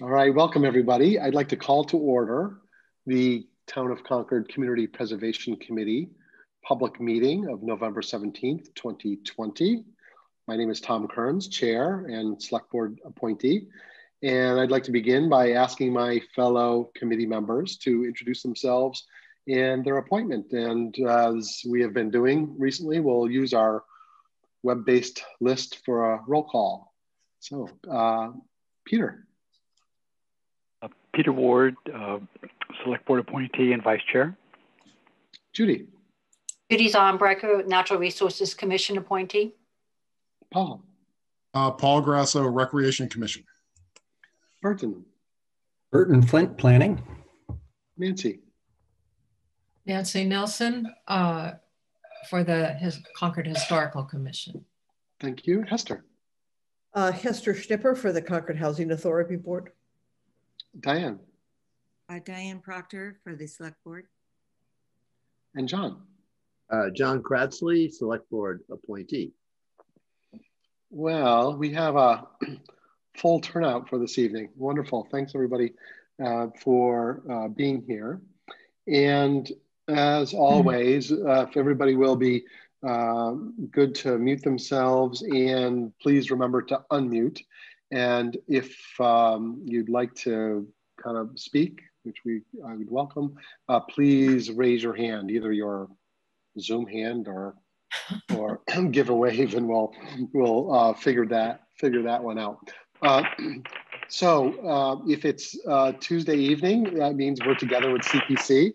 All right, welcome everybody. I'd like to call to order the Town of Concord Community Preservation Committee public meeting of November 17th, 2020. My name is Tom Kearns, Chair and Select Board appointee. And I'd like to begin by asking my fellow committee members to introduce themselves and their appointment. And as we have been doing recently, we'll use our web-based list for a roll call. So, Peter. Peter Ward, Select Board appointee and Vice Chair. Judy. Judy Zombrecker, Natural Resources Commission appointee. Paul. Paul Grasso, Recreation Commission. Burton. Burton Flint, Planning. Nancy. Nancy Nelson for the Concord Historical Commission. Thank you. Hester. Hester Schnipper for the Concord Housing Authority Board. Diane. Diane Proctor for the Select Board. And John. John Kratsley, Select Board appointee. Well, we have a full turnout for this evening. Wonderful. Thanks everybody for being here. And as always, if everybody will be good to mute themselves, and please remember to unmute. And if you'd like to kind of speak, which I would welcome, please raise your hand, either your Zoom hand or give a wave, and we'll figure that one out. So if it's Tuesday evening, that means we're together with CPC.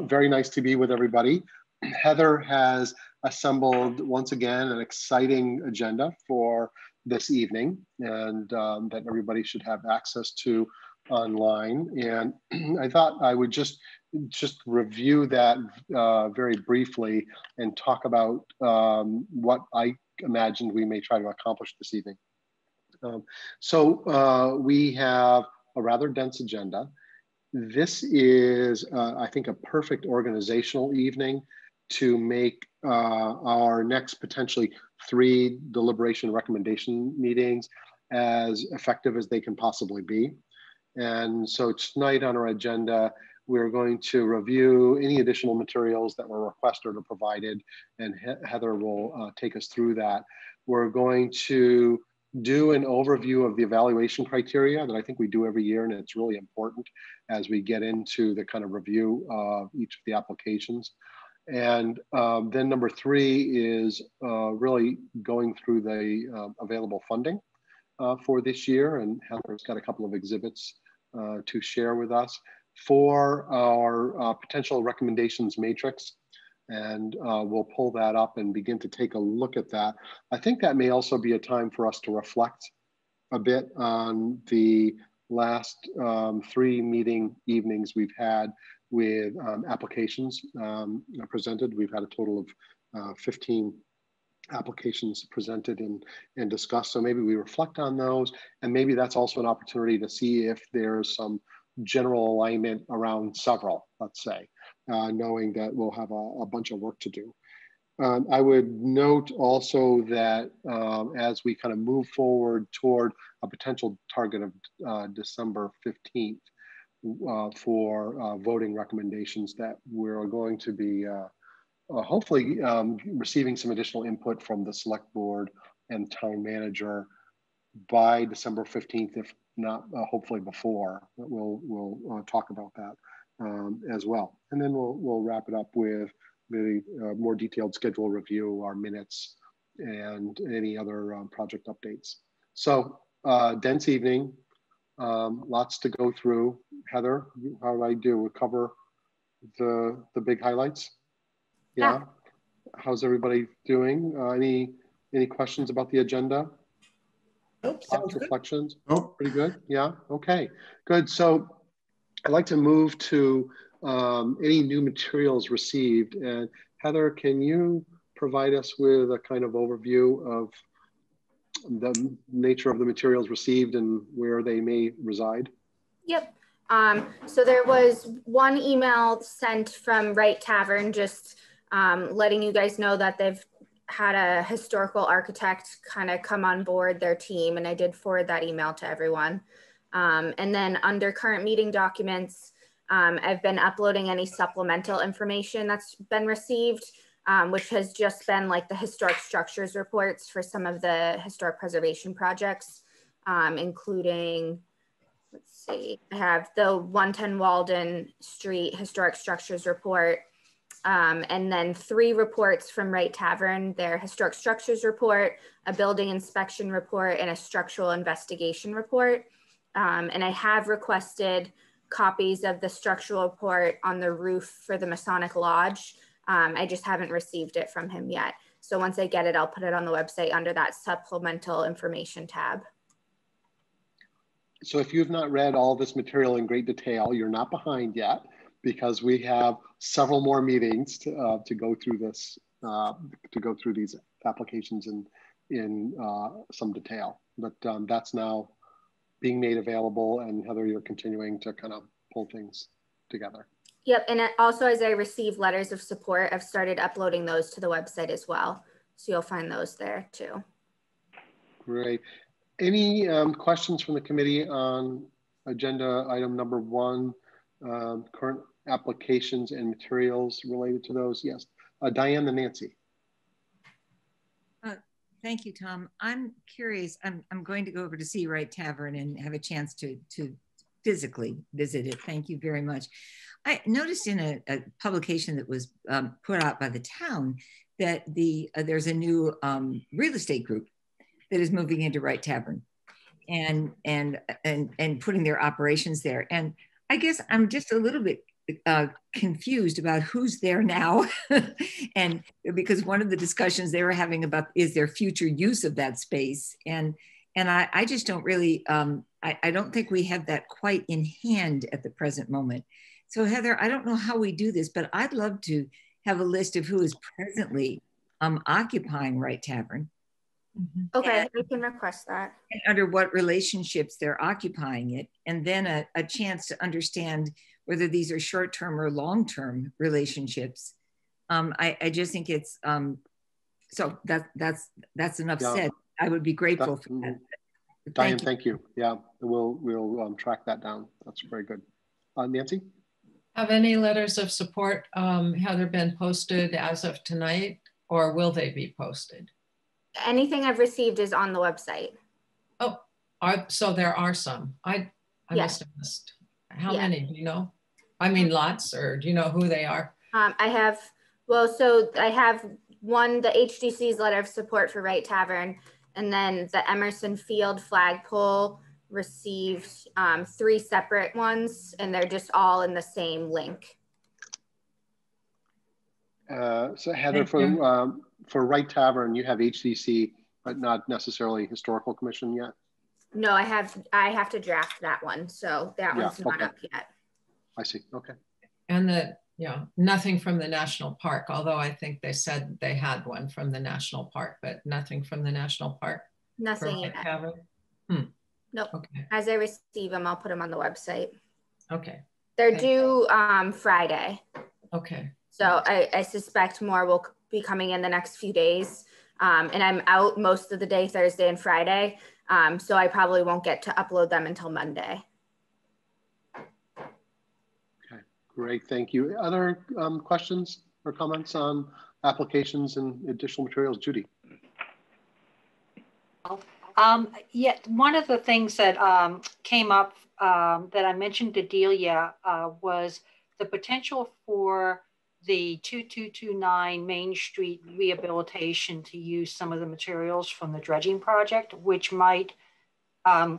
Very nice to be with everybody. Heather has assembled once again an exciting agenda for this evening, and that everybody should have access to online. And I thought I would just review that very briefly and talk about what I imagined we may try to accomplish this evening. So we have a rather dense agenda. This is, I think, a perfect organizational evening to make our next potentially 3 deliberation recommendation meetings as effective as they can possibly be. And so tonight on our agenda, we're going to review any additional materials that were requested or provided, and Heather will take us through that. We're going to do an overview of the evaluation criteria that I think we do every year, and it's really important as we get into the kind of review of each of the applications. And then number 3 is really going through the available funding for this year. And Heather's got a couple of exhibits to share with us for our potential recommendations matrix. And we'll pull that up and begin to take a look at that. I think that may also be a time for us to reflect a bit on the last 3 meeting evenings we've had with applications presented. We've had a total of 15 applications presented and discussed. So maybe we reflect on those, and maybe that's also an opportunity to see if there's some general alignment around several, let's say, knowing that we'll have a bunch of work to do. I would note also that as we kind of move forward toward a potential target of December 15th, for voting recommendations, that we're going to be hopefully receiving some additional input from the Select Board and Town Manager by December 15th, if not hopefully before. We'll talk about that as well. And then we'll wrap it up with the more detailed schedule review, our minutes, and any other project updates. So dense evening. Lots to go through. Heather, how do I do? We'll cover the big highlights. Yeah. How's everybody doing? Any questions about the agenda? Nope. Thoughts, reflections? Nope. Pretty good. Yeah. Okay. Good. So I'd like to move to any new materials received. And Heather, can you provide us with a kind of overview of the nature of the materials received and where they may reside? Yep. So there was one email sent from Wright Tavern, just letting you guys know that they've had a historical architect kind of come on board their team, and I did forward that email to everyone. And then under current meeting documents, I've been uploading any supplemental information that's been received, which has just been like the historic structures reports for some of the historic preservation projects, including, let's see, I have the 110 Walden Street Historic Structures Report, and then 3 reports from Wright Tavern, their historic structures report, a building inspection report, and a structural investigation report. And I have requested copies of the structural report on the roof for the Masonic Lodge. I just haven't received it from him yet. So once I get it, I'll put it on the website under that supplemental information tab. So if you've not read all this material in great detail, you're not behind yet, because we have several more meetings to go through this, to go through these applications in some detail. But that's now being made available, and Heather, you're continuing to kind of pull things together. Yep, and also as I receive letters of support, I've started uploading those to the website as well. So you'll find those there too. Great. Any questions from the committee on agenda item number 1, current applications and materials related to those? Yes, Diane and Nancy. Thank you, Tom. I'm curious, I'm going to go over to see Wright Tavern and have a chance to physically visit it. Thank you very much. I noticed in a publication that was put out by the town that there's a new real estate group that is moving into Wright Tavern and putting their operations there. And I guess I'm just a little bit confused about who's there now. And because one of the discussions they were having about is their future use of that space. And I just don't really, I don't think we have that quite in hand at the present moment. So Heather, I don't know how we do this, but I'd love to have a list of who is presently occupying Wright Tavern. Okay, we can request that. And under what relationships they're occupying it. And then a chance to understand whether these are short-term or long-term relationships. I just think it's, so that's enough said. I would be grateful for that. Diane, thank you. Yeah, we'll track that down. That's very good. Nancy? Have any letters of support, Heather, been posted as of tonight, or will they be posted? Anything I've received is on the website. Oh, so there are some. I must have missed. How many, do you know? I mean, lots, or do you know who they are? I have, well, so I have one, the HDC's letter of support for Wright Tavern, and then the Emerson Field flagpole received 3 separate ones, and they're just all in the same link. So Heather, for Wright Tavern, you have HDC, but not necessarily Historical Commission yet? No, I have to draft that one, so that one's not up yet. I see. Okay. And nothing from the national park, although I think they said they had one from the national park, but nothing from the national park. Nothing yet. Nope. Okay. As I receive them, I'll put them on the website. Okay. They're due Friday. Okay. So I suspect more will be coming in the next few days. And I'm out most of the day, Thursday and Friday. So I probably won't get to upload them until Monday. Okay, great, thank you. Other questions or comments on applications and additional materials? Judy. Yeah, one of the things that came up that I mentioned to Delia was the potential for the 2229 Main Street rehabilitation to use some of the materials from the dredging project, which might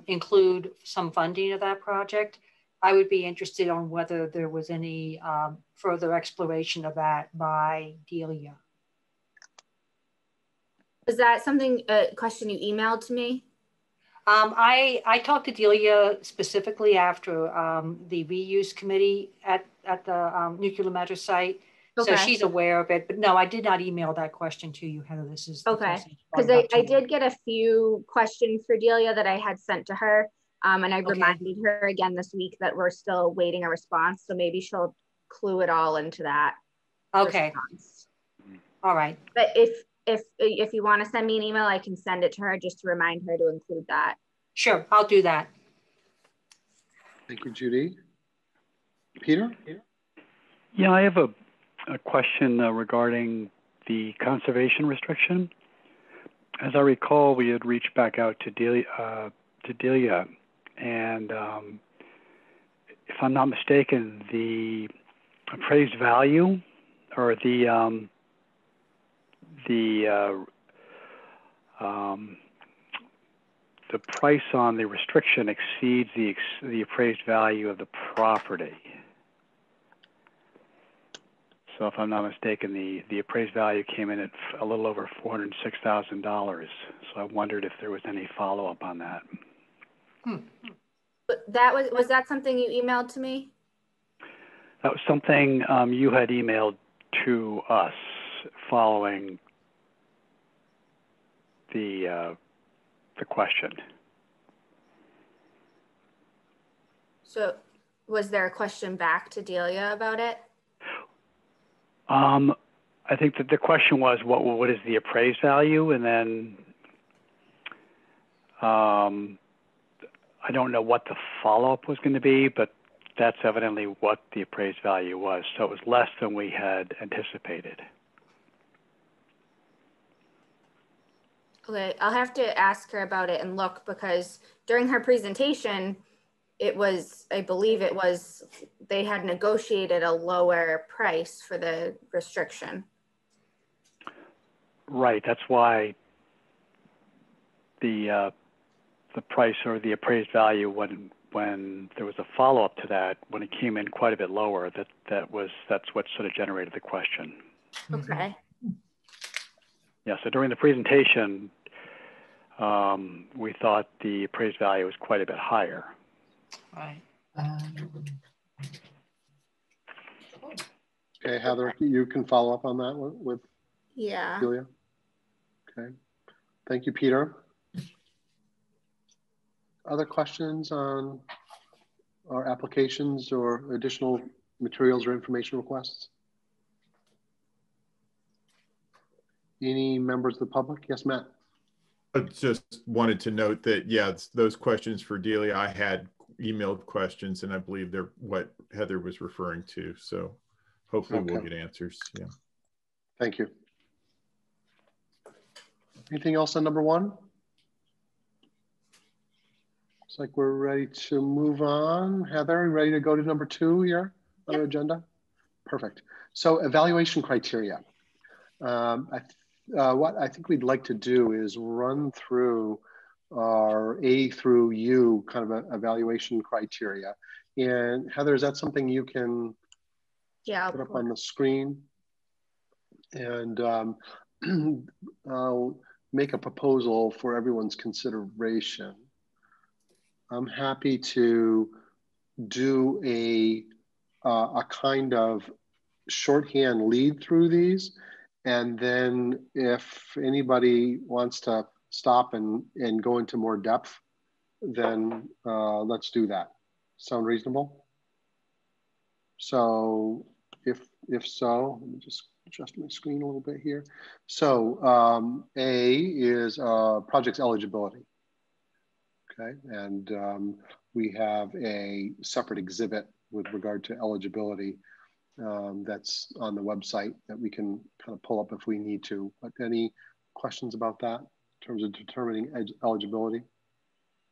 include some funding of that project. I would be interested on whether there was any further exploration of that by Delia. Was that something, a question you emailed to me? I talked to Delia specifically after the reuse committee at the nuclear matter site. Okay. So she's aware of it, but no, I did not email that question to you, Heather. This is okay, because I did get a few questions for Delia that I had sent to her, and I reminded her again this week that we're still waiting a response, so maybe she'll clue it all into that. Okay. Response. All right. But if you want to send me an email, I can send it to her just to remind her to include that. Sure, I'll do that. Thank you, Judy. Peter? Yeah, I have a question regarding the conservation restriction. As I recall, we had reached back out to Delia, and if I'm not mistaken, the appraised value or the price on the restriction exceeds the appraised value of the property. So if I'm not mistaken, the appraised value came in at a little over $406,000. So I wondered if there was any follow-up on that. But was that something you emailed to me? That was something you had emailed to us following the question. So was there a question back to Delia about it? I think that the question was, what is the appraised value? And then I don't know what the follow-up was going to be, but that's evidently what the appraised value was. So it was less than we had anticipated. Okay, I'll have to ask her about it and look, because during her presentation, it was, I believe it was, they had negotiated a lower price for the restriction. Right, that's why the price or the appraised value when there was a follow-up to that, when it came in quite a bit lower, that's what sort of generated the question. Okay. Yeah, so during the presentation, we thought the appraised value was quite a bit higher. Right. Okay, Heather, you can follow up on that with Julia. Okay, thank you, Peter. Other questions on our applications or additional materials or information requests? Any members of the public? Yes, Matt. I just wanted to note that, yeah, those questions for Delia, I had emailed questions, and I believe they're what Heather was referring to. So hopefully we'll get answers. Yeah. Thank you. Anything else on number one? Looks like we're ready to move on. Heather, are you ready to go to number two here on our agenda? Perfect. So evaluation criteria. What I think we'd like to do is run through our A through U kind of evaluation criteria. And Heather, is that something you can put up on the screen? And I'll make a proposal for everyone's consideration. I'm happy to do a kind of shorthand lead through these. And then if anybody wants to stop and go into more depth, then let's do that. Sound reasonable? So if so, let me just adjust my screen a little bit here. So A is project's eligibility. Okay, and we have a separate exhibit with regard to eligibility that's on the website that we can kind of pull up if we need to. But any questions about that in terms of determining eligibility?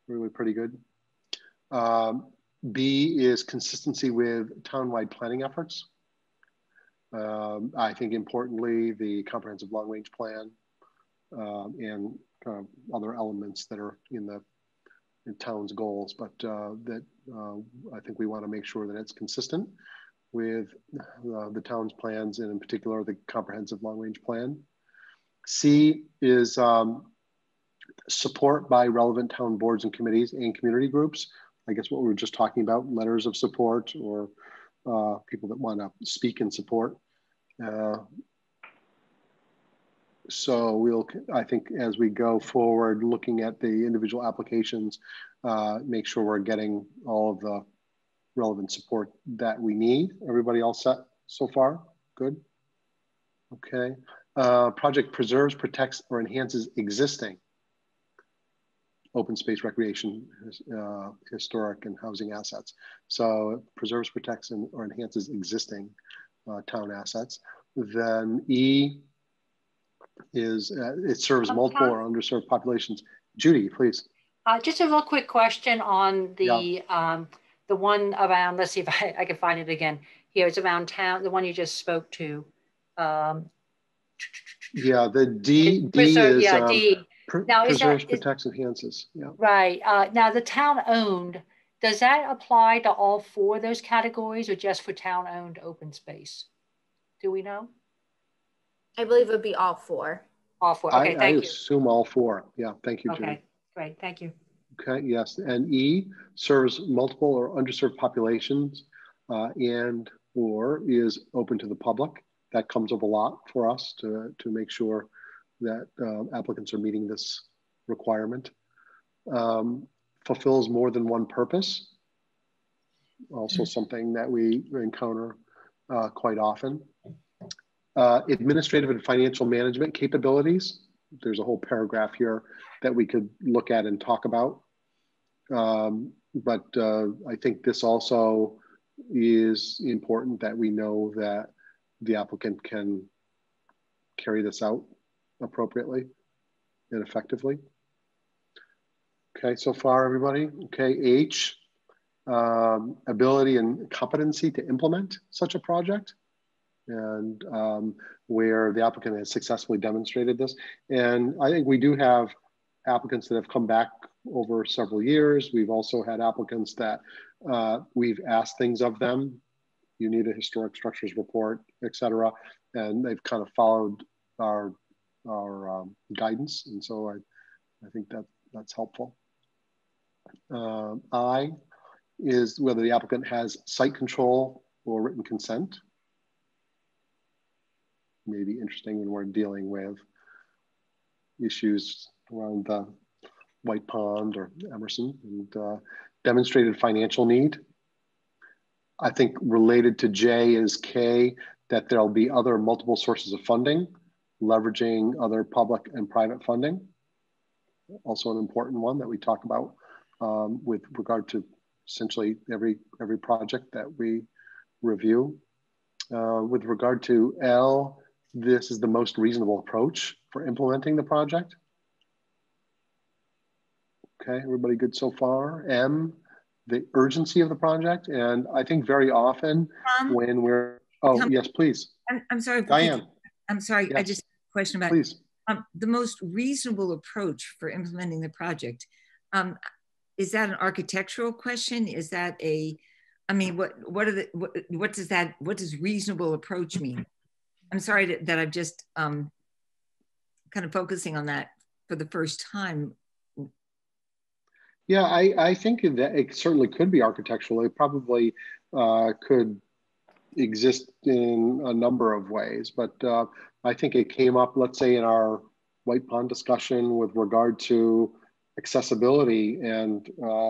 Really pretty good. B is consistency with townwide planning efforts. I think importantly, the comprehensive long-range plan and other elements that are in the town's goals, but I think we want to make sure that it's consistent with the town's plans, and in particular, the comprehensive long-range plan. C is support by relevant town boards and committees and community groups. I guess what we were just talking about, letters of support or people that want to speak in support. So I think as we go forward, looking at the individual applications, make sure we're getting all of the relevant support that we need. Everybody all set so far? Good. Okay. Project preserves, protects, or enhances existing. open space recreation, historic and housing assets. So it preserves, protects, or enhances existing town assets. Then E is it serves multiple or underserved populations. Judy, please. Just a real quick question on the one around, let's see if I can find it again. Here, it's around town, the one you just spoke to. Yeah, the D is yeah, D. Now, preserves, protects, enhances. Yeah. Right. Now, the town-owned, does that apply to all 4 of those categories or just for town-owned open space? Do we know? I believe it would be all 4. All 4. Okay, thank you. I assume all 4. Yeah, thank you, Judy. Okay, great. Thank you. Okay, yes. And E serves multiple or underserved populations and or is open to the public. That comes up a lot for us to make sure that applicants are meeting this requirement. Fulfills more than one purpose. Also something that we encounter quite often. Administrative and financial management capabilities. There's a whole paragraph here that we could look at and talk about. But I think this also is important that we know that the applicant can carry this out appropriately and effectively. Okay, so far everybody. Okay, H, ability and competency to implement such a project, and where the applicant has successfully demonstrated this. And I think we do have applicants that have come back over several years. We've also had applicants that we've asked things of them. You need a historic structures report, et cetera. And they've kind of followed our guidance. And so I think that's helpful. I is whether the applicant has site control or written consent. Maybe interesting when we're dealing with issues around the White Pond or Emerson, and demonstrated financial need. I think related to J is K, that there'll be other multiple sources of funding, leveraging other public and private funding. Also an important one that we talk about with regard to essentially every project that we review. With regard to L, this is the most reasonable approach for implementing the project. Okay, everybody good so far? M, the urgency of the project. And I think very often when we're, yes, please. I'm sorry. Diane. I'm sorry, yes. I just have a question about please. The most reasonable approach for implementing the project. Is that an architectural question? Is that I mean, what does reasonable approach mean? I'm sorry that I'm just kind of focusing on that for the first time. Yeah, I think that it certainly could be architectural. It probably could exist in a number of ways, but I think it came up, let's say, in our White Pond discussion with regard to accessibility, and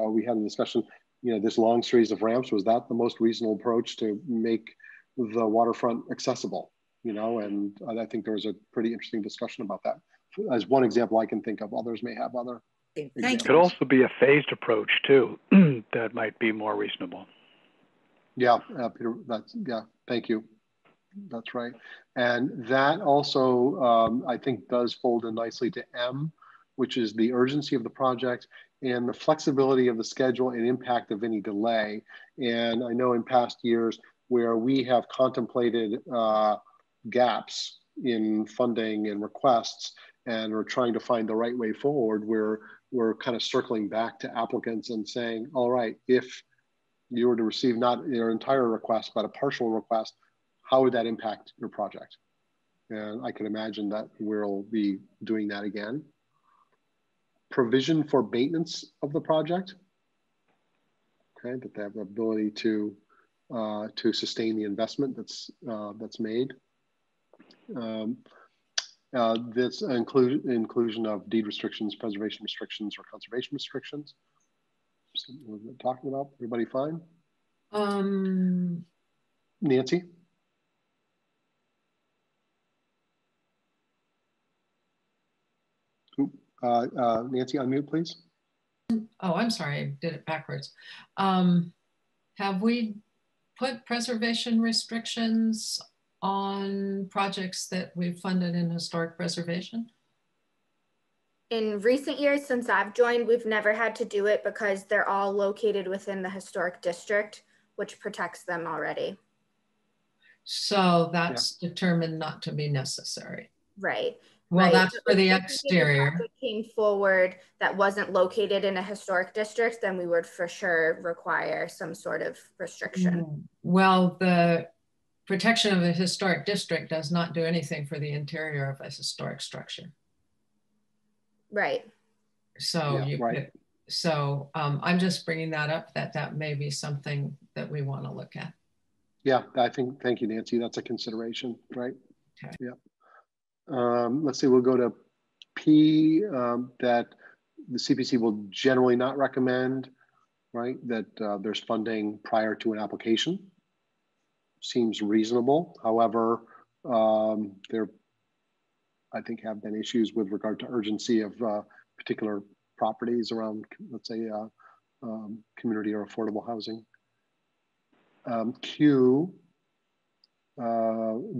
we had a discussion, this long series of ramps, was that the most reasonable approach to make the waterfront accessible? And I think there was a pretty interesting discussion about that. As one example I can think of, others may have other examples. It could also be a phased approach too, that might be more reasonable. Yeah, Peter, thank you. That's right. And that also, I think, does fold in nicely to M, which is the urgency of the project and the flexibility of the schedule and impact of any delay. And I know in past years where we have contemplated gaps in funding and requests, and we're trying to find the right way forward, we're kind of circling back to applicants and saying, all right, if you were to receive not your entire request, but a partial request, how would that impact your project? And I can imagine that we'll be doing that again. Provision for maintenance of the project. Okay, that they have the ability to sustain the investment that's made. This inclusion of deed restrictions, preservation restrictions, or conservation restrictions. Something we've been talking about. Everybody fine? Nancy? Nancy, unmute, please. Oh, I'm sorry, I did it backwards. Have we put preservation restrictions on projects that we've funded in historic preservation? In recent years, since I've joined, we've never had to do it because they're all located within the historic district, which protects them already. So that's determined not to be necessary. Right. Well, right. that's for the exterior. If it came forward that wasn't located in a historic district, then we would for sure require some sort of restriction. Well, the protection of a historic district does not do anything for the interior of a historic structure. Right. So I'm just bringing that up, that may be something that we want to look at. Yeah, I think, thank you, Nancy. That's a consideration, right? Okay. Yeah. Let's see, we'll go to P, that the CPC will generally not recommend, right? That there's funding prior to an application. Seems reasonable. However, there, I think, have been issues with regard to urgency of particular properties around, let's say, community or affordable housing. Q,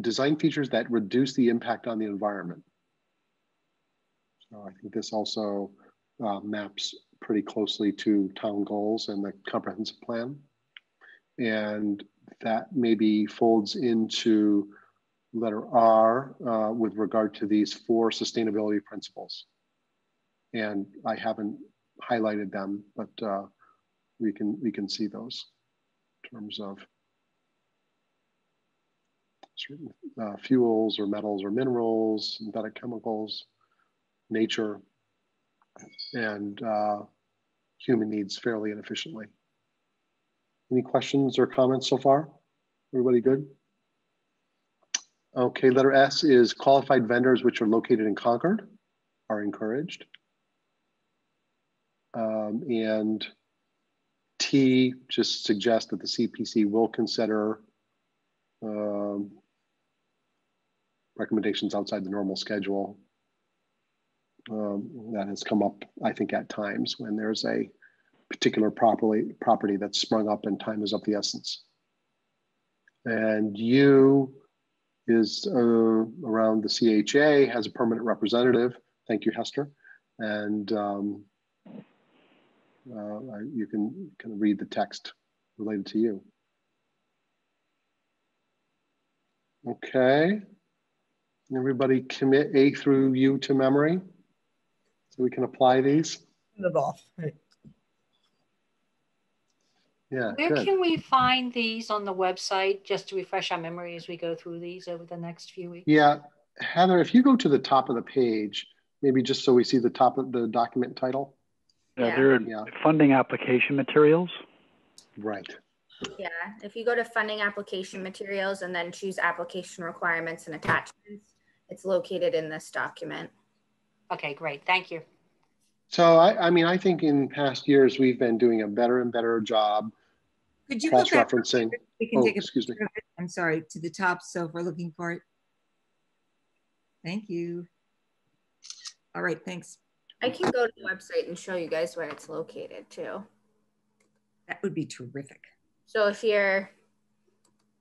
design features that reduce the impact on the environment. So I think this also maps pretty closely to town goals and the comprehensive plan. And that maybe folds into letter R with regard to these 4 sustainability principles. And I haven't highlighted them, but we can see those in terms of certain fuels or metals or minerals, synthetic chemicals, nature, and human needs fairly and efficiently. Any questions or comments so far? Everybody good? Okay, letter S is qualified vendors which are located in Concord are encouraged. And T just suggests that the CPC will consider recommendations outside the normal schedule. That has come up, I think, at times when there's a particular property that's sprung up and time is of the essence. And U is around the CHA, has a permanent representative. Thank you, Hester. And you can kind of read the text related to you. Okay. Everybody commit A through U to memory so we can apply these. Right. Yeah. Where good. can we find these on the website, just to refresh our memory as we go through these over the next few weeks? Yeah, Heather, if you go to the top of the page, maybe just so we see the top of the document title. They're funding application materials. Right. Yeah, if you go to funding application materials and then choose application requirements and attachments, it's located in this document. Okay, great. Thank you. So I mean, I think in past years, we've been doing a better and better job Could you cross-referencing. We can take a excuse me. I'm sorry, to the top. So if we're looking for it. Thank you. All right, thanks. I can go to the website and show you guys where it's located too. That would be terrific. So if you're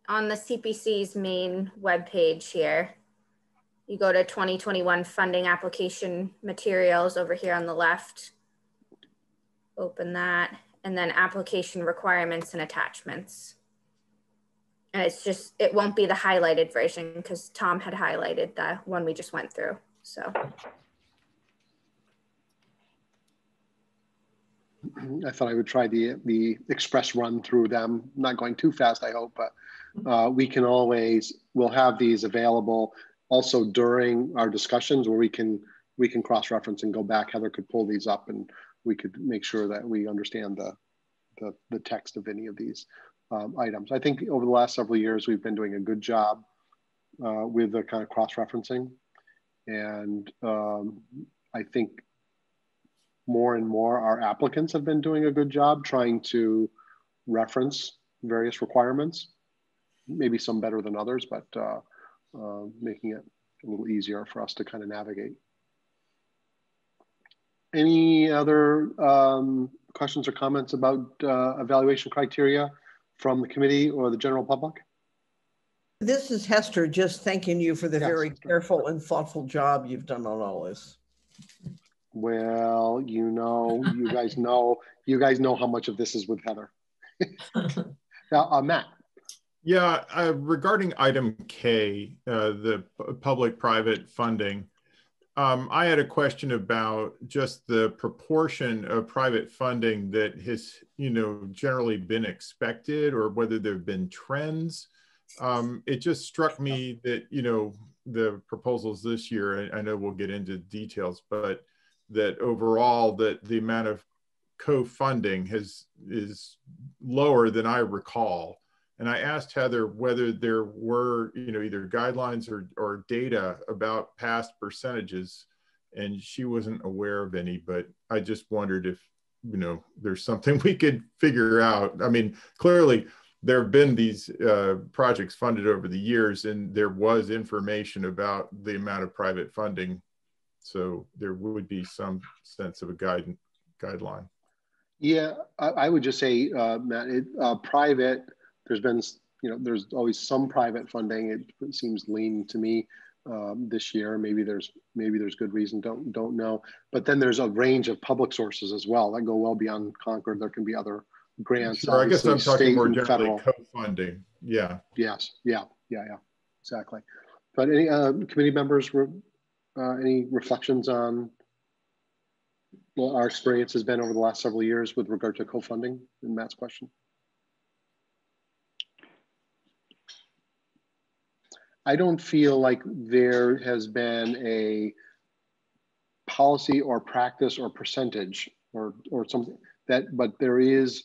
on the CPC's main webpage here, you go to 2021 funding application materials over here on the left, open that, and then application requirements and attachments. And it's just, it won't be the highlighted version because Tom had highlighted the one we just went through, so. I thought I would try the express run through them. Not going too fast, I hope, but we can always, we'll have these available also during our discussions where we can cross-reference and go back. Heather could pull these up and we could make sure that we understand the text of any of these items. I think over the last several years, we've been doing a good job with the kind of cross-referencing. And I think more and more our applicants have been doing a good job trying to reference various requirements, maybe some better than others, but making it a little easier for us to kind of navigate. Any other questions or comments about evaluation criteria from the committee or the general public? This is Hester, just thanking you for the very Hester. careful and thoughtful job you've done on all this. Well, you guys know how much of this is with Heather. Now, Matt. Yeah, regarding item K, the public-private funding, I had a question about just the proportion of private funding that has, generally been expected, or whether there have been trends. It just struck me that, the proposals this year, I know we'll get into details, but that overall that the amount of co-funding is lower than I recall. And I asked Heather whether there were, either guidelines or data about past percentages, and she wasn't aware of any, but I just wondered if, there's something we could figure out. I mean, clearly there have been these projects funded over the years, and there was information about the amount of private funding. So there would be some sense of a guideline. Yeah, I would just say, Matt, private, there's been, there's always some private funding. It seems lean to me this year. Maybe there's good reason, don't know. But then there's a range of public sources as well that go well beyond Concord. There can be other grants. Sure, I guess I'm talking more generally co-funding. Yeah. Yes. Yeah. Exactly. But any committee members, any reflections on what our experience has been over the last several years with regard to co-funding in Matt's question? I don't feel like there has been a policy or practice or percentage or something but there is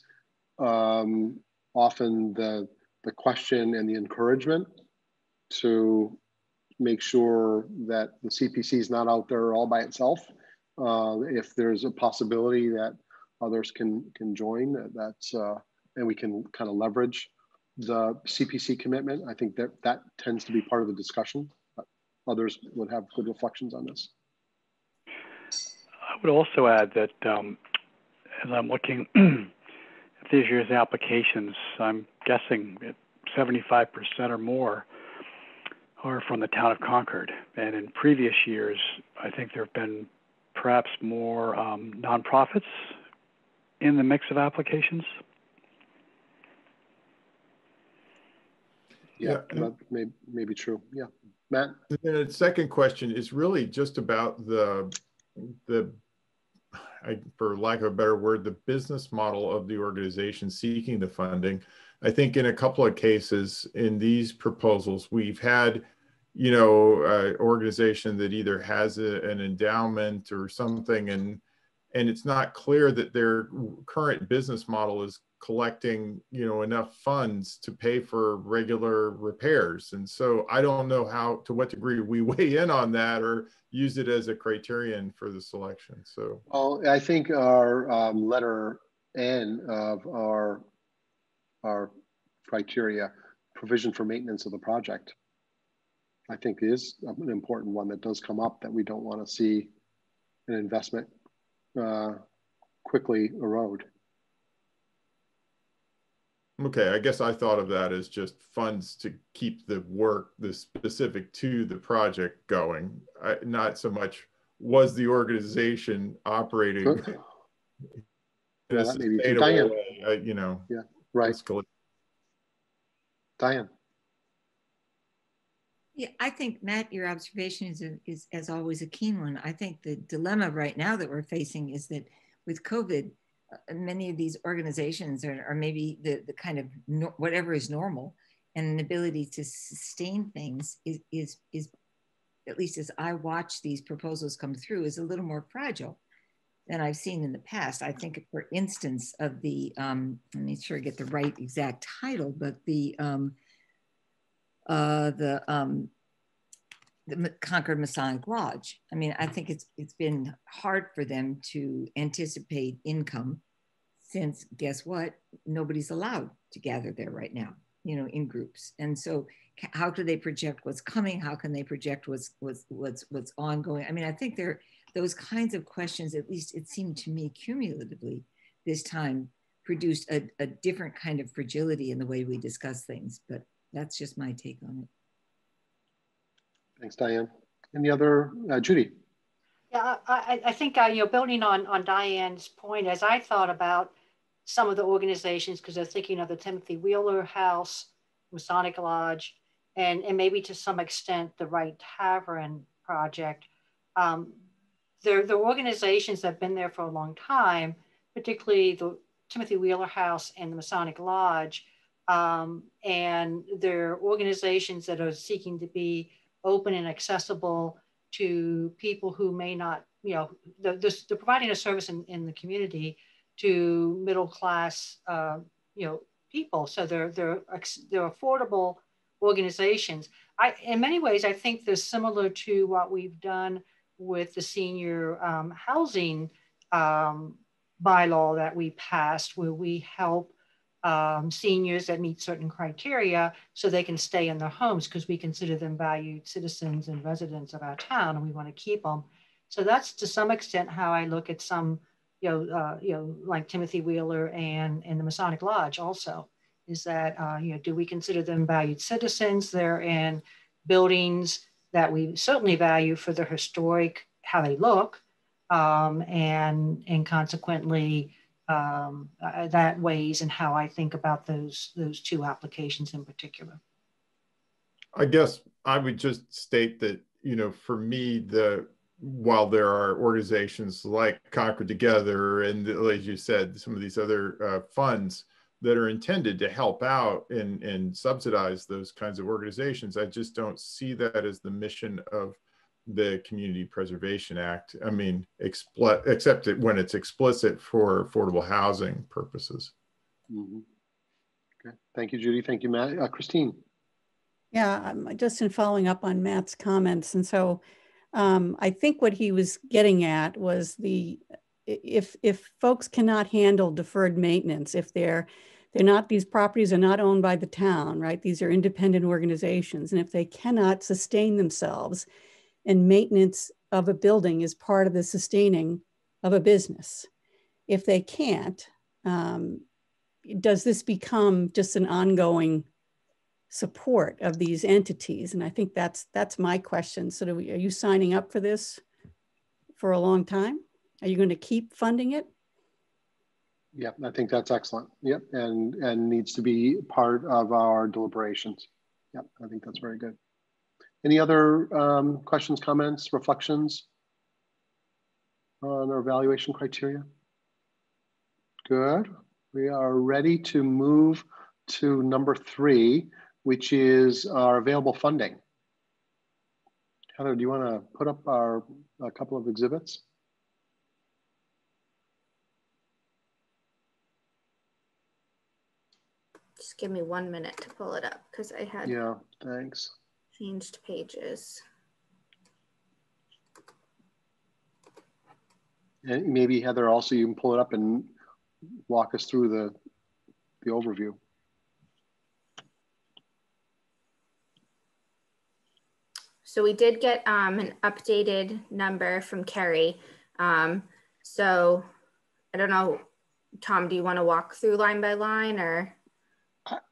often the question and the encouragement to make sure that the CPC is not out there all by itself. If there's a possibility that others can join, and we can kind of leverage the CPC commitment. I think that tends to be part of the discussion. Others would have good reflections on this. I would also add that as I'm looking at this year's applications, I'm guessing 75% or more are from the town of Concord. And in previous years, I think there have been perhaps more nonprofits in the mix of applications. Yeah, that may be true. Yeah, Matt? And the second question is really just about the for lack of a better word, the business model of the organization seeking the funding. I think in a couple of cases in these proposals, we've had, an organization that either has an endowment or something, and it's not clear that their current business model is collecting, enough funds to pay for regular repairs. And so I don't know to what degree we weigh in on that or use it as a criterion for the selection. So, well, I think our letter N of our criteria, provision for maintenance of the project, I think is an important one that does come up, that we don't want to see an investment quickly erode. Okay, I guess I thought of that as just funds to keep the work, the specific to the project going. Not so much was the organization operating in a sustainable way, Yeah, right. Diane. Yeah, I think, Matt, your observation is as always a keen one. I think the dilemma right now that we're facing is that with COVID, many of these organizations are maybe the kind of whatever is normal, and an ability to sustain things is at least as I watch these proposals come through, is a little more fragile than I've seen in the past. I think, for instance, of the let me sure I get the right exact title, but the Concord Masonic Lodge. I mean, I think it's been hard for them to anticipate income, since guess what? Nobody's allowed to gather there right now, in groups. And so how do they project what's coming? How can they project what's ongoing? I mean, I think they're those kinds of questions, at least it seemed to me cumulatively this time, produced a different kind of fragility in the way we discuss things. But that's just my take on it. Thanks, Diane. Any other, Judy? Yeah, I think, you know, building on Diane's point, as I thought about some of the organizations, because I was thinking of the Timothy Wheeler House, Masonic Lodge, and maybe to some extent the Wright Tavern Project. They're organizations that have been there for a long time, particularly the Timothy Wheeler House and the Masonic Lodge. And they're organizations that are seeking to be open and accessible to people who may not, you know, they're providing a service in the community to middle class, you know, people. So they're affordable organizations. In many ways, I think they're similar to what we've done with the senior housing bylaw that we passed, where we help seniors that meet certain criteria so they can stay in their homes, because we consider them valued citizens and residents of our town, and we want to keep them. So that's to some extent how I look at some, you know, like Timothy Wheeler and the Masonic Lodge also, is that, you know, do we consider them valued citizens? They're in buildings that we certainly value for their historic, how they look, and consequently, that weighs in how I think about those two applications in particular. I guess I would just state that, you know, for me, while there are organizations like Concord Together and, as you said, some of these other funds that are intended to help out and subsidize those kinds of organizations, I just don't see that as the mission of the Community Preservation Act. I mean, except when it's explicit for affordable housing purposes. Mm-hmm. Okay, thank you, Judy. Thank you, Matt. Christine. Yeah, just in following up on Matt's comments. And so I think what he was getting at was if folks cannot handle deferred maintenance, if these properties are not owned by the town, right? These are independent organizations. And if they cannot sustain themselves, and maintenance of a building is part of the sustaining of a business. If they can't, does this become just an ongoing support of these entities? And I think that's my question. So are you signing up for this for a long time? Are you going to keep funding it? Yep, I think that's excellent. Yep, and needs to be part of our deliberations. Yep, I think that's very good. Any other questions, comments, reflections on our evaluation criteria? Good. We are ready to move to number 3, which is our available funding. Heather, do you want to put up a couple of exhibits? Just give me 1 minute to pull it up because I had thanks. Changed pages. And maybe Heather, also you can pull it up and walk us through the overview. So we did get an updated number from Kerry. So I don't know, Tom, do you want to walk through line by line, or?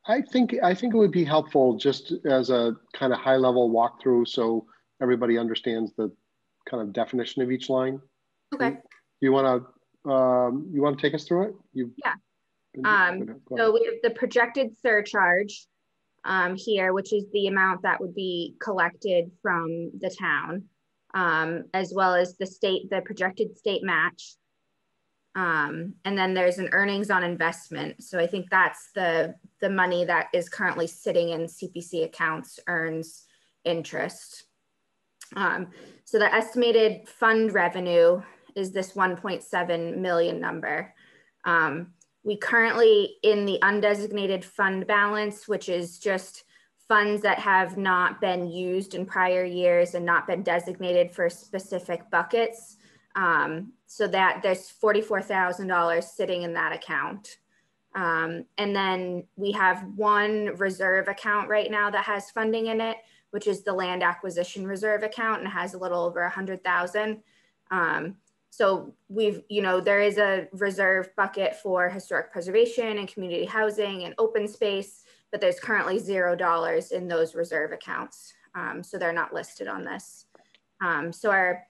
I think it would be helpful just as a kind of high level walkthrough so everybody understands the kind of definition of each line. Okay. You want to take us through it? Yeah. So we have the projected surcharge here, which is the amount that would be collected from the town, as well as the projected state match. And then there's an earnings on investment. So I think that's the money that is currently sitting in CPC accounts earns interest. So the estimated fund revenue is this 1.7 million number. We currently in the undesignated fund balance, which is just funds that have not been used in prior years and not been designated for specific buckets. So that there's $44,000 sitting in that account. And then we have one reserve account right now that has funding in it, which is the land acquisition reserve account, and has a little over 100,000. So we've, there is a reserve bucket for historic preservation and community housing and open space, but there's currently $0 in those reserve accounts. So they're not listed on this. So our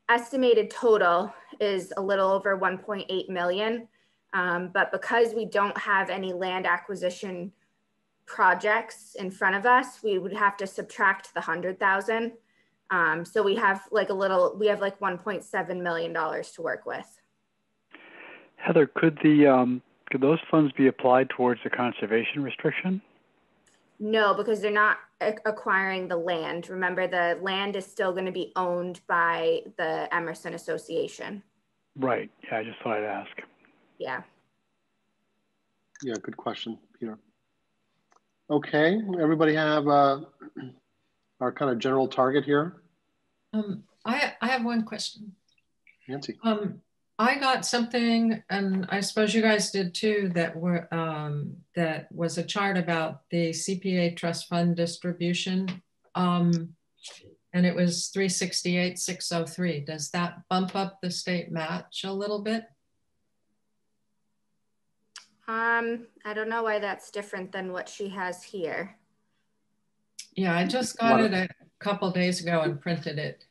estimated total is a little over 1.8 million. But because we don't have any land acquisition projects in front of us, we would have to subtract the 100,000. So we have like $1.7 million to work with. Heather, could those funds be applied towards the conservation restriction? No, because they're not acquiring the land. Remember, the land is still going to be owned by the Emerson Association. Right. Yeah, I just thought I'd ask. Yeah. Yeah, good question, Peter. Okay, everybody have our kind of general target here? I have one question. Nancy. I got something, and I suppose you guys did too, that was a chart about the CPA trust fund distribution. And it was 368,603. Does that bump up the state match a little bit? I don't know why that's different than what she has here. Yeah, I just got it a couple days ago and printed it.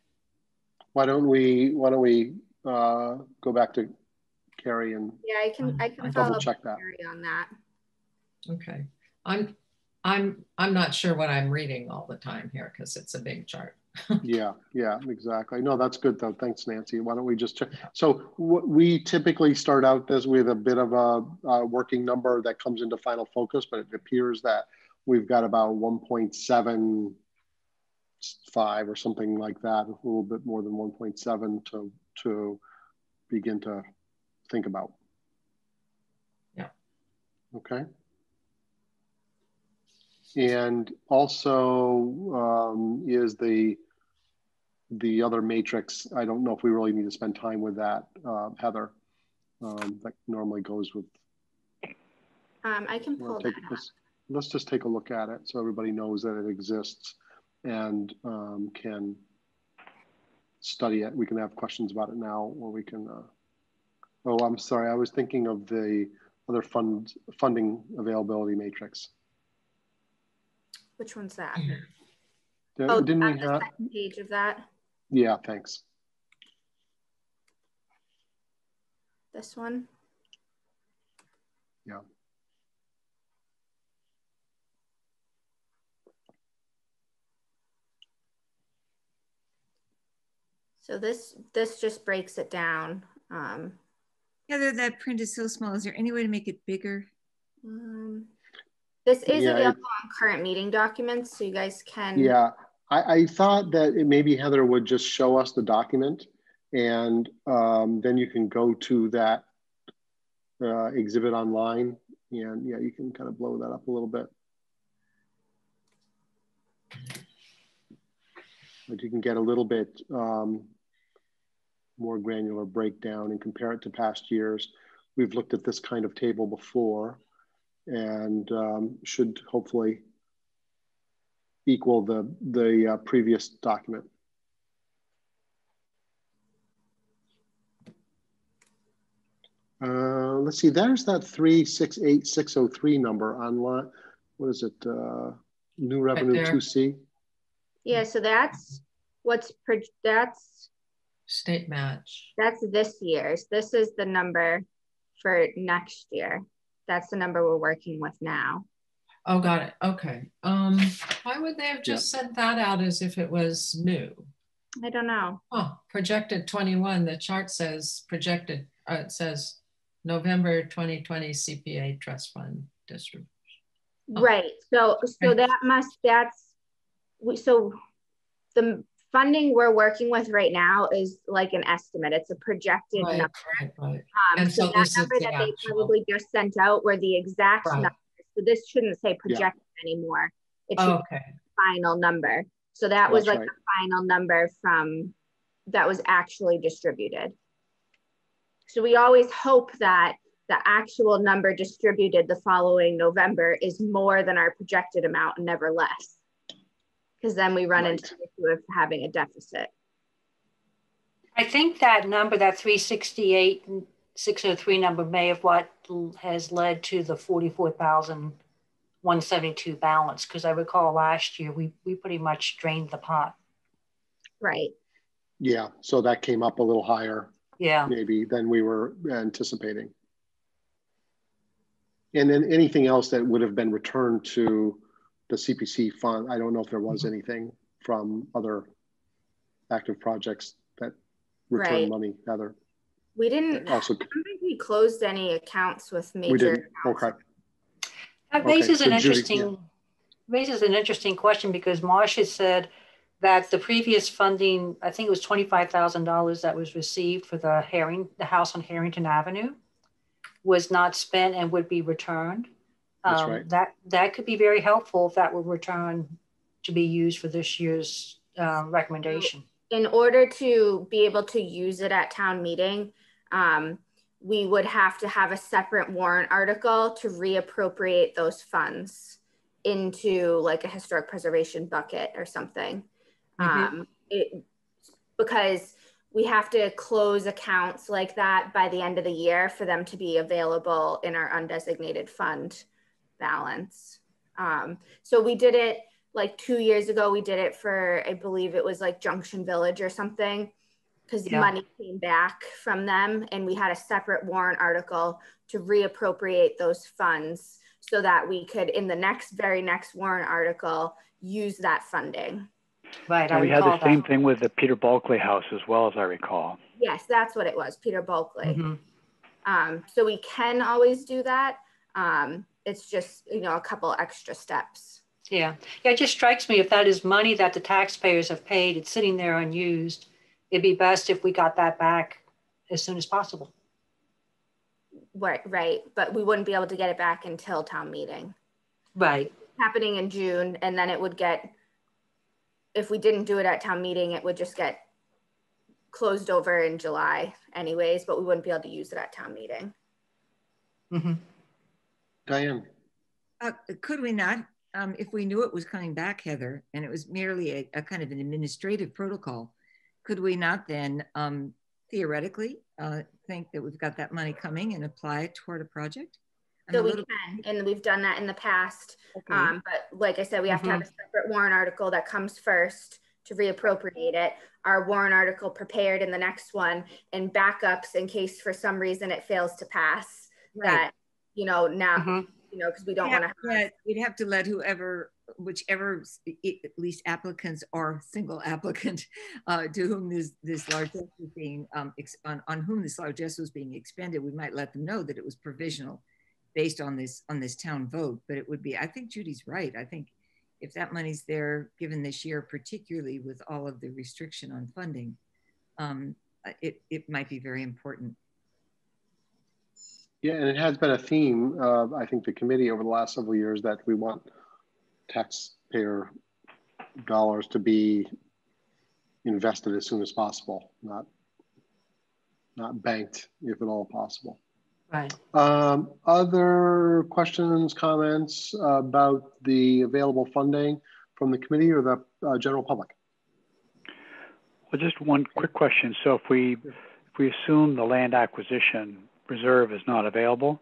Why don't we go back to Carrie and I can double check that Carrie on that. Okay, I'm not sure what I'm reading all the time here because it's a big chart. yeah, exactly. No, that's good though. Thanks, Nancy. Why don't we just check? So we typically start out this with a bit of a working number that comes into final focus, but it appears that we've got about 1.75 or something like that, a little bit more than 1.7 to begin to think about. Yeah. Okay. And also is the other matrix. I don't know if we really need to spend time with that, Heather. That normally goes with. I can pull that up. Let's just take a look at it so everybody knows that it exists and can study it. We can have questions about it now, or we can. Oh, I'm sorry. I was thinking of the other funding availability matrix. Which one's that? Didn't we the have second page of that? Yeah, thanks. This one? Yeah. So this just breaks it down. Heather, that print is so small. Is there any way to make it bigger? This is available on current meeting documents, so you guys can. Yeah, I thought that maybe Heather would just show us the document, and then you can go to that exhibit online, and yeah, you can kind of blow that up a little bit. But you can get a little bit more granular breakdown and compare it to past years. We've looked at this kind of table before, and should hopefully equal the previous document. Let's see, there's that 368,603 number online. What is it? New revenue 2C. Yeah, so that's that's state match. That's this year's. This is the number for next year. That's the number we're working with now. Oh, got it. Okay. Why would they have just sent that out as if it was new? I don't know. Oh, projected 21. The chart says projected. It says November 2020 CPA trust fund distribution. Oh. Right. So so the funding we're working with right now is like an estimate. It's a projected number. Right. And so that number that they probably just sent out were the exact numbers. So this shouldn't say projected anymore. It should be the final number. So that was like the final number that was actually distributed. So we always hope that the actual number distributed the following November is more than our projected amount and never less. Because then we run into the issue of having a deficit. I think that number, that 368,603 number, may have what has led to the 44,172 balance. Because I recall last year we pretty much drained the pot. Right. Yeah, so that came up a little higher, yeah, maybe than we were anticipating. And then anything else that would have been returned to the CPC fund, I don't know if there was anything from other active projects that return money, Heather. We didn't, also, I don't think we closed any accounts with major. We didn't, okay. That raises an interesting question, because Marcia said that the previous funding, I think it was $25,000 that was received for the house on Harrington Avenue, was not spent and would be returned. That's right. That could be very helpful if that were returned to be used for this year's recommendation. In order to be able to use it at town meeting, we would have to have a separate warrant article to reappropriate those funds into like a historic preservation bucket or something. Because we have to close accounts like that by the end of the year for them to be available in our undesignated fund balance. So we did it like 2 years ago. We did it for, I believe it was like Junction Village or something, because money came back from them, and we had a separate warrant article to reappropriate those funds so that we could, in the very next warrant article, use that funding. Right. And we had the same thing with the Peter Bulkley house as well, as I recall. Yes, that's what it was, Peter Bulkley. So we can always do that. It's just, a couple extra steps. Yeah, it just strikes me, if that is money that the taxpayers have paid, it's sitting there unused, it'd be best if we got that back as soon as possible. Right, but we wouldn't be able to get it back until town meeting. Right. It's happening in June, and then it would get, if we didn't do it at town meeting, it would just get closed over in July anyways, but we wouldn't be able to use it at town meeting. Diane. Could we not, if we knew it was coming back, Heather, and it was merely a kind of an administrative protocol, could we not then theoretically think that we've got that money coming and apply it toward a project? So we can, and we've done that in the past. But like I said, we have to have a separate warrant article that comes first to reappropriate it. Our warrant article prepared in the next one, and backups in case for some reason it fails to pass. That, now, because we don't want to. You'd have to let whichever, at least applicants or single applicant to whom this largesse was being, on whom this largesse was being expended, we might let them know that it was provisional based on this town vote. But it would be, I think Judy's right. I think if that money's there, given this year, particularly with all of the restriction on funding, it might be very important. Yeah, and it has been a theme of, I think, the committee over the last several years, that we want taxpayer dollars to be invested as soon as possible, not banked, if at all possible. Right. Other questions, comments about the available funding from the committee or the general public? Well, just one quick question. So if we assume the land acquisition reserve is not available,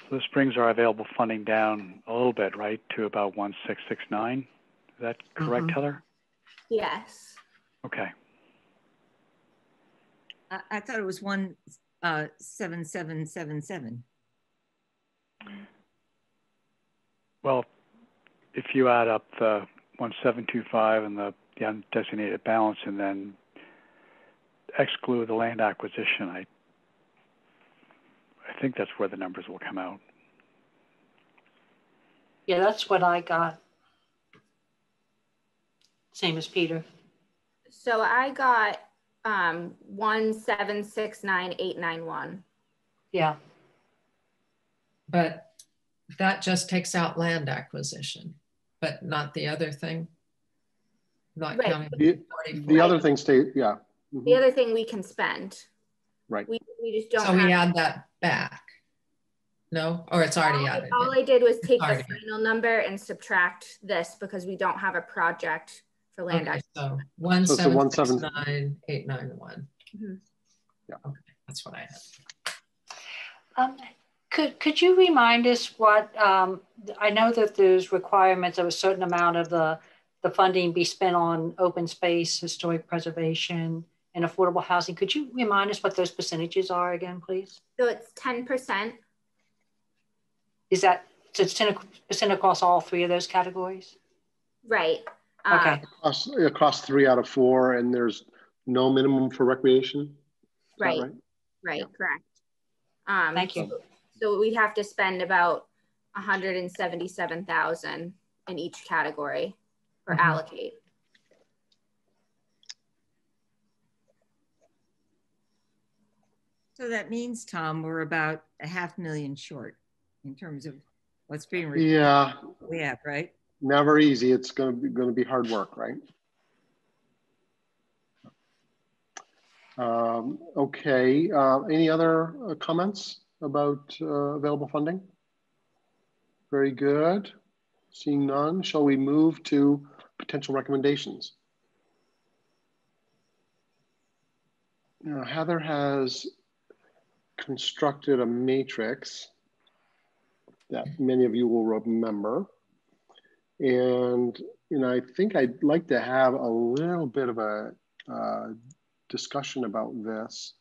so this brings our available funding down a little bit, right, to about 1,669. Is that correct, Heather? Yes. Okay. I thought it was 17777. Well, if you add up the 1725 and the undesignated balance, and then exclude the land acquisition, I think that's where the numbers will come out. Yeah, that's what I got. Same as Peter. So I got 1769891. Yeah. But that just takes out land acquisition, but not the other thing. Not counting the other thing stay, yeah. The other thing we can spend. Right. We just don't. So we add that back. No, or it's already added. All I did was take the final number and subtract this because we don't have a project for land acquisition. So 1769891. Mm-hmm. Yeah. Okay, that's what I had. Could you remind us what, I know that there's requirements of a certain amount of the funding be spent on open space, historic preservation, and affordable housing. Could you remind us what those percentages are again, please? So it's 10%. Is that, so it's 10% across all three of those categories? Right. Okay. Across 3 out of 4, and there's no minimum for recreation? Right. Right? Right, Yeah. correct. Thank you. So we'd have to spend about 177,000 in each category or allocate. So that means, Tom, we're about $500,000 short in terms of what's being required. Yeah. We have, right? Never easy. It's going to be hard work, right? Okay. Any other comments about available funding? Very good. Seeing none, shall we move to potential recommendations? Now, Heather has constructed a matrix that many of you will remember. And I think I'd like to have a little bit of a discussion about this.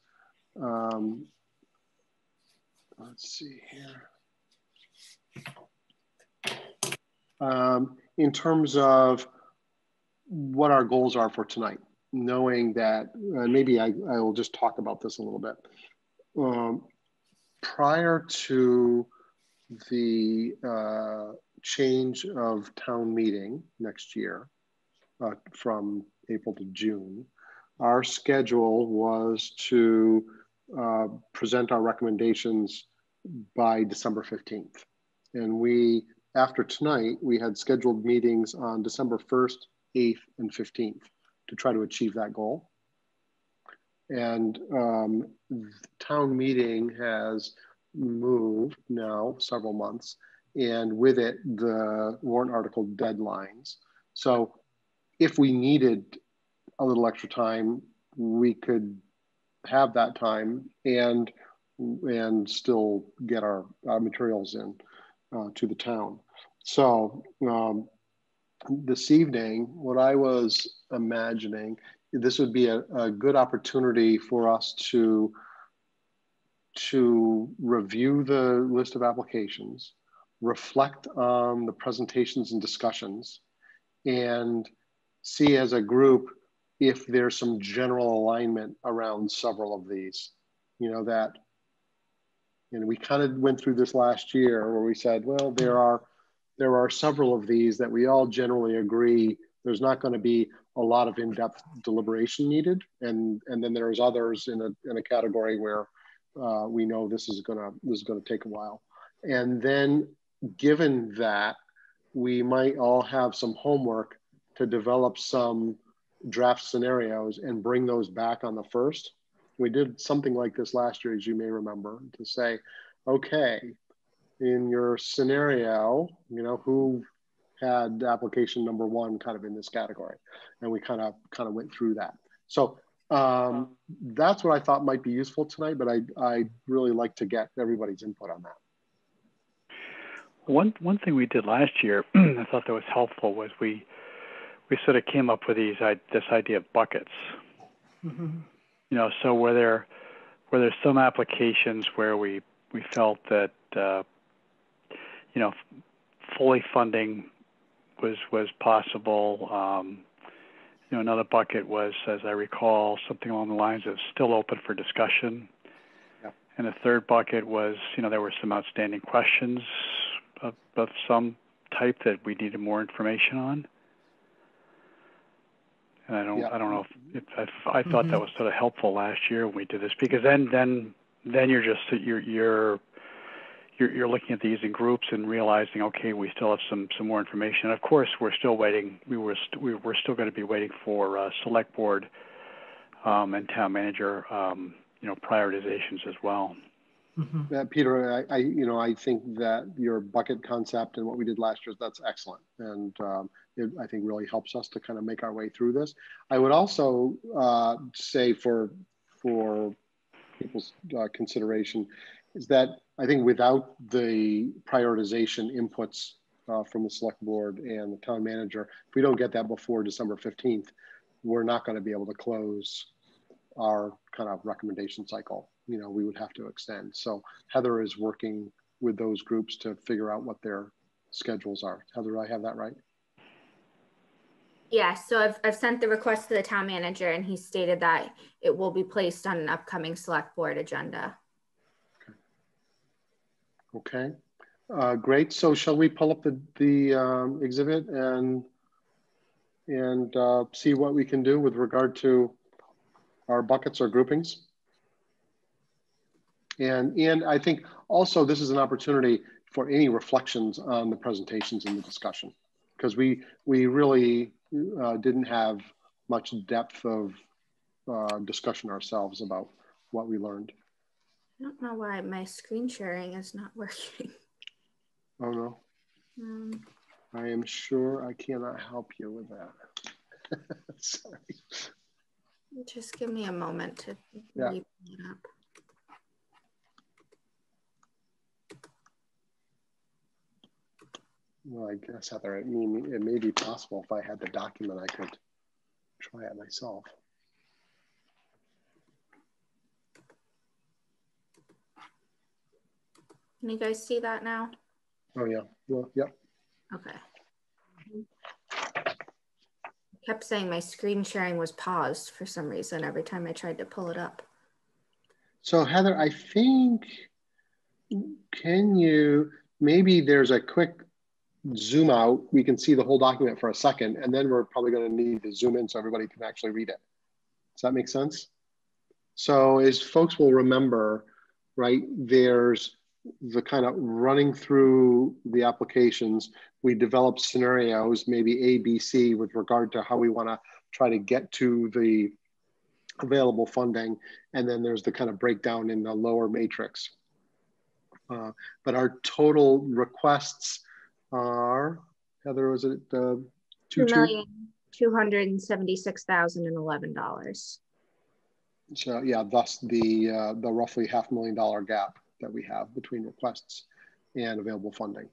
Let's see here. In terms of what our goals are for tonight, knowing that maybe I will just talk about this a little bit. Prior to the change of town meeting next year from April to June, our schedule was to present our recommendations by December 15th. And after tonight, we had scheduled meetings on December 1st, 8th, and 15th to try to achieve that goal. And town meeting has moved now several months, and with it, the warrant article deadlines. So if we needed a little extra time, we could have that time and still get our materials in to the town. So this evening, what I was imagining, this would be a good opportunity for us to review the list of applications, reflect on the presentations and discussions, and see as a group if there's some general alignment around several of these. We kind of went through this last year where we said, well, there are several of these that we all generally agree there's not going to be a lot of in-depth deliberation needed, and then there's others in a category where we know this is going to take a while. And then, given that, we might all have some homework to develop some draft scenarios and bring those back on the first. We did something like this last year, as you may remember, to say, okay, in your scenario, who had application number 1 kind of in this category, and we kind of went through that. So that's what I thought might be useful tonight, but I'd really like to get everybody's input on that. One thing we did last year, I thought that was helpful, was we sort of came up with this idea of buckets. So where there's some applications where we felt that fully funding was possible. Another bucket was, as I recall, something along the lines of still open for discussion. Yep. And the third bucket was, there were some outstanding questions of some type that we needed more information on. And I don't know if I thought that was sort of helpful last year when we did this, because then you're looking at these in groups and realizing, okay, we still have some more information. And of course, we're still waiting. We're still going to be waiting for select board and town manager prioritizations as well. Peter, I think that your bucket concept and what we did last year, that's excellent. And it, I think, really helps us to kind of make our way through this. I would also say for for people's consideration is that I think without the prioritization inputs from the select board and the town manager, if we don't get that before December 15th, we're not going to be able to close our kind of recommendation cycle. You know, we would have to extend. So Heather is working with those groups to figure out what their schedules are. Heather, do I have that right? Yeah, so I've sent the request to the town manager, and he stated that it will be placed on an upcoming select board agenda. Okay, great. So shall we pull up the exhibit and see what we can do with regard to our buckets or groupings? And I think also this is an opportunity for any reflections on the presentations and the discussion, because we really didn't have much depth of discussion ourselves about what we learned. I don't know why my screen sharing is not working. Oh no. I am sure I cannot help you with that. Sorry. Just give me a moment to yeah. It up. Well, I guess, Heather, it may be possible if I had the document, I could try it myself. Can you guys see that now? Oh yeah, well, yep. Okay. I kept saying my screen sharing was paused for some reason every time I tried to pull it up. So Heather, I think, maybe there's a quick zoom out. We can see the whole document for a second, and then we're probably going to need to zoom in so everybody can actually read it. Does that make sense? So as folks will remember, right, there's the kind of running through the applications. We develop scenarios, maybe A, B, C, with regard to how we want to try to get to the available funding. And then there's the kind of breakdown in the lower matrix. But our total requests are, Heather, was it $2,276,011. So yeah, thus the roughly $500,000 gap that we have between requests and available funding.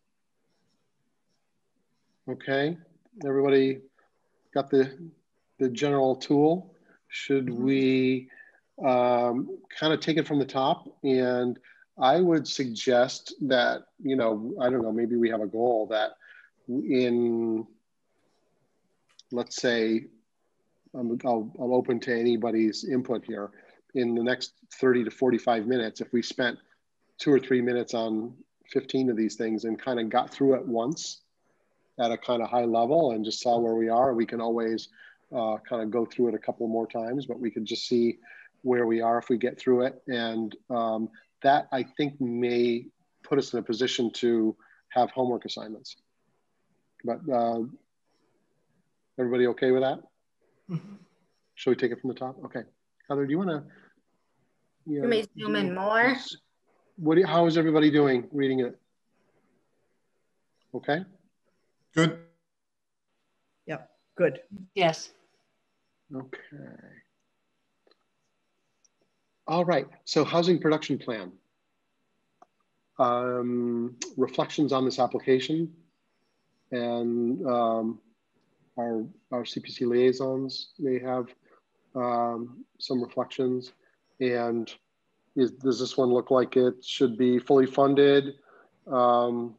Okay, everybody got the general tool? Should we kind of take it from the top? And I would suggest that, you know, I don't know, maybe we have a goal that in, let's say, I'm open to anybody's input here. In the next 30 to 45 minutes, if we spent 2 or 3 minutes on 15 of these things and kind of got through it once at a kind of high level and just saw where we are, we can always kind of go through it a couple more times, but we can just see where we are if we get through it. And that, I think, may put us in a position to have homework assignments. But everybody okay with that? Mm-hmm. Shall we take it from the top? Okay. Heather, do you want to? You may zoom in more. How is everybody doing reading it? Okay. Good. Yep. Good. Yes. Okay. All right. So housing production plan. Reflections on this application, and our CPC liaisons may have some reflections. And does this one look like it should be fully funded? It's going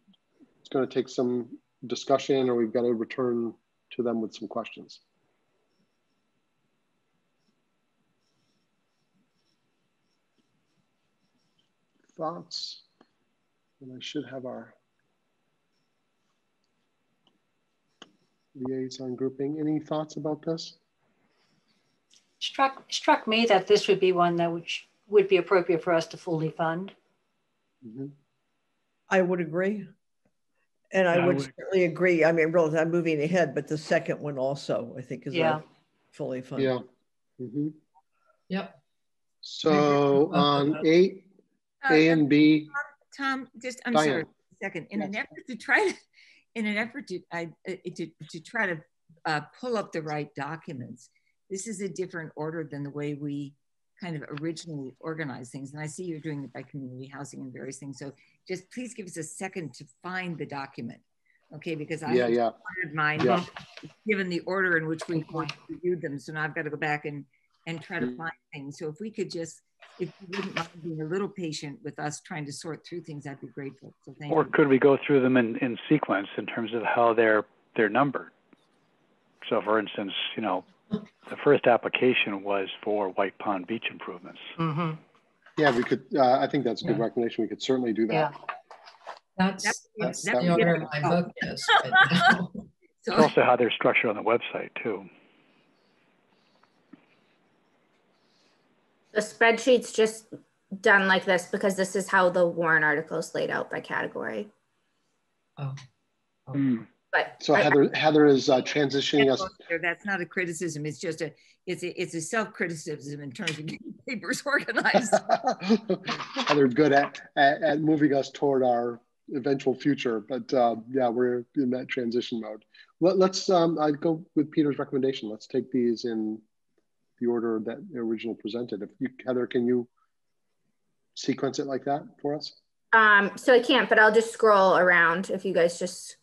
to take some discussion, or we've got to return to them with some questions. Thoughts? And I should have our liaison grouping. Any thoughts about this? Struck me that this would be one that would be appropriate for us to fully fund. Mm-hmm. I would agree. And I would certainly agree. I mean, really, I'm moving ahead, but the second one also, I think, is fully funded. Yeah. Mm-hmm. Yep. So on A and B. Tom, just I'm sorry, a second. In an effort to try to pull up the right documents, this is a different order than the way we kind of originally organize things. And I see you're doing it by community housing and various things. So just please give us a second to find the document. Okay, because I wanted mine given the order in which we reviewed them. So now I've got to go back and try to find things. So if we could just, if you wouldn't mind being a little patient with us trying to sort through things, I'd be grateful. So thank you. Or could we go through them in sequence in terms of how they're numbered? So for instance, you know, the first application was for White Pond beach improvements. Mm-hmm. Yeah, we could, I think that's a good recommendation. We could certainly do that. Yeah. That's the order my book is. It's also how they're structured on the website too. The spreadsheet's just done like this because this is how the Warren article is laid out by category. Oh. But so Heather is transitioning us. That's not a criticism. It's just it's a self-criticism in terms of getting papers organized. Heather good at moving us toward our eventual future, but yeah, we're in that transition mode. Let's I'd go with Peter's recommendation. Let's take these in the order that original presented. If you, Heather, can you sequence it like that for us? So I can't, but I'll just scroll around if you guys just.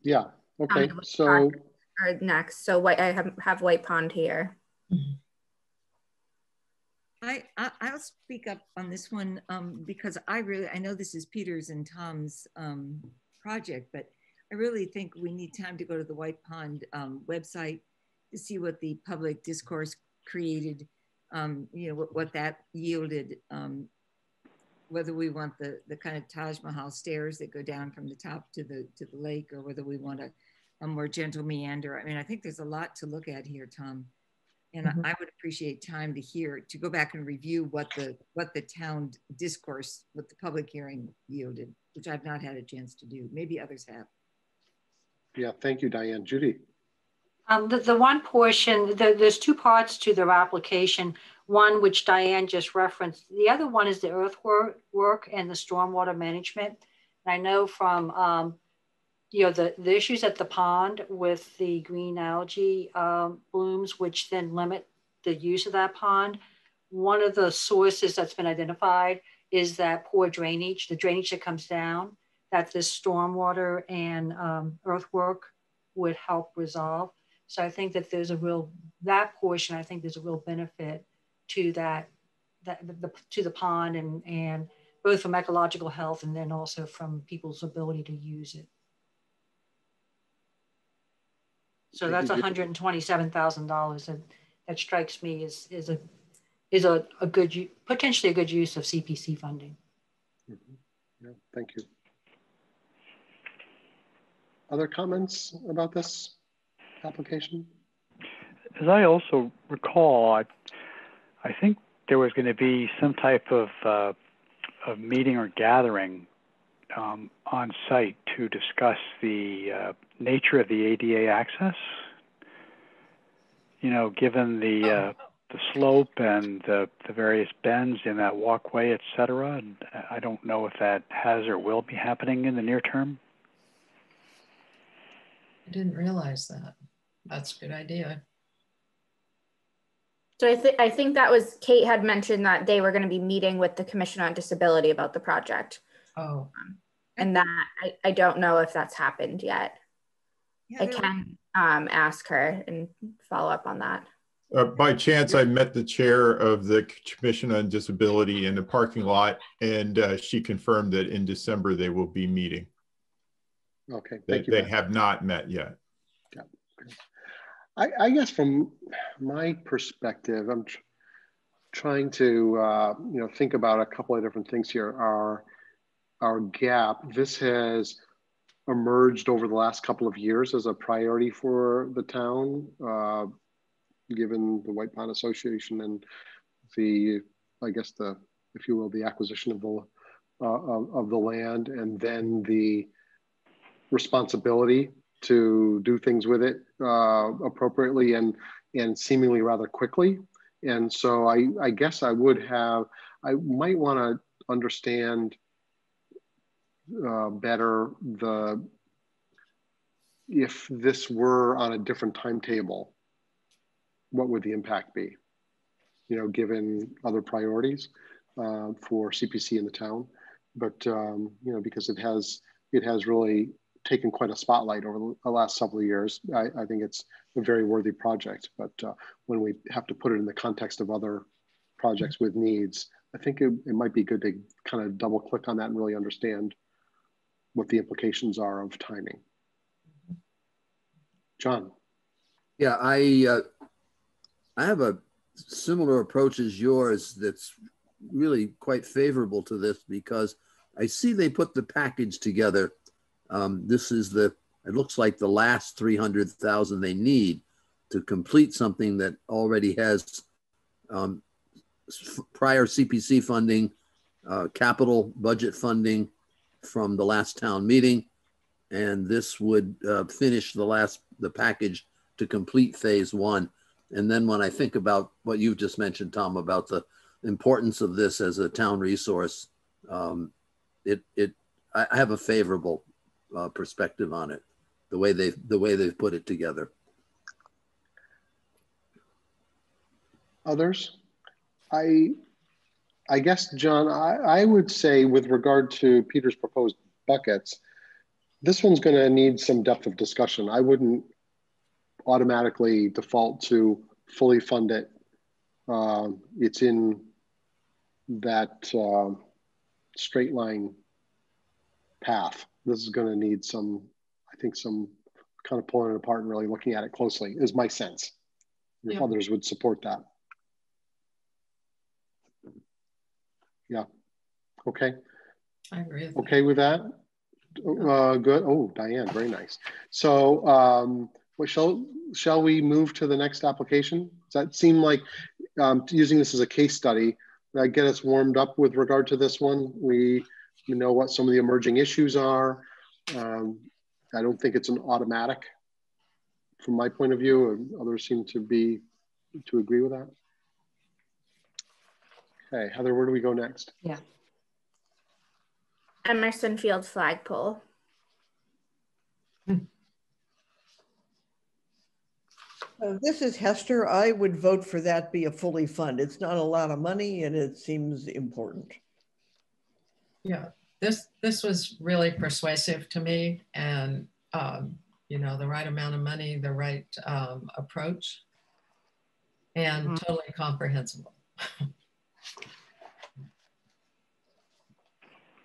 Yeah. Okay. So. Or next. So I have White Pond here. I'll speak up on this one because I know this is Peter's and Tom's project, but I really think we need time to go to the White Pond website to see what the public discourse created, you know, what that yielded, whether we want the kind of Taj Mahal stairs that go down from the top to the lake, or whether we want a more gentle meander. I mean, I think there's a lot to look at here, Tom. And I would appreciate time to go back and review what the town discourse, what the public hearing yielded, which I've not had a chance to do. Maybe others have. Yeah, thank you, Diane. Judy. The one portion, there's two parts to their application. One, which Diane just referenced. The other one is the earthwork and the stormwater management. And I know from you know, the issues at the pond with the green algae blooms, which then limit the use of that pond. One of the sources that's been identified is that poor drainage, the drainage that comes down, that this stormwater and earthwork would help resolve. So I think that there's that portion, I think there's a real benefit to to the pond and both from ecological health and then also from people's ability to use it. So that's $127,000, and that strikes me is a good, potentially a good use of CPC funding. Yeah, thank you. Other comments about this application? As I also recall, I think there was going to be some type of meeting or gathering on site to discuss the nature of the ADA access. You know, given the slope and the various bends in that walkway, et cetera. And I don't know if that has or will be happening in the near term. I didn't realize that. That's a good idea. So I think that was, Kate had mentioned that they were going to be meeting with the Commission on Disability about the project. Oh. And that I don't know if that's happened yet. Yeah, I can ask her and follow up on that. By chance, I met the chair of the Commission on Disability in the parking lot, and she confirmed that in December they will be meeting. Okay, thank you. They have not met yet. Yeah. I guess from my perspective, I'm trying to think about a couple of different things here. Our gap. This has emerged over the last couple of years as a priority for the town, given the White Pond Association and if you will, the acquisition of the land, and then the responsibility to do things with it appropriately and seemingly rather quickly. And so I guess I might want to understand better if this were on a different timetable, what would the impact be? you know, given other priorities for CPC in the town. But you know, because it has really taken quite a spotlight over the last several years, I think it's a very worthy project. But when we have to put it in the context of other projects with needs, I think it might be good to kind of double click on that and really understand what the implications are of timing. John. Yeah, I have a similar approach as yours that's really quite favorable to this, because I see they put the package together. This is it looks like the last 300,000 they need to complete something that already has prior CPC funding, capital budget funding from the last town meeting. And this would finish the package to complete phase one. And then when I think about what you've just mentioned, Tom, about the importance of this as a town resource, I have a favorable perspective on it, the way they've put it together. Others? I guess, John, I would say with regard to Peter's proposed buckets, this one's going to need some depth of discussion. I wouldn't automatically default to fully fund it. It's in that straight line path. This is going to need some, I think, some kind of pulling it apart and really looking at it closely, is my sense. If others would support that. Yeah. Okay. I agree. Okay with that? Good. Oh, Diane, very nice. So shall we move to the next application? Does that seem like using this as a case study, get us warmed up with regard to this one? We know what some of the emerging issues are. I don't think it's an automatic from my point of view, and others seem to agree with that. Okay, Heather, where do we go next? Yeah. Emerson Field flagpole. This is Hester. I would vote for that be a fully fund. It's not a lot of money and it seems important. Yeah, this was really persuasive to me, and you know, the right amount of money, the right approach, and totally comprehensible.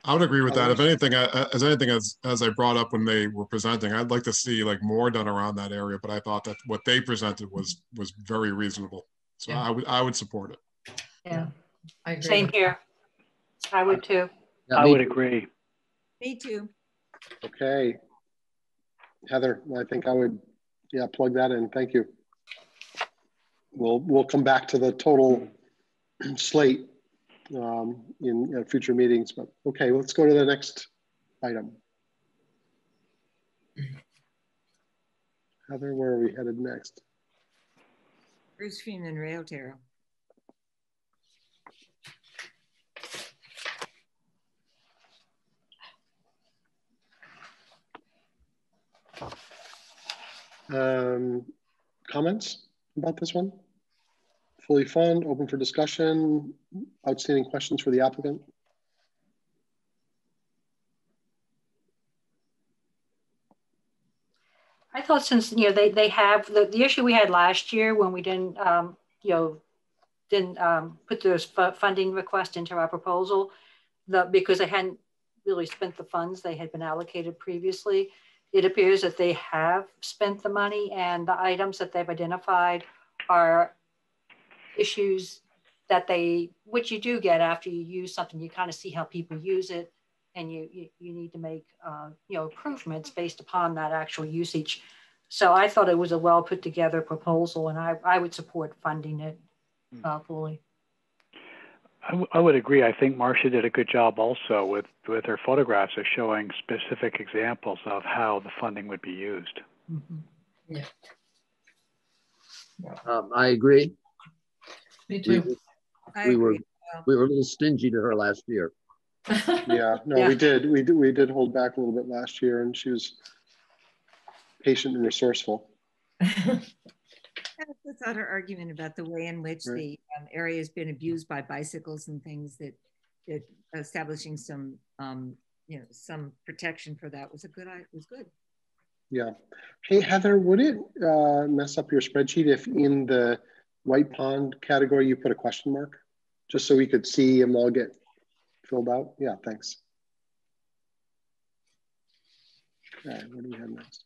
I would agree with that. If anything, as I brought up when they were presenting, I'd like to see like more done around that area. But I thought that what they presented was very reasonable. So yeah. I would support it. Yeah, I agree. Same here. I would too. Yeah, I would agree. Me too. Okay, Heather, I think I would plug that in. Thank you. We'll come back to the total slate in future meetings, but okay, let's go to the next item. Heather, where are we headed next? Bruce Freeman Rail Terror. Comments about this one? Fully fund, open for discussion, outstanding questions for the applicant? I thought since, they have the issue we had last year when we didn't, put those funding request into our proposal, because they hadn't really spent the funds they had been allocated previously. It appears that they have spent the money, and the items that they've identified are issues that which you do get after you use something. You kind of see how people use it, and you need to make improvements based upon that actual usage. So I thought it was a well put together proposal, and I would support funding it fully. I would agree. I think Marcia did a good job also with her photographs of showing specific examples of how the funding would be used. Mm-hmm. Yeah. I agree. Me too. We were a little stingy to her last year. Yeah, no, yeah. We did hold back a little bit last year, and she was patient and resourceful. have this other argument about the way in which the area has been abused by bicycles and things that establishing some some protection for that was good. Yeah. Hey, Heather, would it mess up your spreadsheet if in the White Pond category you put a question mark? Just so we could see them all get filled out? Yeah, thanks. Okay, what do we have next?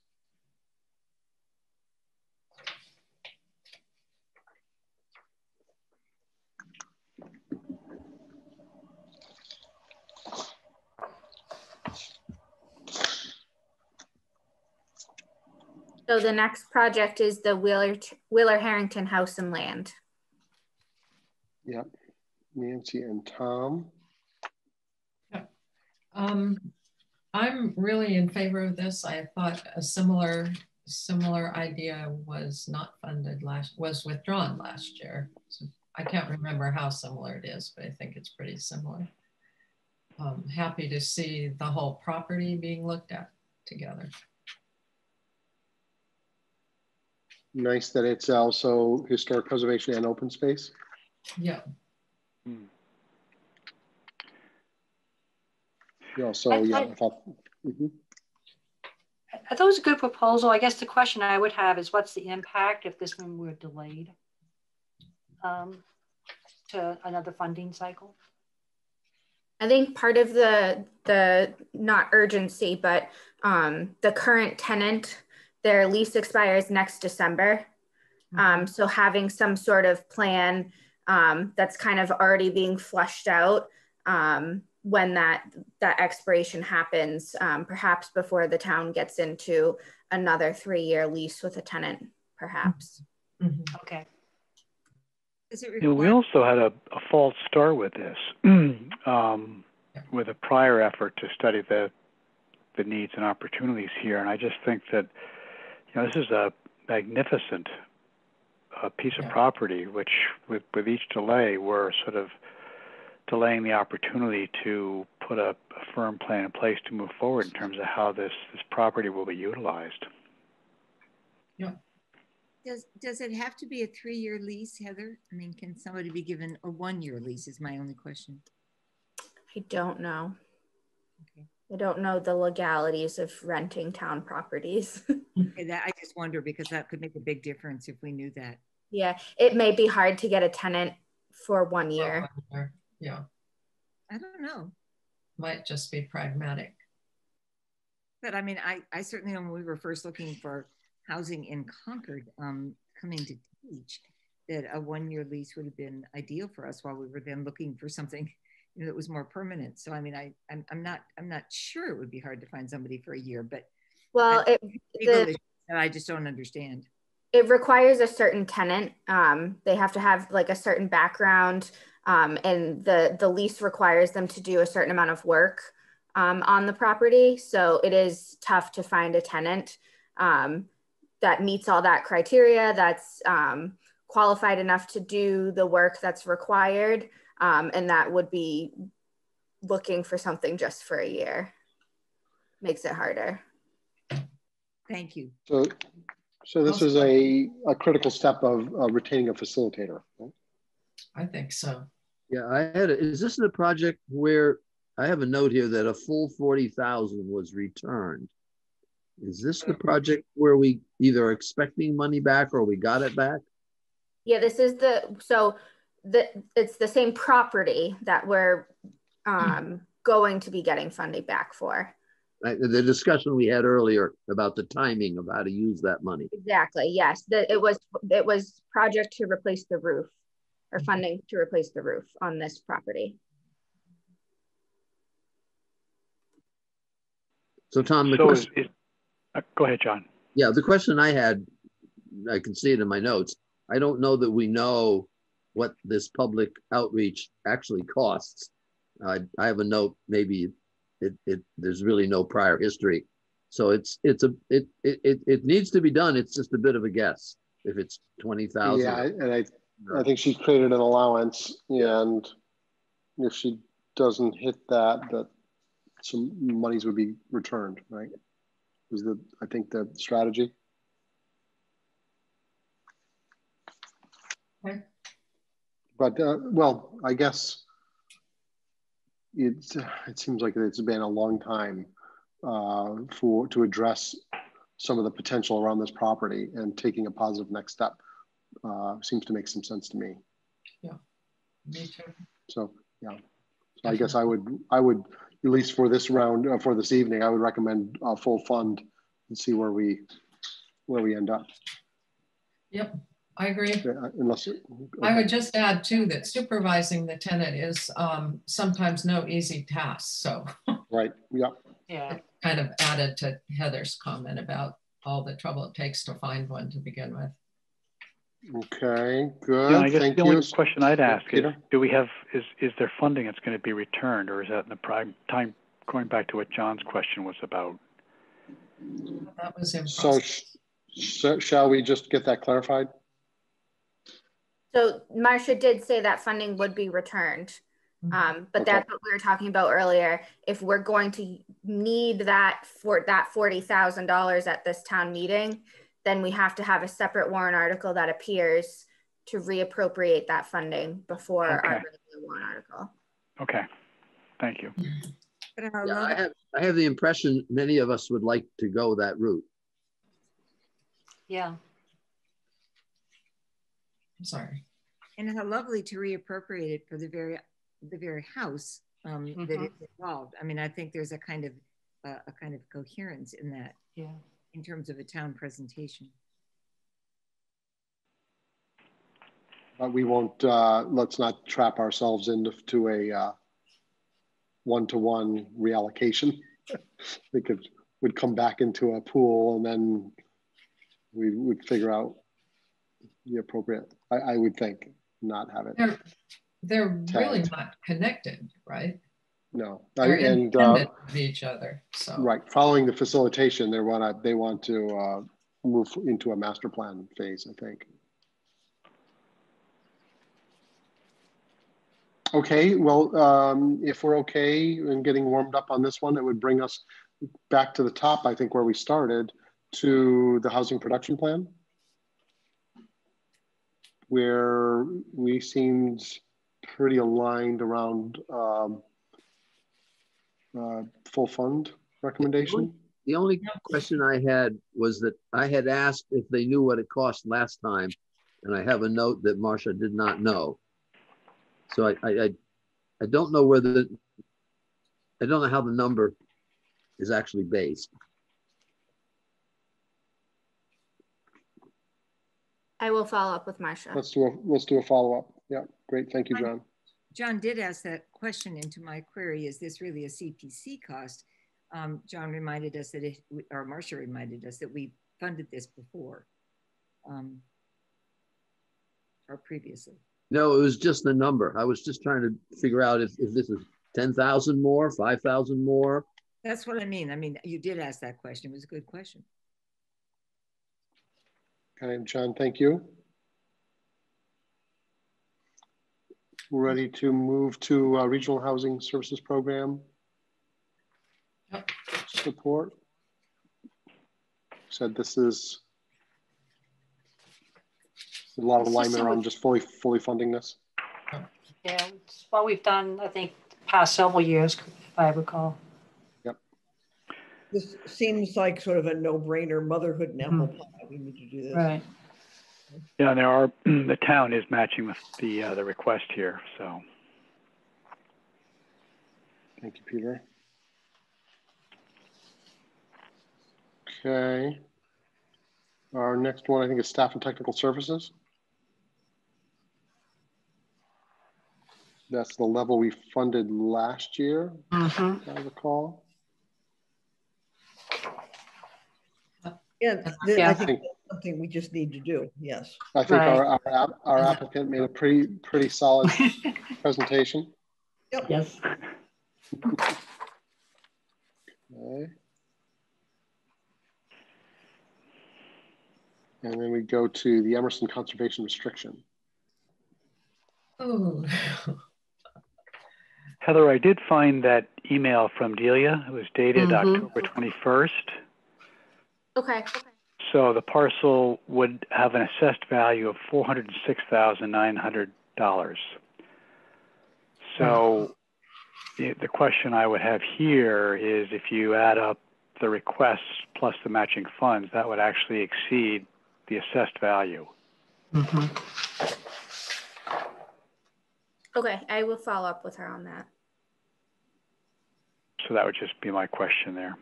So the next project is the Wheeler Harrington House and Land. Yep, Nancy and Tom. Yeah. I'm really in favor of this. I thought a similar idea was not funded was withdrawn last year. So I can't remember how similar it is, but I think it's pretty similar. Happy to see the whole property being looked at together. Nice that it's also historic preservation and open space. Yeah. Yeah, so yeah, I thought it was a good proposal. I guess the question I would have is what's the impact if this one were delayed to another funding cycle? I think part of the not urgency, but the current tenant, their lease expires next December. So having some sort of plan that's kind of already being fleshed out when that expiration happens, perhaps before the town gets into another 3-year lease with a tenant, perhaps. Okay. We also had a false start with this, with a prior effort to study the needs and opportunities here, and I just think that this is a magnificent piece of property, which with each delay we're sort of delaying the opportunity to put a firm plan in place to move forward in terms of how this property will be utilized. Yeah. Does it have to be a 3-year lease, Heather? I mean, can somebody be given a 1-year lease is my only question. I don't know. Okay. I don't know the legalities of renting town properties. I just wonder because that could make a big difference if we knew that. Yeah, it may be hard to get a tenant for 1 year. Yeah. I don't know. Might just be pragmatic. But I mean, I certainly know when we were first looking for housing in Concord, coming to teach, that a 1-year lease would have been ideal for us while we were then looking for something that was more permanent. So I mean, I'm not sure it would be hard to find somebody for a year, but well, I just don't understand. It requires a certain tenant. They have to have like a certain background, and the lease requires them to do a certain amount of work on the property. So it is tough to find a tenant that meets all that criteria, that's qualified enough to do the work that's required, and that would be looking for something just for a year. Makes it harder. Thank you. So this is a critical step of retaining a facilitator, right? I think so. Yeah, is this the project where I have a note here that a full 40,000 was returned? Is this the project where we either are expecting money back or we got it back? Yeah, this is it's the same property that we're going to be getting funding back for. The discussion we had earlier about the timing of how to use that money. Exactly. Yes, it was project to replace the roof, or funding to replace the roof on this property. So Tom, go ahead, John. Yeah, the question I had, I can see it in my notes. I don't know that we know what this public outreach actually costs. I have a note, maybe there's really no prior history. So it needs to be done. It's just a bit of a guess if it's 20,000. Yeah, and I think she created an allowance, and if she doesn't hit that some monies would be returned, right? Was I think the strategy. Okay. But well, I guess it seems like it's been a long time to address some of the potential around this property, and taking a positive next step seems to make some sense to me. Yeah, me too. So yeah, so I guess I would at least for this round, for this evening, I would recommend a full fund and see where we end up. Yep, I agree. Unless okay. I would just add too that supervising the tenant is sometimes no easy task. So right, yeah, yeah. Kind of added to Heather's comment about all the trouble it takes to find one to begin with. Okay, good. Yeah, I guess Thank the you. only question I'd ask is, Peter? do we have, is there funding that's going to be returned, or is that in the prime time, going back to what John's question was about? That was in so shall we just get that clarified? So Marcia did say that funding would be returned. But okay. That's what we were talking about earlier. If we're going to need that for that $40,000 at this town meeting, then we have to have a separate warrant article that appears to reappropriate that funding before our regular warrant article. Okay, thank you. Yeah, I have the impression many of us would like to go that route. Yeah. I'm sorry. And how lovely to reappropriate it for the very house that it's involved. I mean, I think there's a kind of coherence in that. Yeah. In terms of a town presentation. But we won't, let's not trap ourselves into a one-to-one reallocation. It would come back into a pool, and then we would figure out the appropriate, I would think, not have it. They're really not connected, right? No, they're independent of each other. So right, following the facilitation, they want to move into a master plan phase, I think. Okay, well, if we're okay in getting warmed up on this one, it would bring us back to the top, I think, where we started, to the housing production plan, where we seemed pretty aligned around full fund recommendation. The only question I had was that I had asked if they knew what it cost last time, and I have a note that Marcia did not know. So I don't know whether I don't know how the number is actually based. I will follow up with Marcia. Let's do a follow up. Yeah, great. Thank you, John. John did ask that question into my query. Is this really a CPC cost? John reminded us that or Marcia reminded us that we funded this before or previously. No, it was just the number. I was just trying to figure out if this is 10,000 more, 5,000 more. That's what I mean. I mean, you did ask that question. It was a good question. Okay, John, thank you. We're ready to move to Regional Housing Services Program support. Said this is a lot of alignment around just fully funding this. Yeah, it's what we've done, I think, past several years, if I recall. Yep. This seems like sort of a no-brainer motherhood and apple pie. We need to do this. Right. Yeah, and the town is matching with the request here, so. Thank you, Peter. Okay. Our next one, I think, is staff and technical services. That's the level we funded last year, if I recall. Yeah, I think that's something we just need to do. Yes. I think our applicant made a pretty solid presentation. Yep. Yes. Okay. And then we go to the Emerson conservation restriction. Oh. Heather, I did find that email from Delia. It was dated October 21st. Okay. So the parcel would have an assessed value of $406,900. So the question I would have here is, if you add up the requests plus the matching funds, that would actually exceed the assessed value. Mm-hmm. Okay, I will follow up with her on that. So that would just be my question there.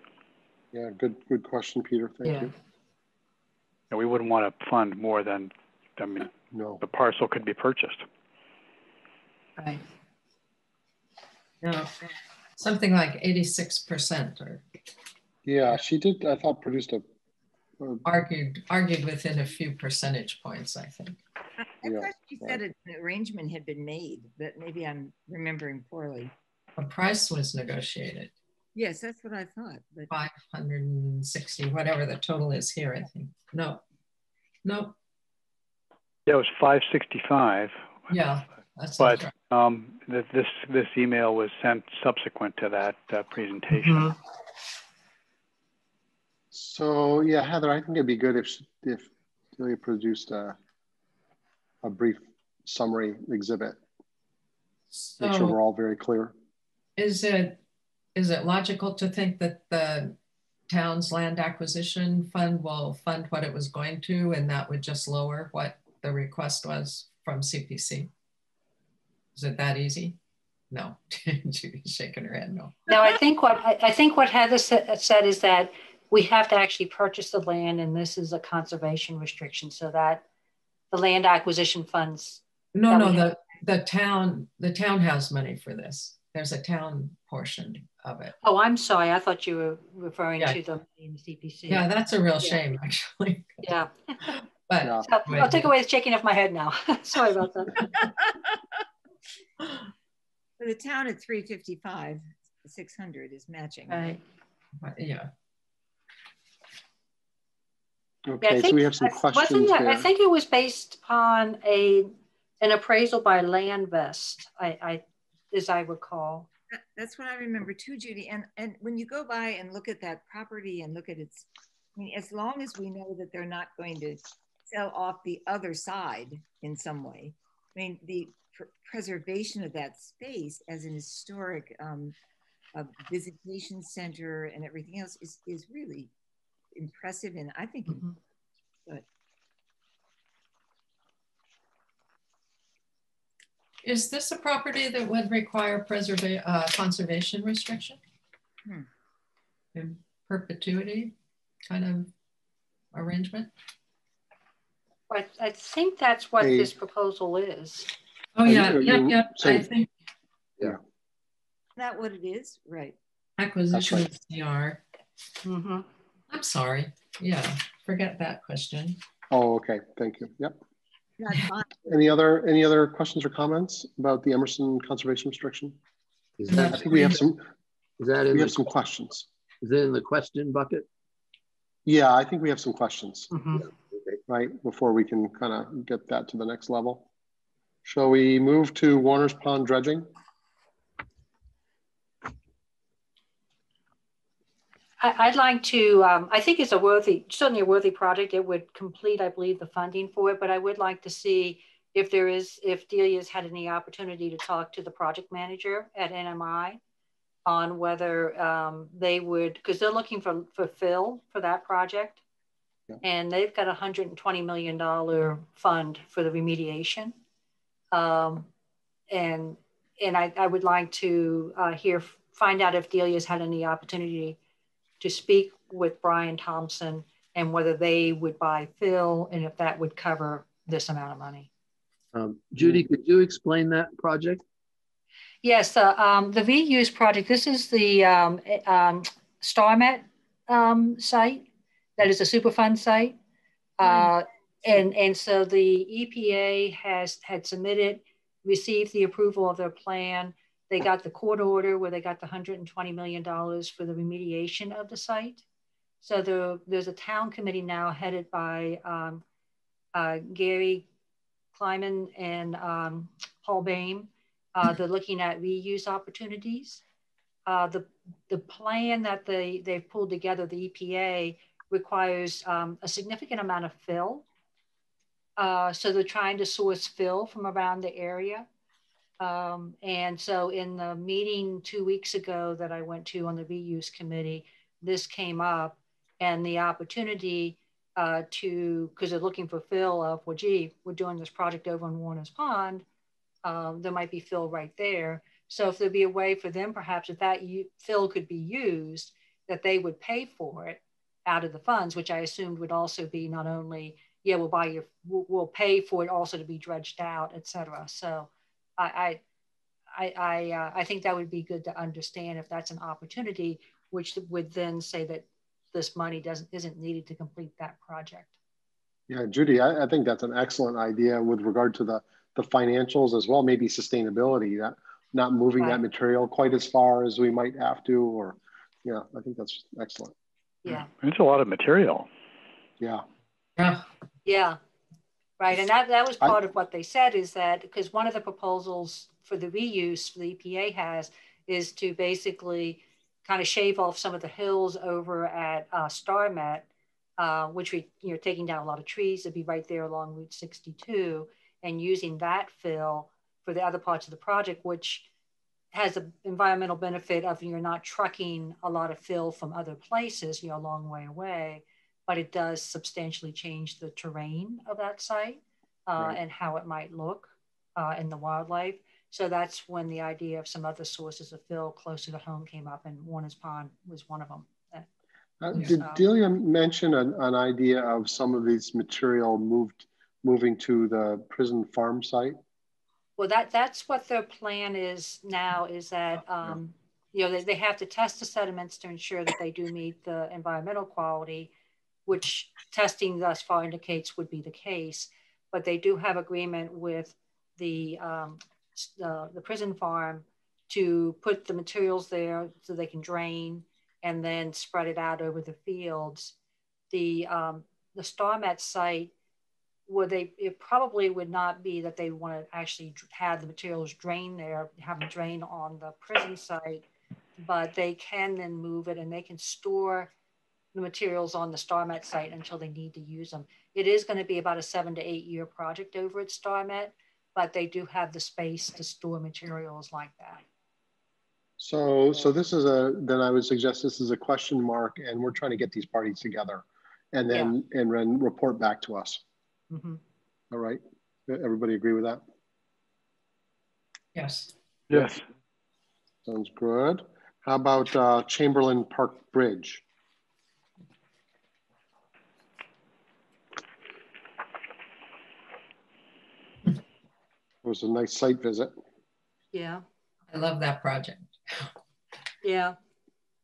Yeah, good question, Peter. Thank you. And we wouldn't want to fund more than, I mean, no. The parcel could be purchased. Right. No, something like 86% or. Yeah, she did, I thought, produced a argued within a few percentage points, I think. I thought she said an arrangement had been made, but maybe I'm remembering poorly. A price was negotiated. Yes, that's what I thought. But 560, whatever the total is here, I think. No. Yeah, it was 565. Yeah, but this email was sent subsequent to that presentation. Mm-hmm. So yeah, Heather, I think it'd be good if Delia produced a brief summary exhibit. So make sure we're all very clear. Is it logical to think that the town's land acquisition fund will fund what it was going to, and that would just lower what the request was from CPC? Is it that easy? No. Judy's shaking her head. No. No, I think what Heather said is that we have to actually purchase the land, and this is a conservation restriction, so that the land acquisition funds. No, the town has money for this. There's a town portion of it. Oh, I'm sorry. I thought you were referring to the CPC. Yeah, that's a real shame, actually. Yeah. But so I'll take away the shaking of my head now. Sorry about that. For the town at 355, 600 is matching. Right. Yeah. Okay, so we have some questions here. I think it was based upon an appraisal by Landvest, as I recall. That's what I remember too, Judy. And when you go by and look at that property and look at its, I mean, as long as we know that they're not going to sell off the other side in some way, I mean, the preservation of that space as an historic visitation center and everything else is really impressive, and I think good. Is this a property that would require conservation restriction? In perpetuity kind of arrangement? I think that's what this proposal is. Oh yeah, yep. I think. Yeah. Is that what it is? Right. Acquisition of CR. Mm-hmm. I'm sorry. Yeah, forget that question. Oh, okay. Thank you. Yep. Any other questions or comments about the Emerson conservation restriction? I think we have some. We have some questions. Is it in the question bucket? Yeah, I think we have some questions. Mm-hmm. Right before we can kind of get that to the next level. Shall we move to Warner's Pond dredging? I'd like to, I think it's certainly a worthy project. It would complete, I believe, the funding for it, but I would like to see if Delia's had any opportunity to talk to the project manager at NMI on whether they would, because they're looking for fill for that project. Yeah. And they've got a $120 million fund for the remediation. And I would like to find out if Delia's had any opportunity to speak with Brian Thompson and whether they would buy fill and if that would cover this amount of money. Judy, could you explain that project? Yes, the VU's project, this is the StarMet site that is a Superfund site. And so the EPA had submitted, received the approval of their plan. They got the court order where they got the $120 million for the remediation of the site. So there's a town committee now headed by Gary Kleiman and Paul Bain. They're looking at reuse opportunities. The plan that they've pulled together, the EPA, requires a significant amount of fill. So they're trying to source fill from around the area. And so in the meeting 2 weeks ago that I went to on the reuse committee, this came up, and the opportunity because they're looking for fill of, well, gee, we're doing this project over in Warner's Pond. There might be fill right there. So if there'd be a way for them, perhaps, if that fill could be used, that they would pay for it out of the funds, which I assumed would also be not only, yeah, we'll pay for it also to be dredged out, et cetera. So I think that would be good to understand if that's an opportunity, which would then say that this money isn't needed to complete that project. Yeah, Judy, I think that's an excellent idea with regard to the financials as well, maybe sustainability, not moving that material quite as far as we might have to, or, yeah, I think that's excellent. Yeah. It's a lot of material. Yeah. Yeah. Right. And that was part of what they said, is that because one of the proposals for the reuse the EPA has is to basically kind of shave off some of the hills over at StarMet, which taking down a lot of trees to be right there along Route 62, and using that fill for the other parts of the project, which has an environmental benefit of you're not trucking a lot of fill from other places, a long way away, but it does substantially change the terrain of that site and how it might look in the wildlife. So that's when the idea of some other sources of fill closer to home came up, and Warner's Pond was one of them. Did Delia mention an idea of some of these material moving to the prison farm site? Well, that's what their plan is now, is that they have to test the sediments to ensure that they do meet the environmental quality, which testing thus far indicates would be the case. But they do have agreement with the prison farm to put the materials there so they can drain and then spread it out over the fields. The StarMet site, it probably would not be that they want to actually have the materials drain there, have them drain on the prison site, but they can then move it and they can store the materials on the StarMet site until they need to use them. It is going to be about a 7 to 8 year project over at StarMet, but they do have the space to store materials like that. So this is then I would suggest this is a question mark, and we're trying to get these parties together and then report back to us. Mm-hmm. All right, everybody agree with that? Yes. Yes. Sounds good. How about Chamberlain Park Bridge? It was a nice site visit. Yeah. I love that project. Yeah.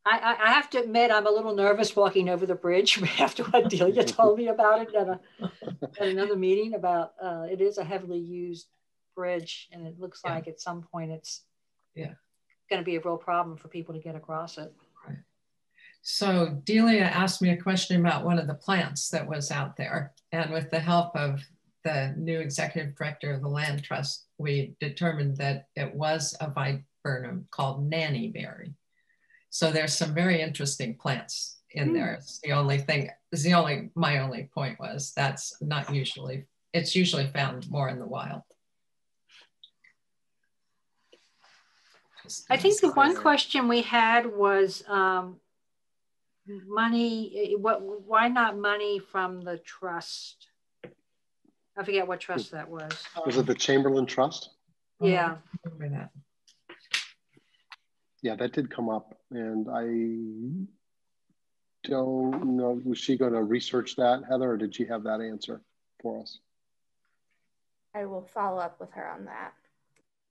I have to admit, I'm a little nervous walking over the bridge after what Delia told me about it at another meeting about it is a heavily used bridge, and it looks like at some point it's going to be a real problem for people to get across it. Right. So Delia asked me a question about one of the plants that was out there, and with the help of the new executive director of the Land Trust, we determined that it was a viburnum called nannyberry. So there's some very interesting plants in there. It's the only thing, my only point was that's not usually, it's usually found more in the wild. I think the one question we had was money, why not money from the trust? I forget what trust that was. Was it the Chamberlain Trust? Yeah. I remember that. Yeah, that did come up, and I don't know, was she going to research that, Heather, or did she have that answer for us? I will follow up with her on that.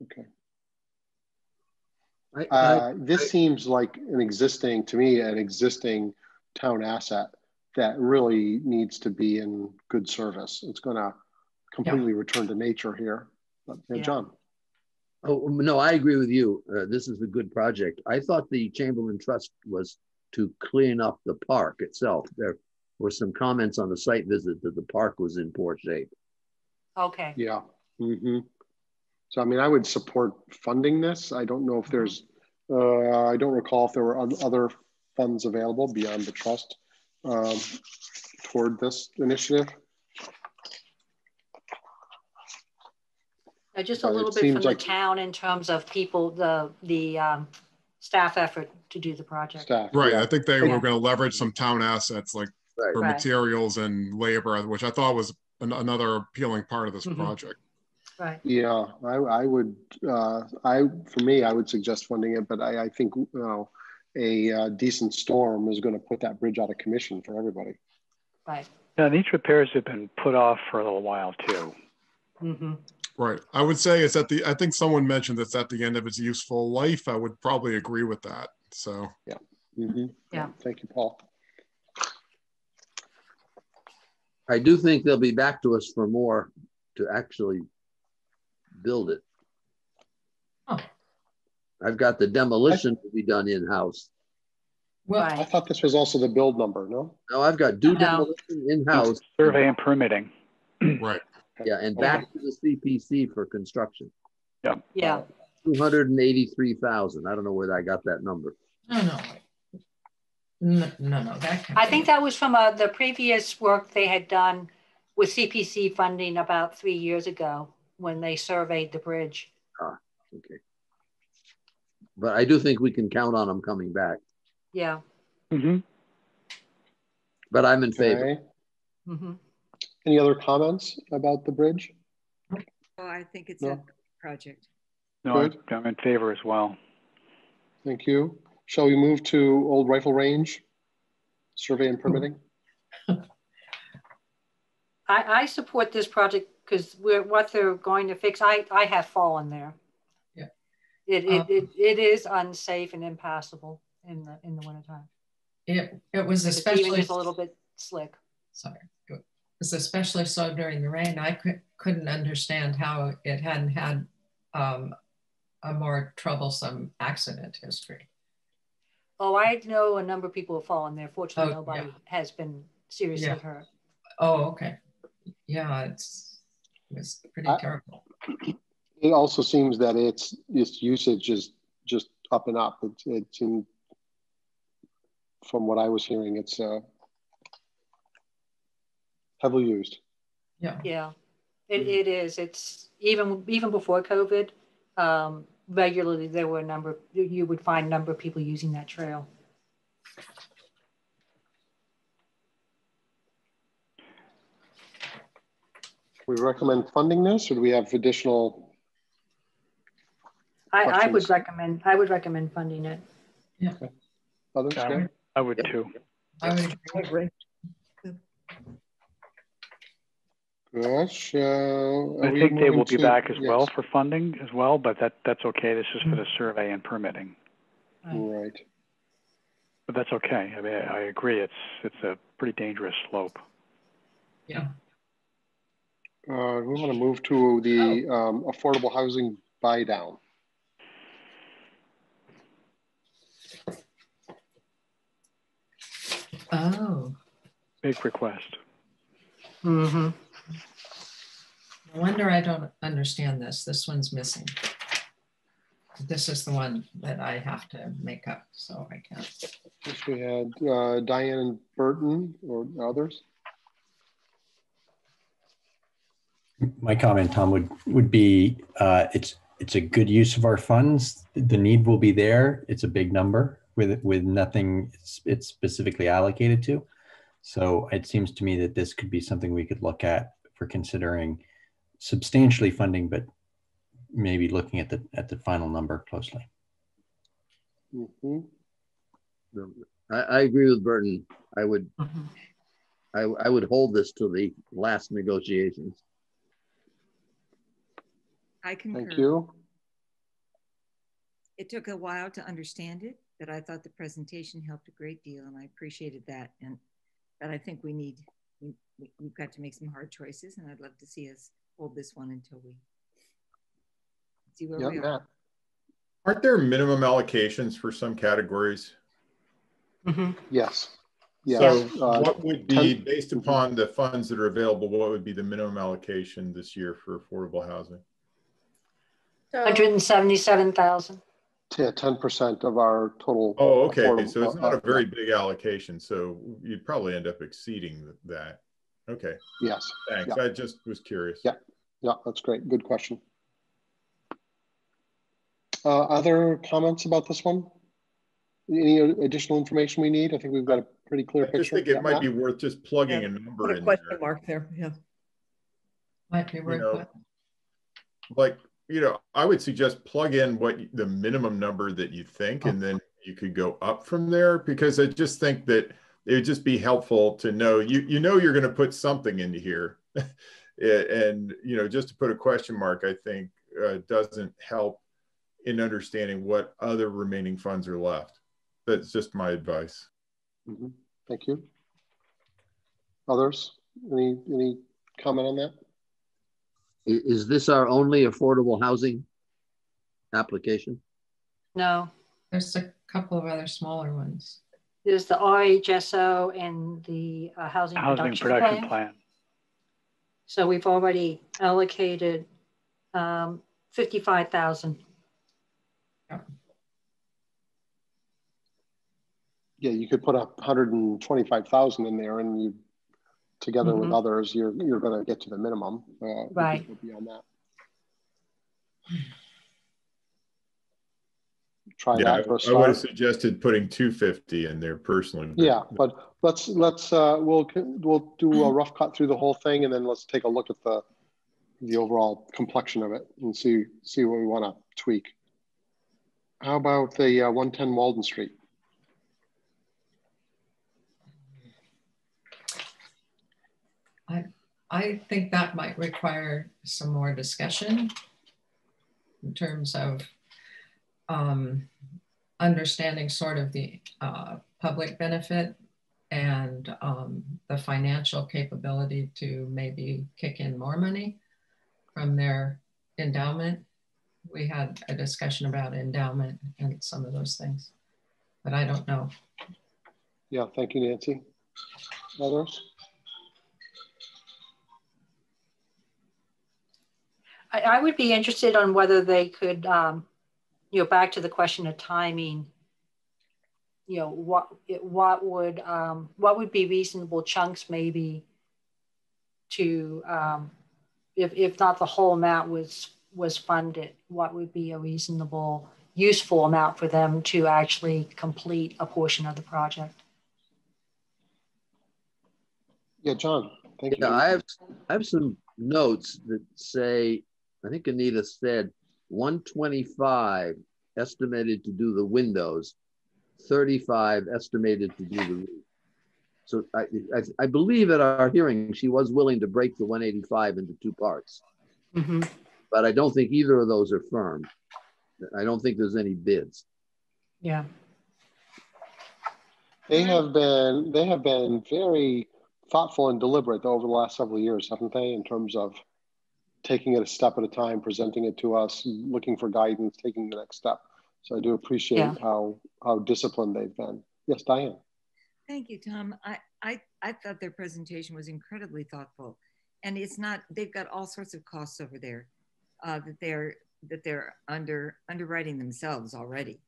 Okay. This seems like an existing town asset that really needs to be in good service. It's going to completely return to nature here. But, John. Oh, no, I agree with you. This is a good project. I thought the Chamberlain Trust was to clean up the park itself. There were some comments on the site visit that the park was in poor shape. Okay. Yeah. Mm-hmm. So, I mean, I would support funding this. I don't know if there's, I don't recall if there were other funds available beyond the trust toward this initiative? Just a little bit from the town in terms of people, the staff effort to do the project. Staff, right. Yeah. I think they were going to leverage some town assets like for Right. materials and labor, which I thought was another appealing part of this project. Right. Yeah, I would. For me, I would suggest funding it, but I think a decent storm is going to put that bridge out of commission for everybody. Right. Yeah, these repairs have been put off for a little while too. Mm-hmm. Right. I would say it's at the, I think someone mentioned it's at the end of its useful life. I would probably agree with that. So. Yeah. Mm-hmm. Yeah. Thank you, Paul. I do think they'll be back to us for more to actually build it. Oh. I've got the demolition to be done in-house. Well, I thought this was also the build number, no? No, I've got demolition in-house. Survey and permitting. Right. Yeah, and back to the CPC for construction. Yeah. Yeah. 283,000. I don't know where I got that number. No. That can't I think that was from the previous work they had done with CPC funding about 3 years ago when they surveyed the bridge. Ah, okay. But I do think we can count on them coming back. Yeah. Mm-hmm. But I'm in favor. Okay. Mm-hmm. Any other comments about the bridge? Oh, I think it's a project. No, I'm in favor as well. Thank you. Shall we move to Old Rifle Range survey and permitting? I support this project because what they're going to fix. I have fallen there. Yeah. It is unsafe and impassable in the wintertime. It was especially even just a little bit slick. Sorry. It was especially so during the rain. I couldn't understand how it hadn't had a more troublesome accident history. Oh, I know a number of people have fallen there. Fortunately, nobody has been seriously hurt. Oh, okay. Yeah, it was pretty terrible. It also seems that its usage is just up and up. It's in, from what I was hearing, it's heavily used. Yeah. Yeah, it is. It's even before COVID. Regularly, there were you would find a number of people using that trail. We recommend funding this, or do we have additional? I would recommend funding it. Yeah. Okay. Others? I would too. I agree. Gosh, I think they will be back as well for funding as well, but that's okay. This is for the survey and permitting. Right. But that's okay. I mean, I agree. It's a pretty dangerous slope. Yeah. We want to move to the affordable housing buy down. Oh. Big request. Mm-hmm. No wonder I don't understand this. This one's missing. This is the one that I have to make up, so I can't. Yes, we had Diane and Burton or others. My comment, Tom, would be it's a good use of our funds. The need will be there. It's a big number with nothing it's specifically allocated to. So it seems to me that this could be something we could look at for considering substantially funding, but maybe looking at the final number closely. Mm-hmm. I agree with Burton. I would I would hold this to the last negotiations. I concur. Thank you. It took a while to understand it, but I thought the presentation helped a great deal, and I appreciated that. But I think we've got to make some hard choices, and I'd love to see us hold this one until we see where we are. Aren't there minimum allocations for some categories? Mm-hmm. Yes. Yeah. So what would be, based upon the funds that are available, what would be the minimum allocation this year for affordable housing? 177,000. 10% of our total. Oh, okay. So it's not a very big allocation. So you'd probably end up exceeding that. Okay. Yes. Thanks. Yeah. I just was curious. Yeah. Yeah, that's great. Good question. Other comments about this one? Any additional information we need? I think we've got a pretty clear picture. I just think it might be worth just plugging a number put a in question there. mark there. Yeah. Might be worth it. Like, I would suggest plug in what the minimum number that you think, and then you could go up from there, because I just think that it would just be helpful to know, you know, you're going to put something into here. And, just to put a question mark, I think doesn't help in understanding what other remaining funds are left. That's just my advice. Mm-hmm. Thank you. Others? Any comment on that? Is this our only affordable housing application? No. There's a couple of other smaller ones. There's the RHSO and the housing production plan. So we've already allocated 55,000. Yeah, you could put 125,000 in there, and you, together with others, you're going to get to the minimum. Right. Beyond that. Try that for a start. I would have suggested putting 250 in there personally. Yeah, but let's we'll do a rough cut through the whole thing, and then let's take a look at the overall complexion of it and see what we want to tweak. How about the 110 Walden Street? I think that might require some more discussion in terms of understanding sort of the public benefit and the financial capability to maybe kick in more money from their endowment. We had a discussion about endowment and some of those things, but I don't know. Yeah, thank you, Nancy. Others? I would be interested on whether they could, back to the question of timing, what would be reasonable chunks maybe to, if not the whole amount was funded, what would be a reasonable, useful amount for them to actually complete a portion of the project? Yeah, John, thank you. I have some notes that say, I think Anita said 125 estimated to do the windows, 35 estimated to do the roof. So I believe at our hearing, she was willing to break the 185 into two parts. But I don't think either of those are firm. I don't think there's any bids. Yeah. They have been very thoughtful and deliberate over the last several years, haven't they, in terms of taking it a step at a time, presenting it to us, looking for guidance, taking the next step. So I do appreciate how disciplined they've been. Yes, Diane. Thank you, Tom. I thought their presentation was incredibly thoughtful, and it's not. They've got all sorts of costs over there that they're underwriting themselves already,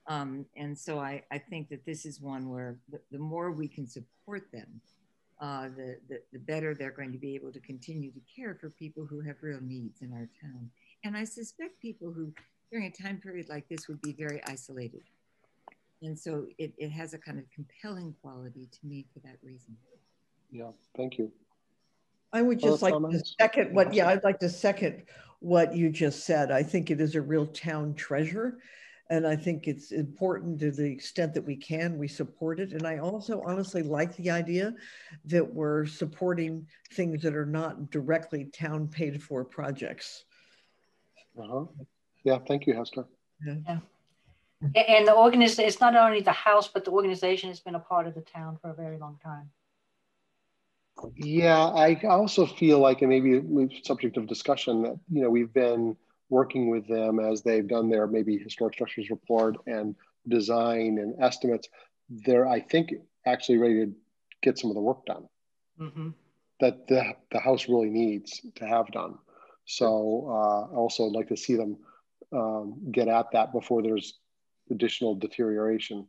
and so I think that this is one where the more we can support them, the better they're going to be able to continue to care for people who have real needs in our town. And I suspect people who, during a time period like this, would be very isolated. And so it has a kind of compelling quality to me for that reason. Yeah, thank you. I would just like to second what, I'd like to second what you just said. I think it is a real town treasure. And I think it's important to the extent that we can, we support it. And I also honestly like the idea that we're supporting things that are not directly town paid for projects. Yeah, thank you, Hester. Yeah. And the organization, it's not only the house, but the organization has been a part of the town for a very long time. Yeah, I also feel like, and maybe subject of discussion, that we've been working with them as they've done their maybe historic structures report and design and estimates. They're, I think, actually ready to get some of the work done that the house really needs to have done. So also I'd like to see them get at that before there's additional deterioration,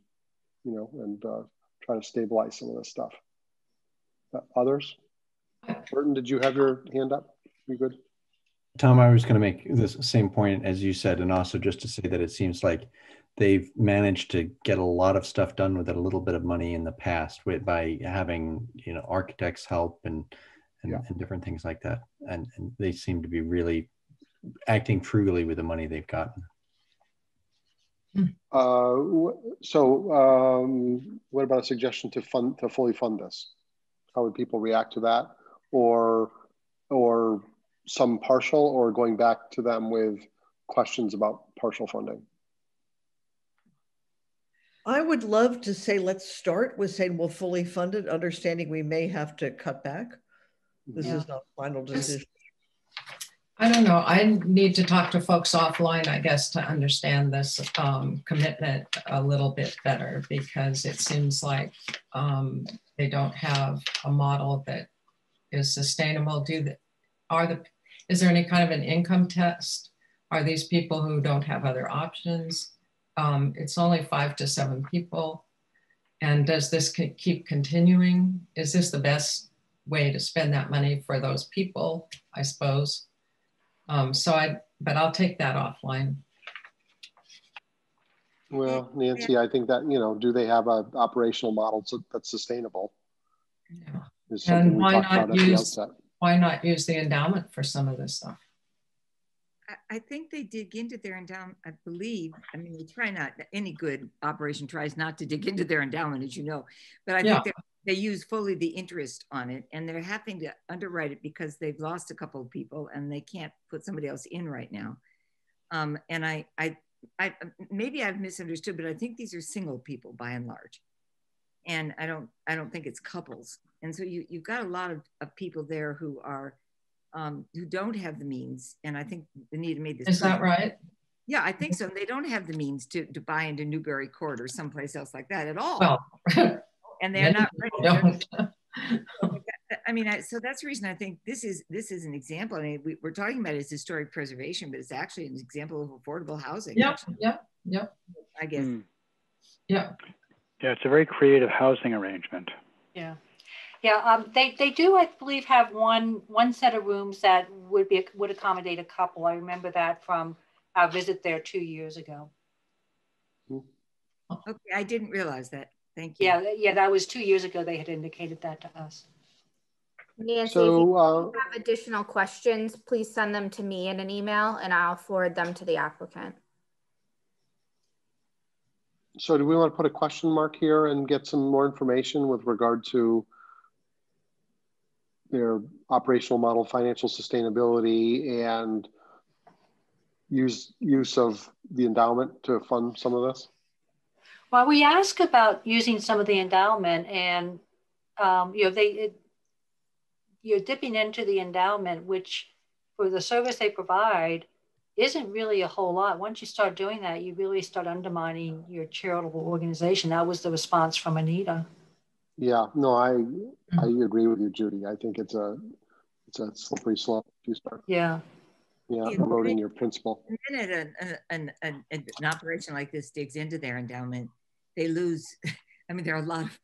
and try to stabilize some of this stuff. Others? Burton, did you have your hand up? You good? Tom, I was going to make this same point as you said, and also just to say that it seems like they've managed to get a lot of stuff done with a little bit of money in the past by having, architects help and different things like that. And they seem to be really acting frugally with the money they've gotten. What about a suggestion to fully fund this? How would people react to that? Or some partial, or going back to them with questions about partial funding? I would love to say, let's start with saying we'll fully fund it, understanding we may have to cut back. This is not a final decision. I don't know. I need to talk to folks offline, I guess, to understand this commitment a little bit better, because it seems like they don't have a model that is sustainable. Is there any kind of an income test? Are these people who don't have other options? It's only 5 to 7 people. And does this keep continuing? Is this the best way to spend that money for those people, I suppose? But I'll take that offline. Well, Nancy, I think that, do they have an operational model that's sustainable? Yeah. Is something we talked about at the outset. Why not use the endowment for some of this stuff? I think they dig into their endowment, I believe. I mean, they try not, any good operation tries not to dig into their endowment, as you know, but I think they use fully the interest on it, and they're having to underwrite it because they've lost a couple of people and they can't put somebody else in right now. And I maybe I've misunderstood, but I think these are single people by and large. And I don't think it's couples. And so you've got a lot of people there who are, who don't have the means. And I think Anita made this. Is that right? Yeah, I think so. They don't have the means to buy into Newbury Court or someplace else like that at all. Well, and they're not ready. I mean, so that's the reason I think this is an example. I mean, we're talking about it's historic preservation, but it's actually an example of affordable housing. Yeah. I guess. Yeah. Yeah, it's a very creative housing arrangement. Yeah. Yeah, they do, I believe, have one set of rooms that would accommodate a couple. I remember that from our visit there 2 years ago. Okay, I didn't realize that. Thank you. Yeah, that was 2 years ago. They had indicated that to us. Nancy, if you have additional questions, please send them to me in an email and I'll forward them to the applicant. So do we want to put a question mark here and get some more information with regard to their operational model, financial sustainability, and use of the endowment to fund some of this? Well, we ask about using some of the endowment, and you're dipping into the endowment, which for the service they provide isn't really a whole lot. Once you start doing that, you really start undermining your charitable organization. That was the response from Anita. Yeah, no, I agree with you, Judy. I think it's a slippery slope if you start. Yeah, eroding your principle. The minute an operation like this digs into their endowment, they lose. I mean, there are a lot of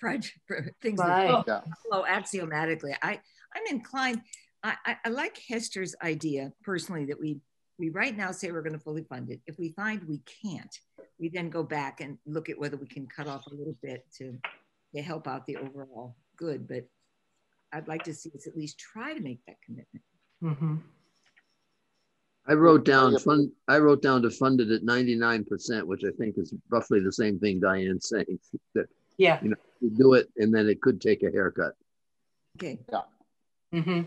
things that flow axiomatically. I'm inclined. I like Hester's idea personally that we right now say we're going to fully fund it. If we find we can't, we then go back and look at whether we can cut off a little bit to help out the overall good. But I'd like to see us at least try to make that commitment. Mm-hmm. I wrote down to fund it at 99%, which I think is roughly the same thing Diane's saying. That, you do it and then it could take a haircut. Okay. Yeah. Mm-hmm.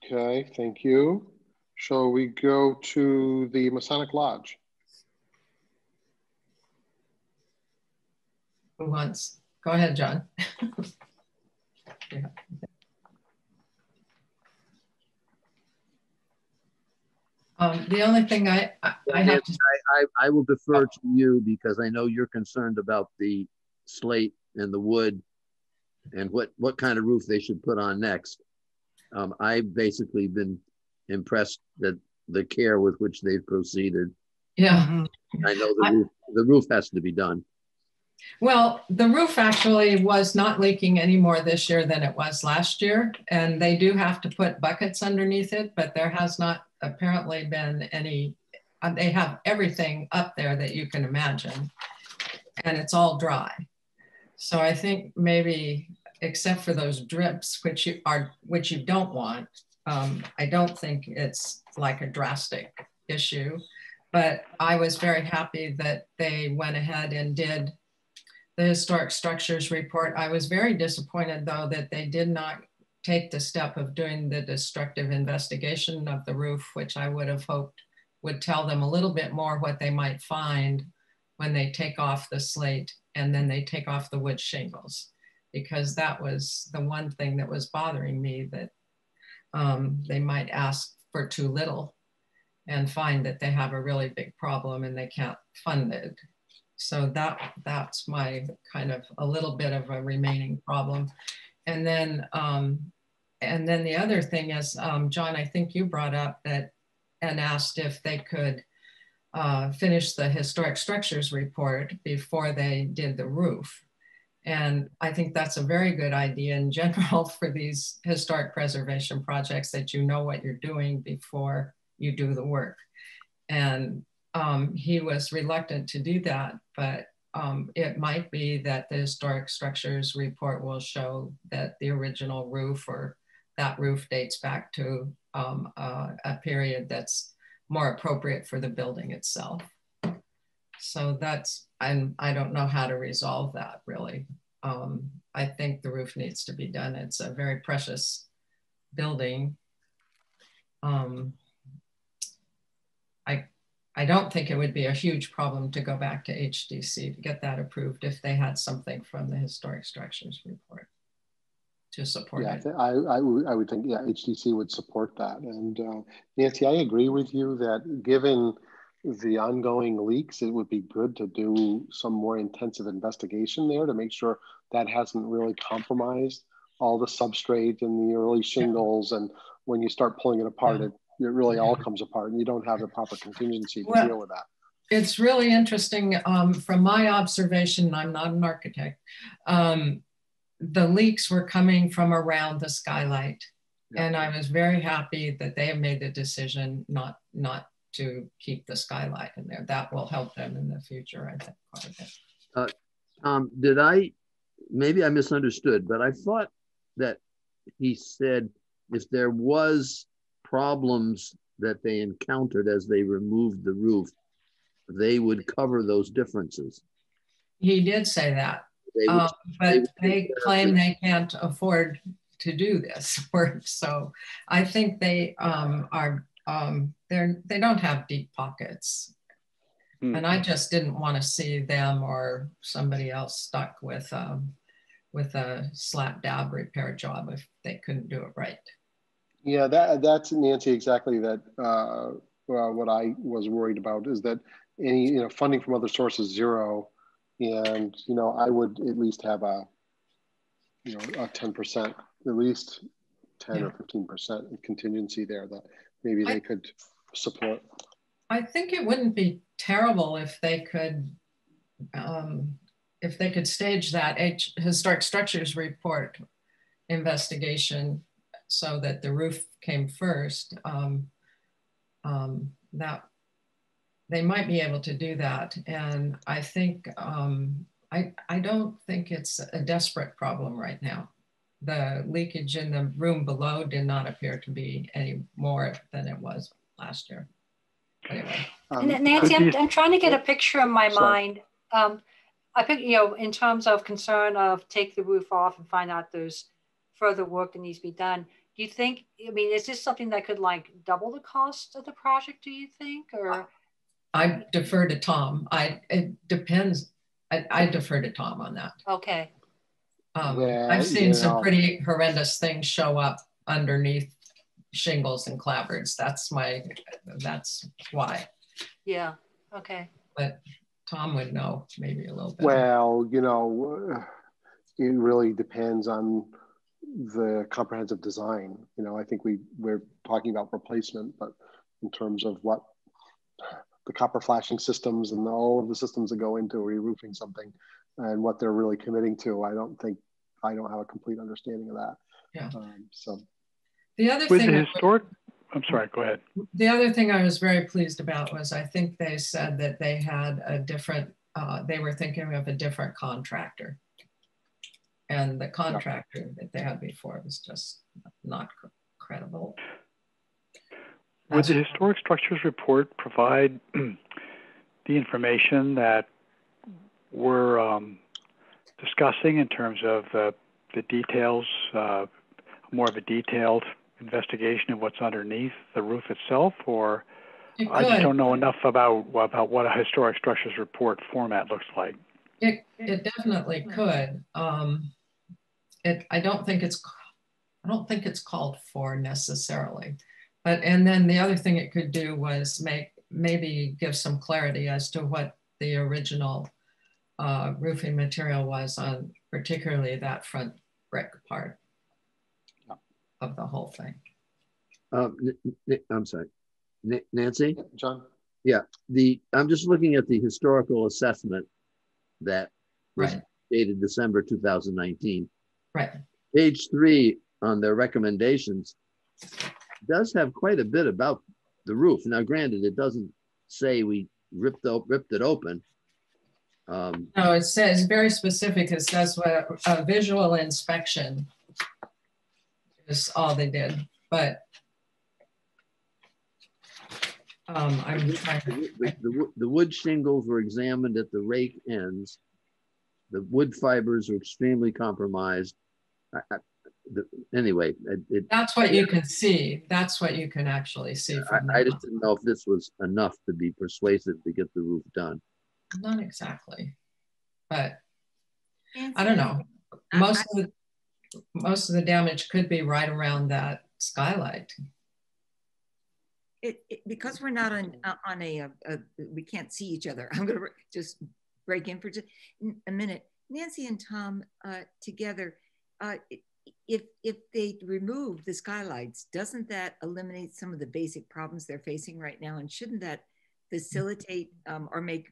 Okay, thank you. Shall we go to the Masonic Lodge? Who wants? Go ahead, John. The only thing I have to... I will defer to you because I know you're concerned about the slate and the wood and what kind of roof they should put on next. I've basically been impressed that the care with which they've proceeded. Yeah. I know the roof has to be done. Well, the roof actually was not leaking any more this year than it was last year. And they do have to put buckets underneath it, but there has not apparently been any, they have everything up there that you can imagine, and it's all dry. So I think maybe, except for those drips, which you don't want, I don't think it's like a drastic issue. But I was very happy that they went ahead and did the historic structures report. I was very disappointed, though, that they did not take the step of doing the destructive investigation of the roof, which I would have hoped would tell them a little bit more what they might find when they take off the slate and then they take off the wood shingles, because that was the one thing that was bothering me, that they might ask for too little and find that they have a really big problem and they can't fund it. So that's my kind of a little bit of a remaining problem. And then the other thing is, John, I think you brought up that and asked if they could finish the historic structures report before they did the roof. And I think that's a very good idea in general for these historic preservation projects, that you know what you're doing before you do the work. And he was reluctant to do that, but it might be that the historic structures report will show that the original roof, or that roof, dates back to a period that's more appropriate for the building itself. So that's, I don't know how to resolve that, really. I think the roof needs to be done. It's a very precious building. I don't think it would be a huge problem to go back to HDC to get that approved if they had something from the historic structures report to support it. I would think, yeah, HDC would support that. And Nancy, I agree with you that given the ongoing leaks, it would be good to do some more intensive investigation there to make sure that hasn't really compromised all the substrate and the early shingles. And when you start pulling it apart, it really all comes apart, and you don't have the proper contingency to deal with that. It's really interesting. From my observation, I'm not an architect, the leaks were coming from around the skylight. Yeah. And I was very happy that they have made the decision not to keep the skylight in there. That will help them in the future, I think, quite a bit. Maybe I misunderstood, but I thought that he said if there was problems that they encountered as they removed the roof, they would cover those differences. He did say that, but they claim they can't afford to do this work. So I think they they don't have deep pockets. And I just didn't want to see them or somebody else stuck with a slap dab repair job if they couldn't do it right. Yeah, that's, Nancy, exactly that. What I was worried about is that any funding from other sources zero, and I would at least have a 10%, at least 10 or 15% contingency there that maybe they could support. I think it wouldn't be terrible if they could stage that historic structures report investigation so that the roof came first. That they might be able to do that. And I think, I don't think it's a desperate problem right now. The leakage in the room below did not appear to be any more than it was last year. Anyway. Nancy, I'm trying to get a picture in my mind. I think, in terms of concern of take the roof off and find out there's further work that needs to be done. Do you think, is this something that could double the cost of the project, do you think? Or I defer to Tom. It depends. I defer to Tom on that. Okay. I've seen some pretty horrendous things show up underneath shingles and clapboards. That's why. Yeah, okay. But Tom would know maybe a little bit. Well, it really depends on the comprehensive design. I think we're talking about replacement, but in terms of what the copper flashing systems and all of the systems that go into re-roofing something and what they're really committing to. I don't have a complete understanding of that. Yeah. So the other with thing the historic, I'm sorry, go ahead. The other thing I was very pleased about was I think they said that they had a different, they were thinking of a different contractor. And the contractor that they had before was just not credible. Would the historic structures report provide the information that we're discussing in terms of the details, more of a detailed investigation of what's underneath the roof itself, or I just don't know enough about what a historic structures report format looks like. It definitely could. I don't think it's called for necessarily, and then the other thing it could do was maybe give some clarity as to what the original roofing material was on particularly that front brick part of the whole thing. I'm sorry, Nancy? John? Yeah, I'm just looking at the historical assessment that was dated December 2019. Right. Page 3 on their recommendations does have quite a bit about the roof. Now, granted, it doesn't say we ripped it open. No, it says very specific. It says what a visual inspection is all they did. But I'm trying to... the wood shingles were examined at the rake ends. The wood fibers are extremely compromised. Anyway, that's what you can see. That's what you can actually see. I just didn't know if this was enough to be persuasive to get the roof done. Not exactly, but I don't know. Most of the damage could be right around that skylight. Because we're not on a we can't see each other. I'm going to just break in for just a minute. Nancy and Tom together, if they remove the skylights, doesn't that eliminate some of the basic problems they're facing right now? And shouldn't that facilitate or make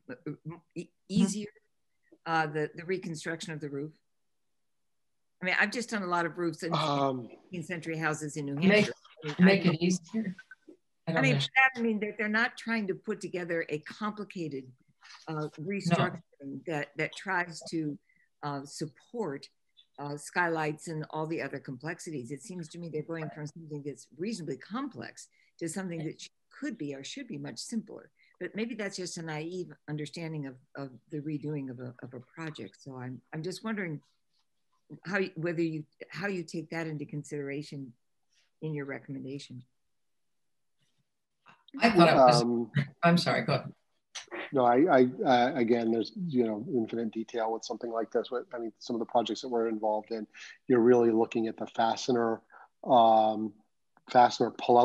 easier the reconstruction of the roof? I mean, I've just done a lot of roofs in 18th century houses in New Hampshire. Make it easier. I mean, they're not trying to put together a complicated restructuring that tries to support skylights and all the other complexities. It seems to me they're going from something that's reasonably complex to something that could be or should be much simpler. But maybe that's just a naive understanding of the redoing of a project. So I'm just wondering how you take that into consideration in your recommendation. I thought it was. I'm sorry. Go ahead. No, again, there's infinite detail with something like this. I mean, some of the projects that we're involved in, you're really looking at the fastener pull-out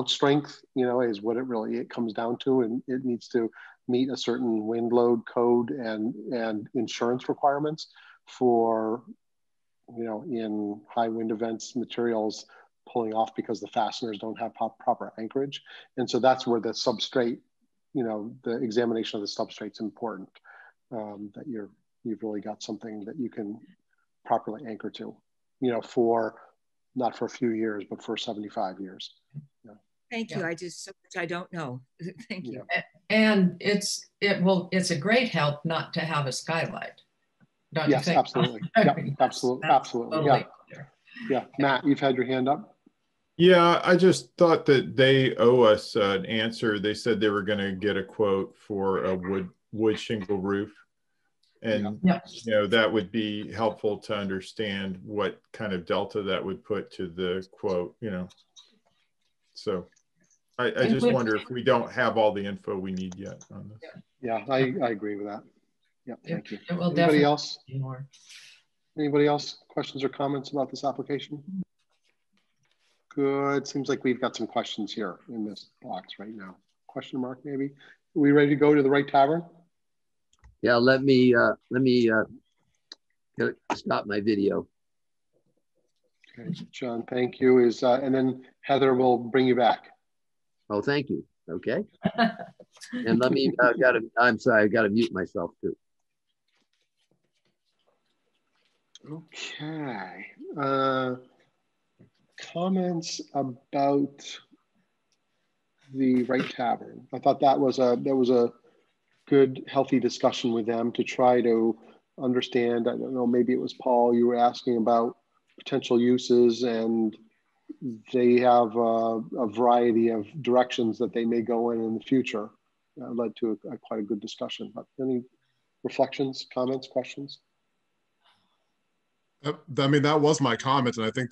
strength. Is what it comes down to, and it needs to meet a certain wind load code and insurance requirements for, in high wind events, materials pulling off because the fasteners don't have proper anchorage. And so that's where the substrate, the examination of the substrate is important, that you've really got something that you can properly anchor to, for not for a few years, but for 75 years. Thank you. So much I don't know. Thank you. And it's a great help not to have a skylight. Don't you think? Absolutely. Yeah, absolutely. Totally. Yeah. Matt, you've had your hand up. Yeah, I just thought that they owe us an answer. They said they were going to get a quote for a wood shingle roof. And, that would be helpful to understand what kind of delta that would put to the quote, So I just wonder if we don't have all the info we need yet on this. Yeah, I agree with that. Yeah, thank you. Anybody else? Anybody else? Questions or comments about this application? Good. Seems like we've got some questions here in this box right now. Question mark, maybe. Are we ready to go to the right tavern? Yeah, let me stop my video. Okay, John, thank you. And then Heather will bring you back. Oh, thank you. Okay. And let me, I'm sorry, I got to mute myself too. Okay. Comments about the Right Tavern. I thought that was a good, healthy discussion with them to try to understand. I don't know, maybe it was Paul, you were asking about potential uses, and they have a variety of directions that they may go in the future. Led to quite a good discussion. But any reflections, comments, questions? I mean, that was my comment, and I think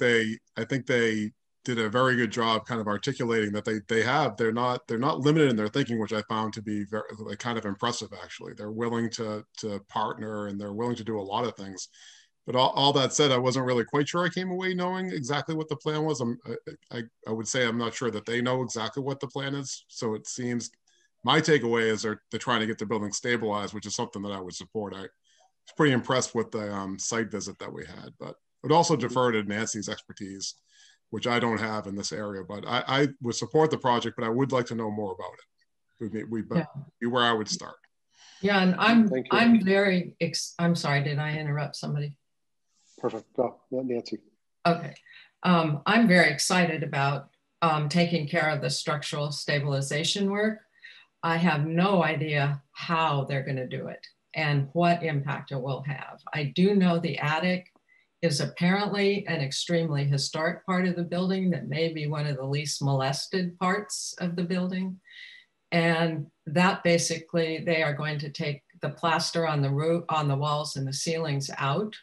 they did a very good job kind of articulating that they're not limited in their thinking, which I found to be very, like, kind of impressive. Actually, they're willing to partner, and they're willing to do a lot of things. But all that said, I wasn't really quite sure I came away knowing exactly what the plan was. I would say I'm not sure that they know exactly what the plan is. So it seems my takeaway is they're trying to get the building stabilized, which is something that I would support. I was pretty impressed with the site visit that we had, but I would also defer to Nancy's expertise, which I don't have in this area. But I would support the project, but I would like to know more about it. We'd be where I would start. Yeah, and I'm sorry, did I interrupt somebody? Perfect. Go, Nancy. Okay. I'm very excited about taking care of the structural stabilization work. I have no idea how they're going to do it and what impact it will have. I do know the attic is apparently an extremely historic part of the building that may be one of the least molested parts of the building. And that basically, they are going to take the plaster on the roof, on the walls and the ceilings out,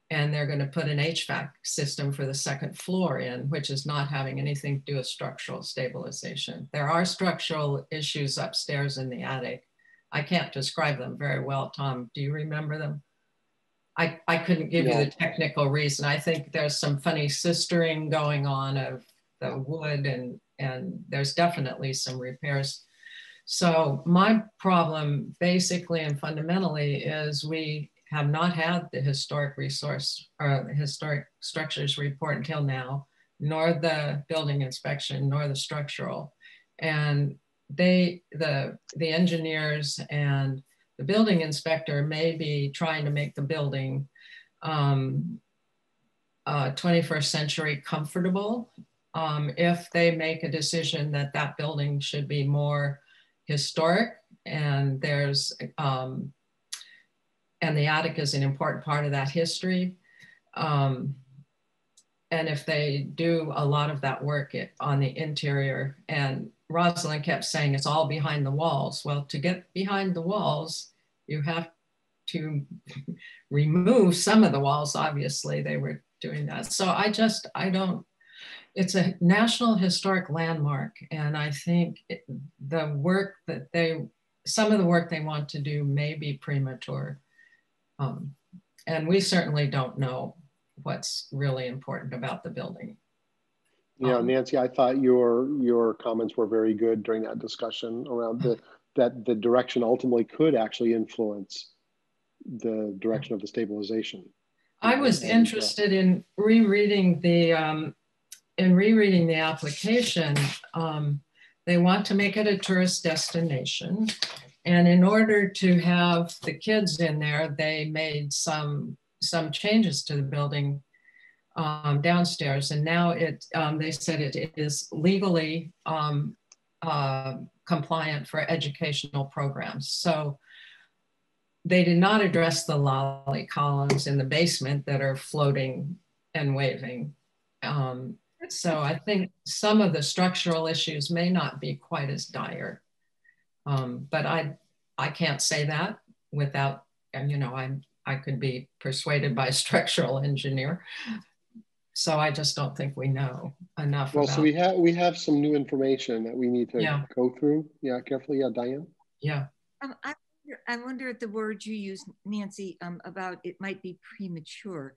and they're going to put an HVAC system for the second floor in, which is not having anything to do with structural stabilization. There are structural issues upstairs in the attic. I can't describe them very well. Tom, do you remember them? I couldn't give you the technical reason. I think there's some funny sistering going on of the wood, and there's definitely some repairs. So my problem basically and fundamentally is we have not had the historic resource or the historic structures report until now, nor the building inspection, nor the structural. And the engineers and the building inspector may be trying to make the building 21st century comfortable. If they make a decision that that building should be more historic, and there's and the attic is an important part of that history. And if they do a lot of that work on the interior, and Rosalind kept saying it's all behind the walls. Well, to get behind the walls, you have to remove some of the walls. Obviously, they were doing that. So I don't, it's a National Historic Landmark. And I think the work that some of the work they want to do may be premature. And we certainly don't know what's really important about the building. Yeah, Nancy, I thought your comments were very good during that discussion around that the direction ultimately could actually influence the direction of the stabilization. I was interested in rereading the application. They want to make it a tourist destination. And in order to have the kids in there, they made some changes to the building downstairs. And now they said it is legally compliant for educational programs. So they did not address the lolly columns in the basement that are floating and waving. So I think some of the structural issues may not be quite as dire. But I can't say that without, and you know, I could be persuaded by a structural engineer. So I just don't think we know enough. Well, so we have some new information that we need to go through. Yeah, carefully. Yeah, Diane. Yeah. I wonder at the word you used, Nancy, about it might be premature.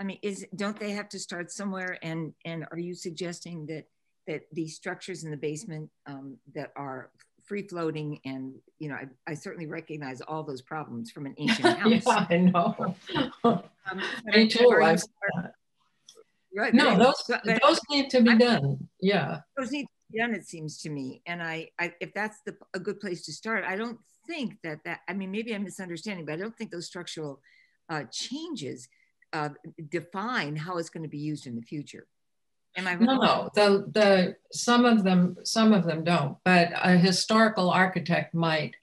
I mean, don't they have to start somewhere? And are you suggesting that these structures in the basement that are free floating, and you know, I certainly recognize all those problems from an ancient house. Yeah, I know. Me too. Right. No, those need to be done. Yeah. Those need done, it seems to me. And I if that's a good place to start, I don't think that, I mean, maybe I'm misunderstanding, but I don't think those structural changes define how it's going to be used in the future. Am I wrong? No, some of them don't, but a historical architect might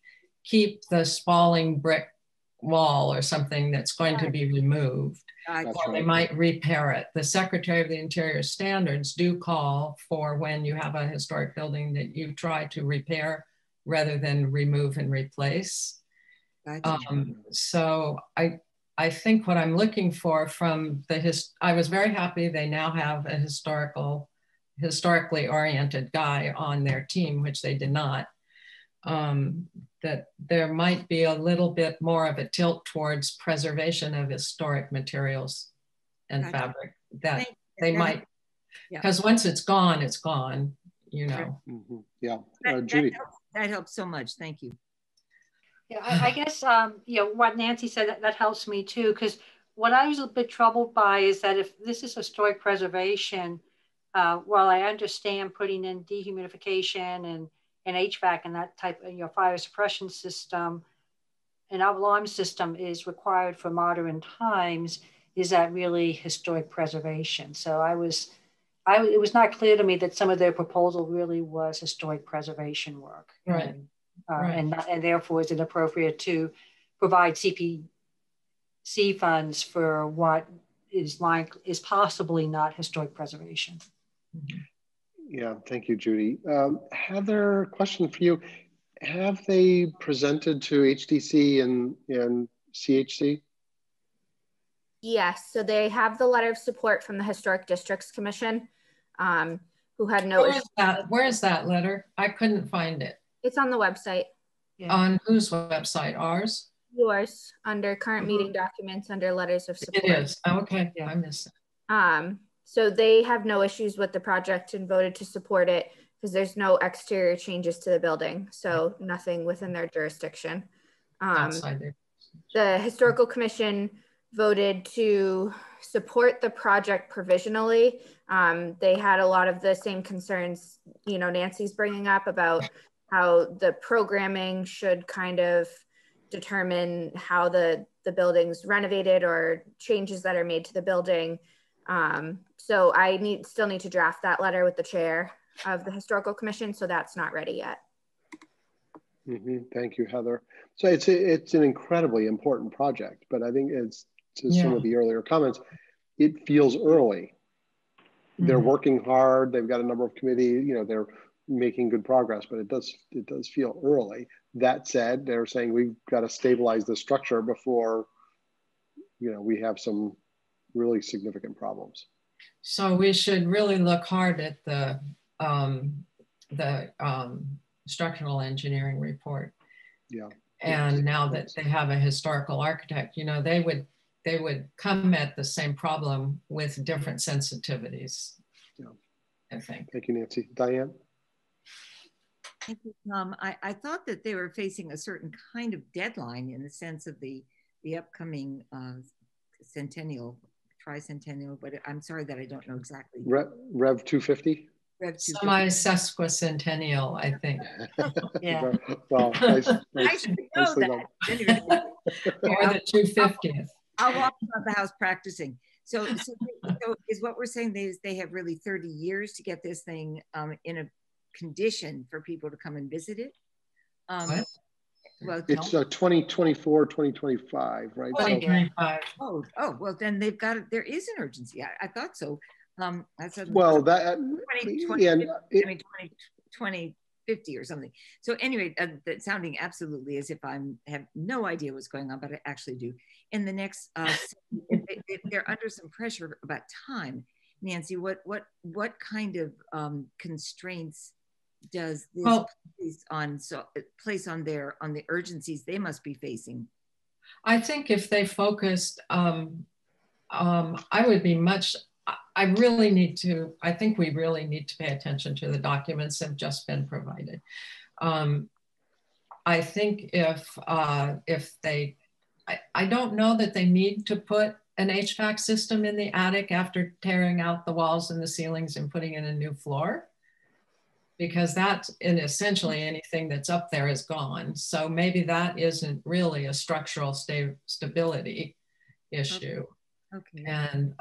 keep the spalling brick wall or something that's going to be removed, or they might repair it. The Secretary of the Interior standards do call for, when you have a historic building, that you try to repair rather than remove and replace. So I think what I'm looking for from I was very happy they now have a historically oriented guy on their team, which they did not. That there might be a little bit more of a tilt towards preservation of historic materials and fabric, that they might, because once it's gone, you know. Yeah, Judy. That helps so much, thank you. Yeah, I guess, you know, what Nancy said, that helps me too, because what I was a bit troubled by is that if this is historic preservation, while I understand putting in dehumidification and HVAC and that type of, you know, fire suppression system, an alarm system is required for modern times, is that really historic preservation? So it was not clear to me that some of their proposal really was historic preservation work. Right. And therefore is it appropriate to provide CPC funds for what is possibly not historic preservation? Yeah, thank you, Judy. Heather, question for you. Have they presented to HDC and CHC? Yes, so they have the letter of support from the Historic Districts Commission, who had no issue. Where is that letter? I couldn't find it. It's on the website. Yeah. On whose website? Ours? Yours, under current meeting documents, under letters of support. It is. Oh, okay, yeah. I missed it. So they have no issues with the project and voted to support it because there's no exterior changes to the building. So nothing within their jurisdiction. Outside there. The Historical Commission voted to support the project provisionally. They had a lot of the same concerns, you know, Nancy's bringing up about how the programming should kind of determine how the building's renovated or changes that are made to the building. So I still need to draft that letter with the chair of the Historical Commission, so that's not ready yet. Thank you, Heather. So it's an incredibly important project, but I think it's, to some of the earlier comments, it feels early. They're working hard. They've got a number of committees, you know, they're making good progress, but it does feel early. That said, they're saying we've got to stabilize the structure before, you know, we have some really significant problems. So we should really look hard at the structural engineering report. Yeah. And now that they have a historical architect, you know, they would come at the same problem with different sensitivities. Yeah. I think. Thank you, Nancy. Diane? Thank you, Tom. I thought that they were facing a certain kind of deadline in the sense of the upcoming tricentennial, but I'm sorry that I don't know exactly. Rev 250? Semi-sesquicentennial, I think. Yeah. Well, I should know that. Anyway. Or the 250th. I'll walk around the house practicing. So is what we're saying is they have really 30 years to get this thing in a condition for people to come and visit it. Well, it's 2024, 2025, right? 2025. So, oh, well, then they've got it. There is an urgency. I thought so. That's a, well, that 2050 or something. So anyway, that's sounding absolutely as if I have no idea what's going on, but I actually do. In the next, they're under some pressure about time. Nancy, what kind of constraints does this place on the urgencies they must be facing? I think if they focused, I would be much. I think we really need to pay attention to the documents that have just been provided. I think if they, I don't know that they need to put an HVAC system in the attic after tearing out the walls and the ceilings and putting in a new floor. because that's essentially anything that's up there is gone. So maybe that isn't really a structural stability issue. Okay. And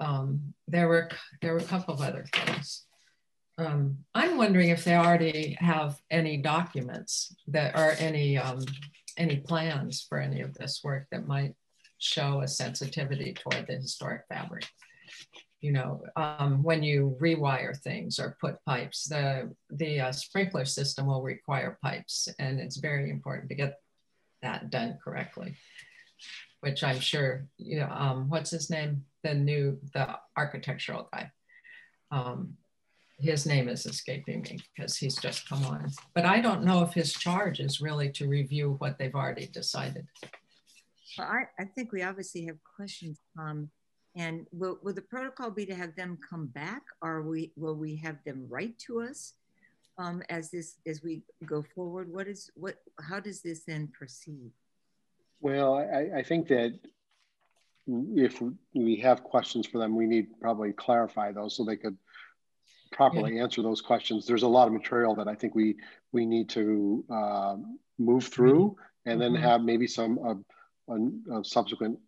there were a couple of other things. I'm wondering if they already have any documents that are any plans for any of this work that might show a sensitivity toward the historic fabric. You know, when you rewire things or put pipes, the sprinkler system will require pipes, and it's very important to get that done correctly, which I'm sure, you know, what's his name? The architectural guy. His name is escaping me because he's just come on. But I don't know if his charge is really to review what they've already decided. Well, I think we obviously have questions. And will the protocol be to have them come back, or will we have them write to us as we go forward? How does this then proceed? Well, I think that if we have questions for them, we need to probably clarify those so they could properly answer those questions. There's a lot of material that I think we need to move through and then have maybe some subsequent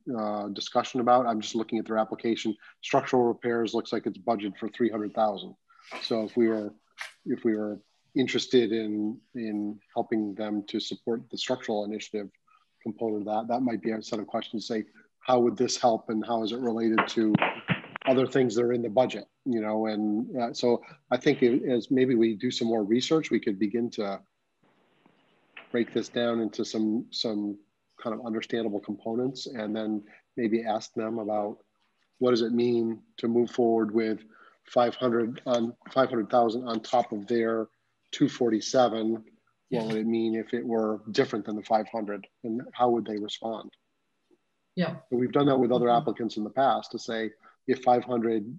discussion about. I'm just looking at their application. Structural repairs looks like it's budgeted for 300,000. So if we were interested in helping them to support the structural initiative component of that might be a set of questions. Say, how would this help, and how is it related to other things that are in the budget? You know, and so I think as maybe we do some more research, we could begin to break this down into some kind of understandable components, and then maybe ask them about what does it mean to move forward with 500,000 on top of their 247. What would it mean if it were different than the 500, and how would they respond? Yeah, and we've done that with other applicants in the past to say, if 500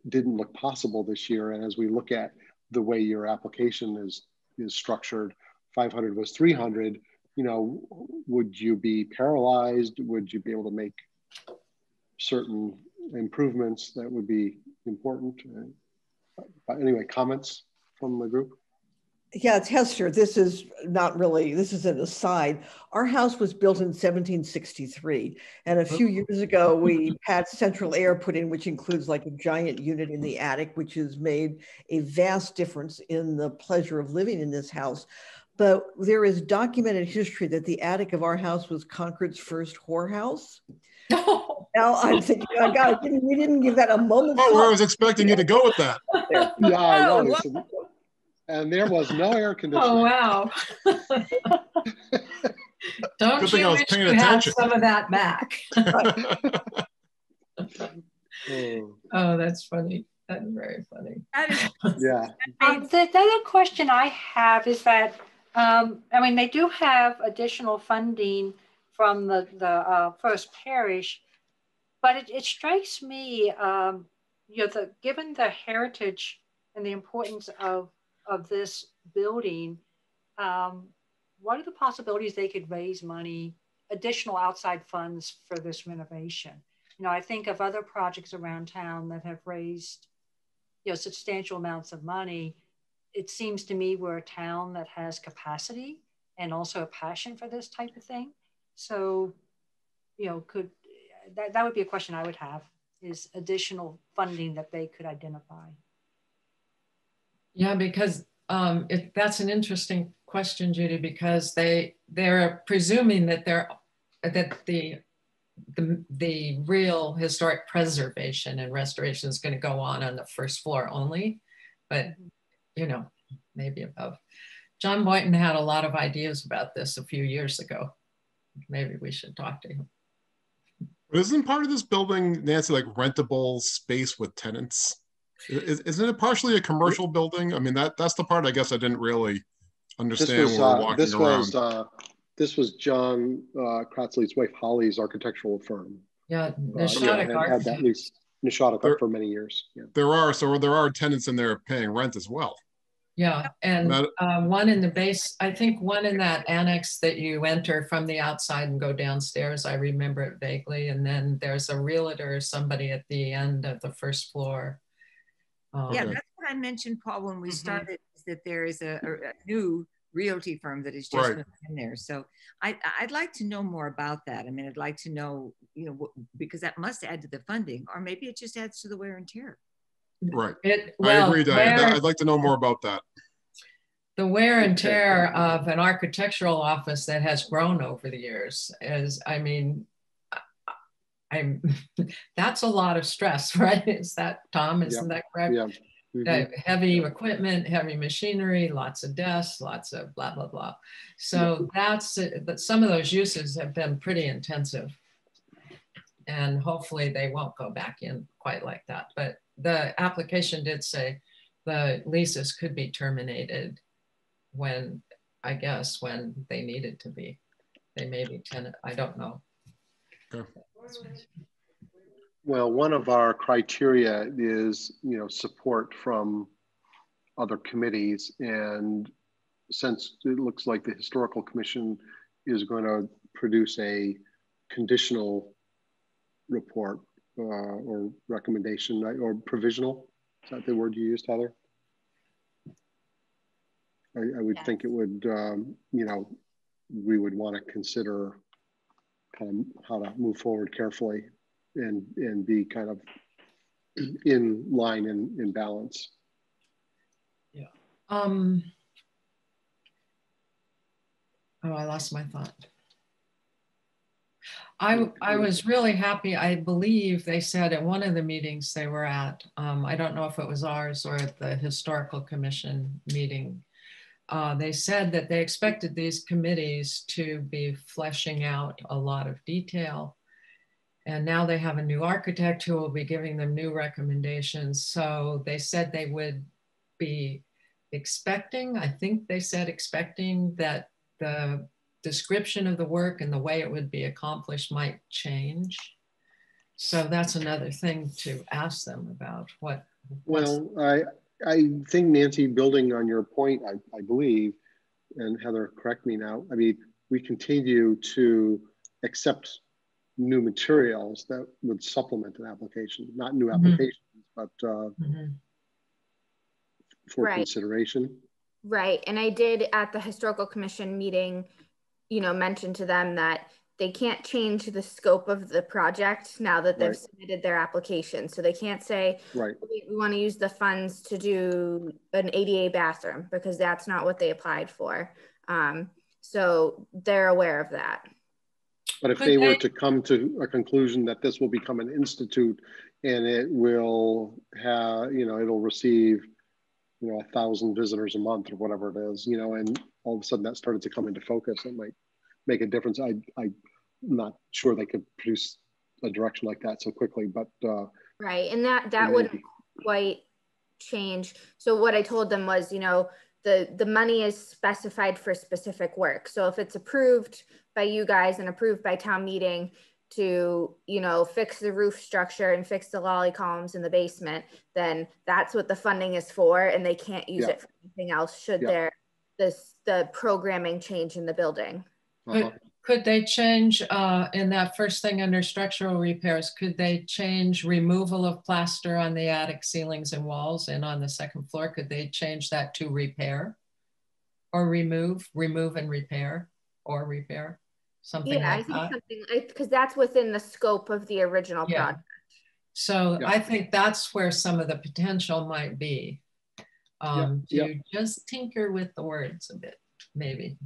didn't look possible this year, and as we look at the way your application is structured, 500 was 300. You know, would you be paralyzed? Would you be able to make certain improvements that would be important? But anyway, comments from the group? Yeah, it's Hester. This is not really, this is an aside. Our house was built in 1763. And a few years ago, we had central air put in, which includes like a giant unit in the attic, which has made a vast difference in the pleasure of living in this house. But there is documented history that the attic of our house was Concord's first whorehouse. Now I'm thinking, oh God, we didn't give that a moment. Oh, where I was expecting you to go with that. Yeah, I know. And there was no air conditioning. Oh, wow. Don't Good thing you I was wish paying you attention. had some of that back? Oh, that's funny. That's very funny. Yeah. The other question I have is that, I mean, they do have additional funding from the First Parish, but it strikes me, you know, given the heritage and the importance of this building, what are the possibilities they could raise money, additional outside funds for this renovation? You know, I think of other projects around town that have raised, you know, substantial amounts of money. It seems to me we're a town that has capacity and also a passion for this type of thing. So, you know, that would be a question I would have, is additional funding that they could identify. Yeah, because that's an interesting question, Judy, because they're presuming that the real historic preservation and restoration is going to go on the first floor only, but you know, maybe above. John Boynton had a lot of ideas about this a few years ago. Maybe we should talk to him. Isn't part of this building, Nancy, like rentable space with tenants? Isn't it partially a commercial building? I mean, that's the part I guess I didn't really understand when we were walking around. This was John Kratzley's wife Holly's architectural firm. Yeah, had that lease Nishotic for many years. Yeah. There are tenants in there paying rent as well. Yeah, and one in the base, I think one in that annex that you enter from the outside and go downstairs. I remember it vaguely. And then there's a realtor or somebody at the end of the first floor. Yeah, that's what I mentioned, Paul, when we started is that there is a new realty firm that is just Right. moved in there. So I'd like to know more about that. I mean, I'd like to know, you know, because that must add to the funding, or maybe it just adds to the wear and tear. Right. Well, I agree, Diane. I'd like to know more about that. The wear and tear of an architectural office that has grown over the years is, I mean, that's a lot of stress, right? Is that, Tom, isn't that correct? Yeah. Mm-hmm. Heavy equipment, heavy machinery, lots of desks, lots of blah, blah, blah. So that's it. But some of those uses have been pretty intensive. And hopefully they won't go back in quite like that. But the application did say the leases could be terminated when, I guess, when they needed to be. They may be tenant, I don't know. Okay. Well, one of our criteria is, you know, support from other committees. And since it looks like the Historical Commission is going to produce a conditional report or recommendation, or provisional, is that the word you used, Heather? I would think it would, you know, we would want to consider kind of how to move forward carefully and be kind of in line and in balance. Yeah. Oh, I lost my thought. I was really happy. I believe they said at one of the meetings they were at, I don't know if it was ours or at the Historical Commission meeting, they said that they expected these committees to be fleshing out a lot of detail. And now they have a new architect who will be giving them new recommendations. So they said they would be expecting, I think they said expecting that the description of the work and the way it would be accomplished might change. So that's another thing to ask them about. Well, I think, Nancy, building on your point, I believe, and Heather, correct me now, I mean, we continue to accept new materials that would supplement an application, not new applications, but for consideration. Right. And I did at the Historical Commission meeting, you know, mention to them that they can't change the scope of the project now that they've submitted their application. So they can't say, we want to use the funds to do an ADA bathroom, because that's not what they applied for. So they're aware of that. But if they were to come to a conclusion that this will become an institute and it will have, you know, it'll receive, you know, 1,000 visitors a month or whatever it is, you know, and all of a sudden that started to come into focus, it might make a difference. I'm not sure they could produce a direction like that so quickly, but right, and that wouldn't quite change. So what I told them was, you know, the money is specified for specific work. So if it's approved by you guys and approved by town meeting to, you know, fix the roof structure and fix the lolly columns in the basement, then that's what the funding is for, and they can't use it for anything else should the programming change in the building. Could they change in that first thing under structural repairs, could they change removal of plaster on the attic ceilings and walls, and on the second floor, could they change that to repair or remove and repair, or repair? Something like I think something, because that's within the scope of the original project. So I think that's where some of the potential might be. To just tinker with the words a bit, maybe.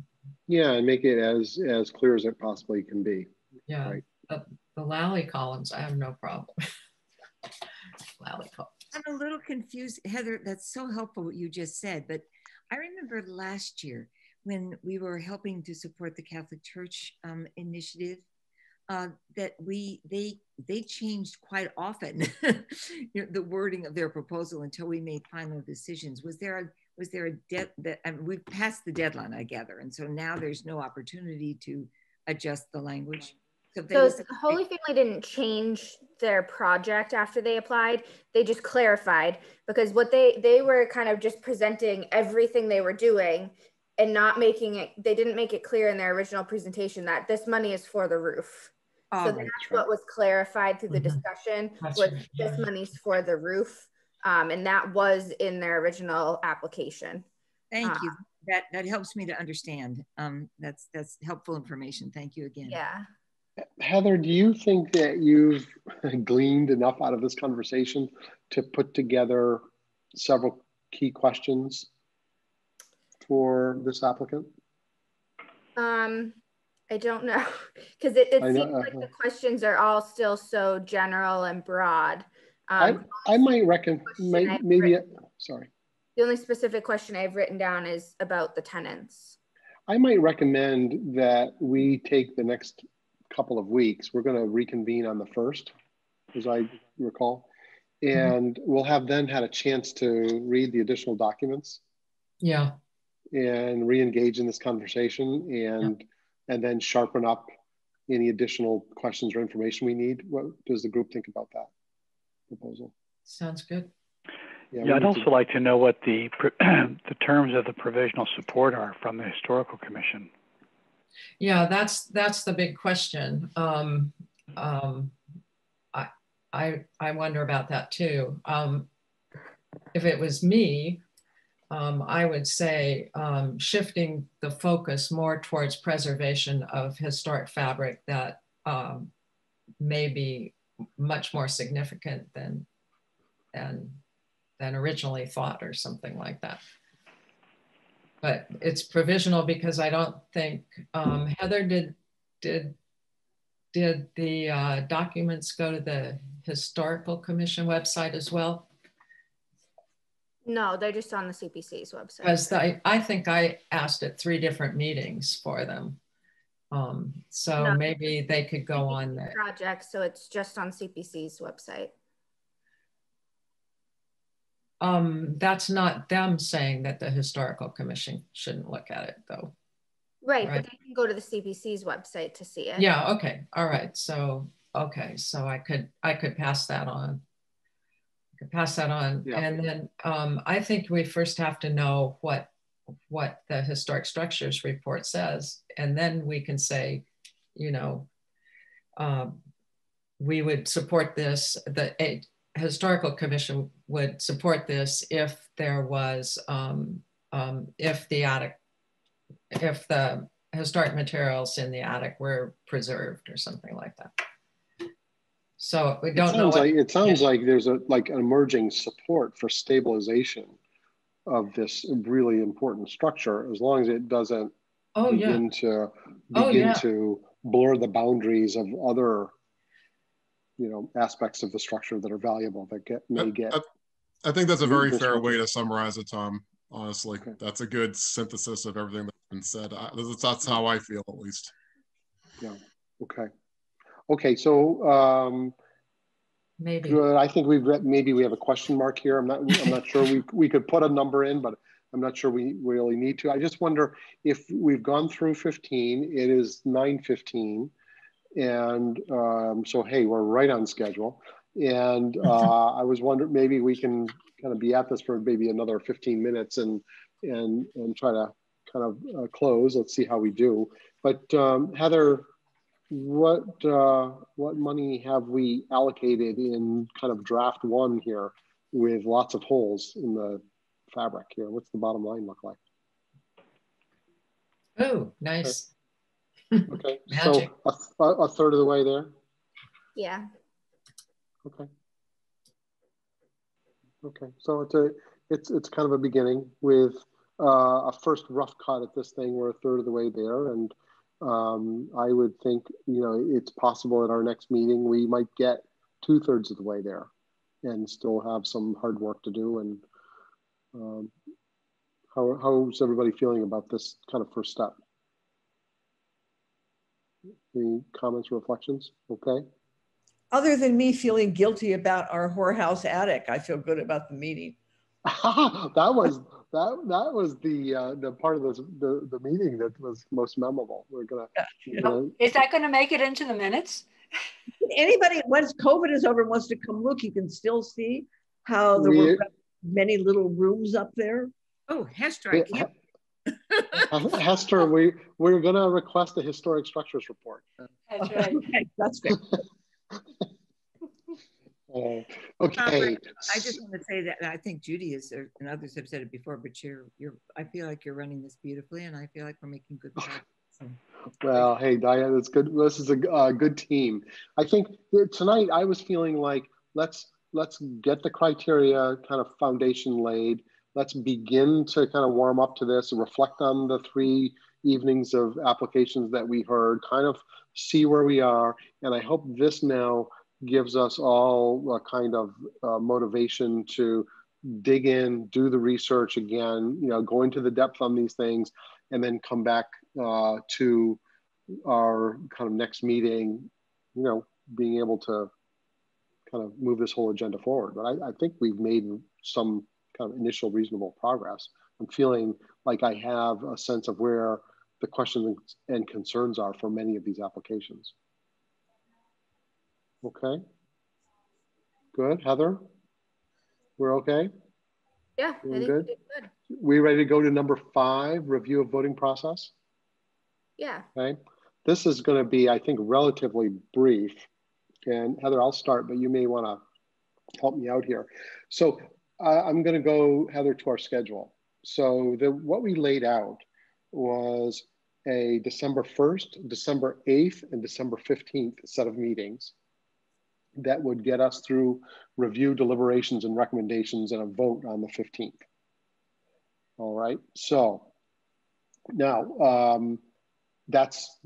Yeah, and make it as clear as it possibly can be. Yeah, right. The lally columns, I have no problem. Lally columns. I'm a little confused, Heather. That's so helpful what you just said, but I remember last year when we were helping to support the Catholic Church initiative, that they changed quite often you know, the wording of their proposal until we made final decisions. Was there a we've passed the deadline, I gather, and so now there's no opportunity to adjust the language. So the Holy Family didn't change their project after they applied. They just clarified, because what they were kind of just presenting everything they were doing and not making it, they didn't make it clear in their original presentation that this money is for the roof. So that's what was clarified through the discussion, this money's for the roof. And that was in their original application. Thank you. That helps me to understand. That's helpful information. Thank you again. Yeah. Heather, do you think that you've gleaned enough out of this conversation to put together several key questions for this applicant? I don't know, because it seems like the questions are all still so general and broad. I might recommend, maybe, sorry. The only specific question I've written down is about the tenants. I might recommend that we take the next couple of weeks. We're going to reconvene on the 1st, as I recall, and we'll have then had a chance to read the additional documents. Yeah. And re-engage in this conversation and then sharpen up any additional questions or information we need. What does the group think about that proposal? Sounds good. Yeah, I'd also like to know what the terms of the provisional support are from the Historical Commission. Yeah, that's the big question. I wonder about that too. If it was me, I would say shifting the focus more towards preservation of historic fabric that may be much more significant than originally thought, or something like that. But it's provisional because I don't think Heather, did the documents go to the Historical Commission website as well? No, they're just on the CPC's website. Because I think I asked at 3 different meetings for them. So no, maybe they could go on there. Project, so it's just on CPC's website. That's not them saying that the Historical Commission shouldn't look at it though. Right, but they can go to the CPC's website to see it. Yeah, okay, all right. So, okay, so I could pass that on. Yeah. And then I think we first have to know what the historic structures report says, and then we can say, you know, we would support this. The Historical Commission would support this if there was if the historic materials in the attic were preserved or something like that. So we don't know. It sounds like there's an emerging support for stabilization of this really important structure, as long as it doesn't begin to blur the boundaries of other, you know, aspects of the structure that are valuable that may get. I think that's a very fair way to summarize it, Tom. Honestly, that's a good synthesis of everything that's been said. That's how I feel, at least. Yeah. Okay. Okay. So maybe good. I think maybe we have a question mark here. I'm not sure we could put a number in, but I'm not sure we really need to. I just wonder if we've gone through 15. It is 9:15. And so, hey, we're right on schedule. And I was wondering, maybe we can kind of be at this for maybe another 15 minutes and try to kind of close. Let's see how we do. But Heather, what money have we allocated in kind of draft 1 here with lots of holes in the fabric here? What's the bottom line look like? Oh, nice. Okay, so a third of the way there? Yeah. Okay. Okay, so it's kind of a beginning with a first rough cut at this thing. We're a third of the way there, and I would think, you know, it's possible at our next meeting we might get 2/3 of the way there, and still have some hard work to do. And how's everybody feeling about this kind of first step? Any comments or reflections? Okay. Other than me feeling guilty about our whorehouse attic, I feel good about the meeting. that was the part of the meeting that was most memorable. Is that gonna make it into the minutes? Anybody, once COVID is over, wants to come look, you can still see how there were many little rooms up there. Oh, Hester, Hester, we're going to request a historic structures report. That's right. Okay, that's good. Okay. I just want to say that I think Judy is, and others have said it before, but I feel like you're running this beautifully, and I feel like we're making good progress. So well, hey, Diane, it's good. This is a good team. I think tonight I was feeling like let's get the criteria kind of foundation laid. Let's begin to kind of warm up to this and reflect on the 3 evenings of applications that we heard, kind of see where we are. And I hope this now gives us all a kind of motivation to dig in, do the research again, go into the depth on these things, and then come back to our kind of next meeting, being able to kind of move this whole agenda forward. But I think we've made some kind of initial reasonable progress. I'm feeling like I have a sense of where the questions and concerns are for many of these applications. Okay. Good. Heather, we're okay? Yeah, I think good? we did good. We ready to go to number 5, review of voting process? Yeah. Okay. This is going to be, I think, relatively brief. And Heather, I'll start, but you may want to help me out here. So I'm going to go, Heather, to our schedule. So what we laid out was a December 1st, December 8th, and December 15th set of meetings that would get us through review, deliberations, and recommendations and a vote on the 15th. All right, so now that's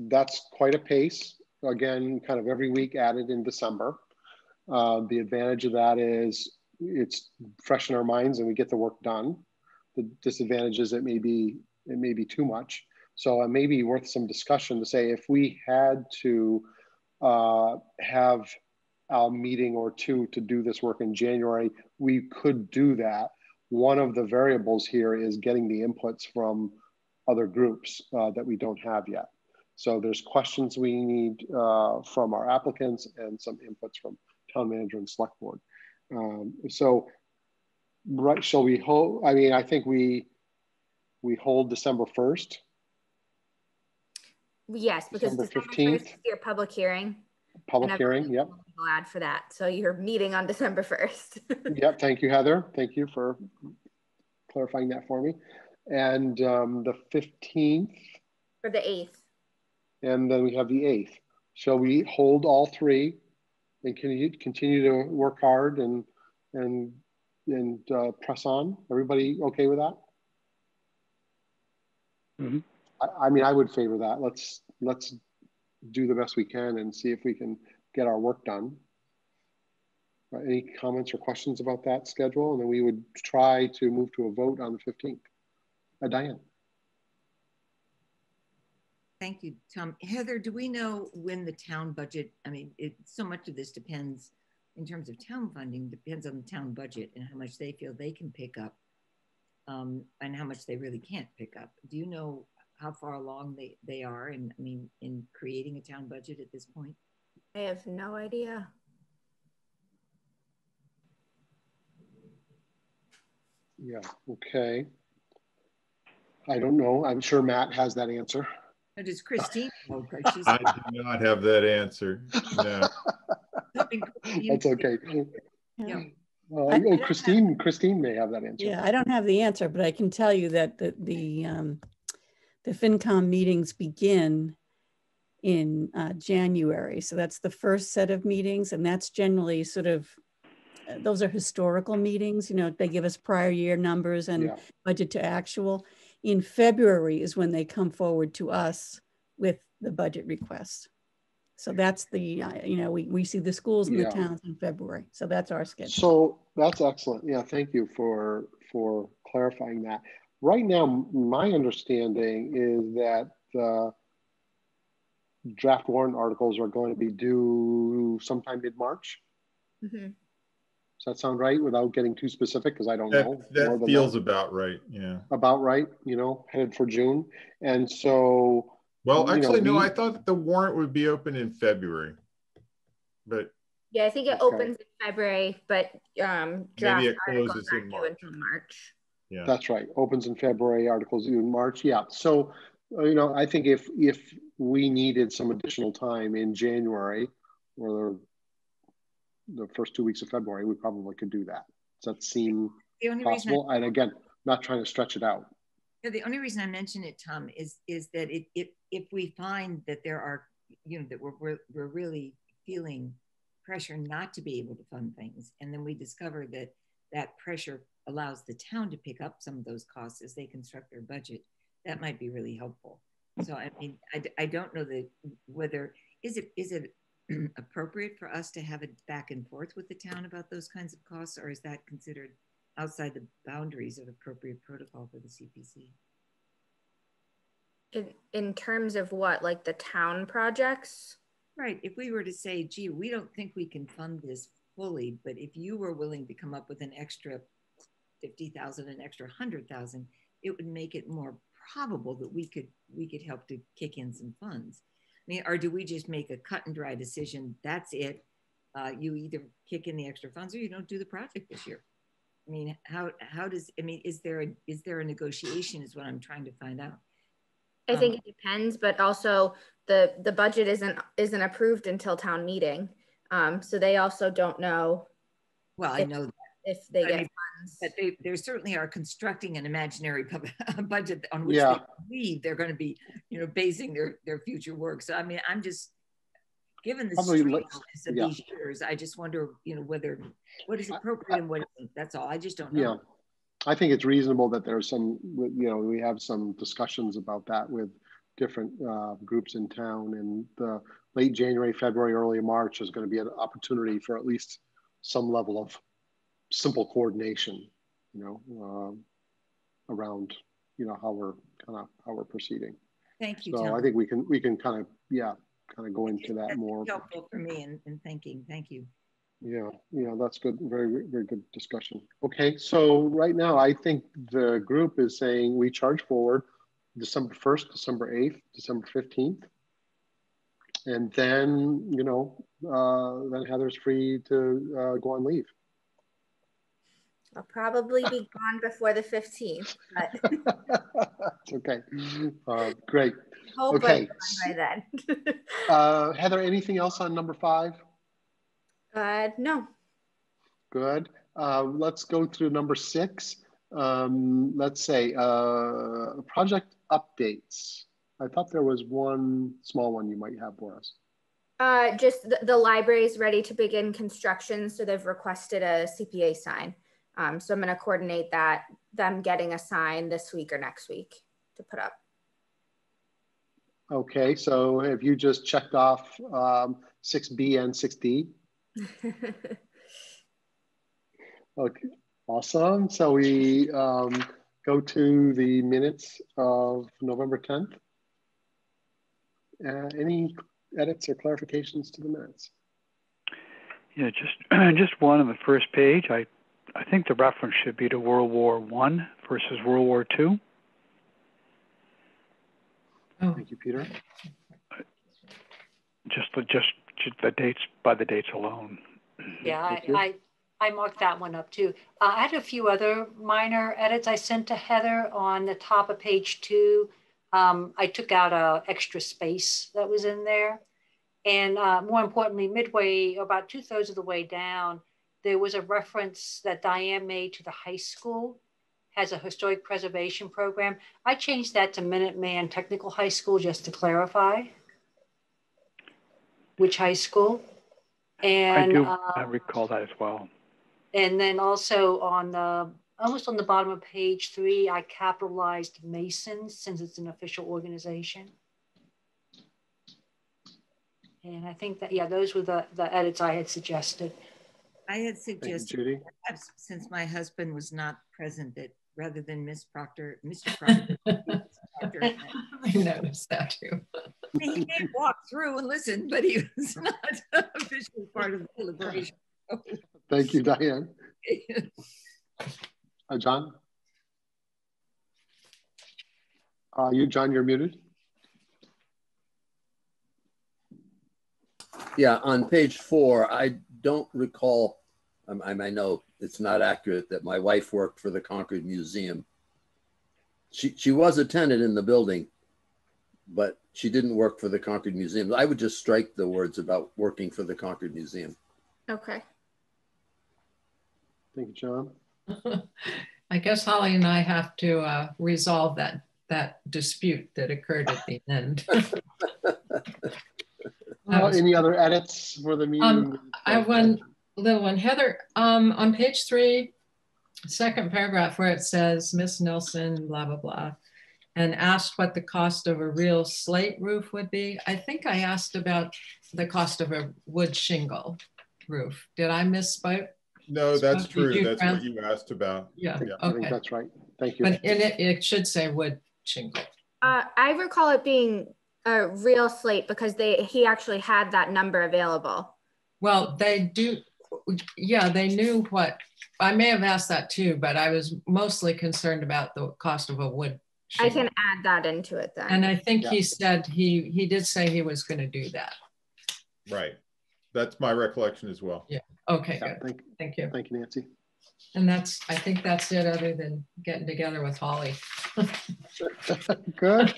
quite a pace. Again, kind of every week added in December. The advantage of that is it's fresh in our minds and we get the work done. The disadvantage is it may be too much. So it may be worth some discussion to say if we had to have a meeting or 2 to do this work in January, we could do that. One of the variables here is getting the inputs from other groups that we don't have yet. So there's questions we need from our applicants and some inputs from town manager and select board. Right, shall we hold, I think we hold December 1st. Yes, because December 1st is your public hearing. Public hearing, yep. Glad for that. So you're meeting on December 1st. Yep, thank you, Heather. Thank you for clarifying that for me. And the 15th. For the 8th. And then we have the 8th. Shall we hold all 3 and continue to work hard and press on? Everybody okay with that? Mm-hmm. I would favor that. Let's do the best we can and see if we can get our work done. Any comments or questions about that schedule? And then we would try to move to a vote on the 15th. Diane. Thank you, Tom. Heather, do we know when the town budget, so much of this depends in terms of town funding, depends on the town budget and how much they feel they can pick up and how much they really can't pick up. Do you know how far along they are in creating a town budget at this point? I have no idea. Yeah, okay. I don't know. I'm sure Matt has that answer. Does Christine know? I do not have that answer. No. That's okay. Yeah. Christine may have that answer. Yeah, I don't have the answer, but I can tell you that the FinCom meetings begin in January. So that's the first set of meetings, and that's generally sort of, those are historical meetings. They give us prior year numbers and budget to actual. In February is when they come forward to us with the budget request. So that's the, we see the schools and the towns in February. So that's our schedule. So that's excellent. Yeah, thank you for clarifying that. Right now, my understanding is that the draft warrant articles are going to be due sometime mid-March. Mm-hmm. Does that sound right without getting too specific? Because I don't know. That feels about right. Yeah. About right, headed for June. And so. Well, actually, no, I thought the warrant would be open in February. But. Yeah, I think it opens in February, but draft maybe it articles closes aren't in due March. until March. Yeah. That's right. Opens in February, articles due in March. Yeah. So, I think if we needed some additional time in January, or the first 2 weeks of February, we probably could do that. Does that seem possible? I, and again, not trying to stretch it out. Yeah, the only reason I mention it, Tom, is that if we find that there are, that we're really feeling pressure not to be able to fund things, and then we discover that that pressure allows the town to pick up some of those costs as they construct their budget, that might be really helpful. So I mean, I don't know whether is it appropriate for us to have a back and forth with the town about those kinds of costs, or is that considered outside the boundaries of appropriate protocol for the CPC? In terms of what, like the town projects? Right. If we were to say, gee, we don't think we can fund this fully, but if you were willing to come up with an extra 50,000, an extra 100,000, it would make it more probable that we could help to kick in some funds. I mean, or do we just make a cut and dry decision? That's it. You either kick in the extra funds or you don't do the project this year. I mean, is there a negotiation is what I'm trying to find out. I think it depends, but also the budget isn't approved until town meeting. So they also don't know. Well, I know that. If they get funds. But they certainly are constructing an imaginary budget on which they believe they're going to be, basing their future work. So, I mean, I'm just, given the strangeness of these years, I just wonder, what is appropriate and what isn't. That's all. I just don't know. Yeah. I think it's reasonable that there's some, we have some discussions about that with different groups in town, and the late January, February, early March is going to be an opportunity for at least some level of simple coordination, around, how we're proceeding. Thank you, So Tom. I think we can kind of go into that more. Helpful for me in thinking. Thank you. Yeah, that's good. Very, very good discussion. Okay, so right now I think the group is saying we charge forward December 1st, December 8th, December 15th. And then, then Heather's free to go on leave. I'll probably be gone before the 15th. But It's okay. Great. Hope okay. I'm by then. Heather, anything else on number 5? No. Good. Let's go through number 6. Let's say project updates. I thought there was one small one you might have for us. Just the library is ready to begin construction, so they've requested a CPA sign. So I'm going to coordinate them getting a sign this week or next week to put up. Okay, so have you just checked off 6B and 6D? Okay, awesome. So we go to the minutes of November 10th. Any edits or clarifications to the minutes? Yeah, just one on the first page. I think the reference should be to World War I versus World War II. Oh. Thank you, Peter. Just the dates, by the dates alone. Yeah, I marked that one up too. I had a few other minor edits I sent to Heather on the top of page 2. I took out an extra space that was in there. And more importantly, midway, about 2/3 of the way down, there was a reference that Diane made to the high school has a historic preservation program. I changed that to Minuteman Technical High School just to clarify which high school. And I recall that as well. And then also on the, almost on the bottom of page 3, I capitalized Masons since it's an official organization. And I think that, yeah, those were the edits I had suggested. I had suggested, perhaps, since my husband was not present, that rather than Mr. Proctor, I noticed that too. He did walk through and listen, but he was not officially part of the deliberation. Thank you, Diane. John? John, you're muted. Yeah, on page 4, I don't recall, I know it's not accurate that my wife worked for the Concord Museum. She was a tenant in the building, but she didn't work for the Concord Museum. I would just strike the words about working for the Concord Museum. Okay. Thank you, John. I guess Holly and I have to resolve that dispute that occurred at the end. Any other edits for the meeting? I have one little one. Heather, on page 3, second paragraph where it says Miss Nelson, blah, blah, blah, and asked what the cost of a real slate roof would be. I think I asked about the cost of a wood shingle roof. Did I misspoke? No, that's true. That's what you asked about. Yeah, okay. I think that's right. Thank you. But in it should say wood shingle. I recall it being a real slate because he actually had that number available. Well, they do. Yeah, they knew what. I may have asked that too, but I was mostly concerned about the cost of a wood shingle. I can add that into it then. And I think he said he did say he was going to do that. Right. That's my recollection as well. Yeah. Okay, good. Thank you. Thank you, Nancy. And I think that's it, other than getting together with Holly. Good.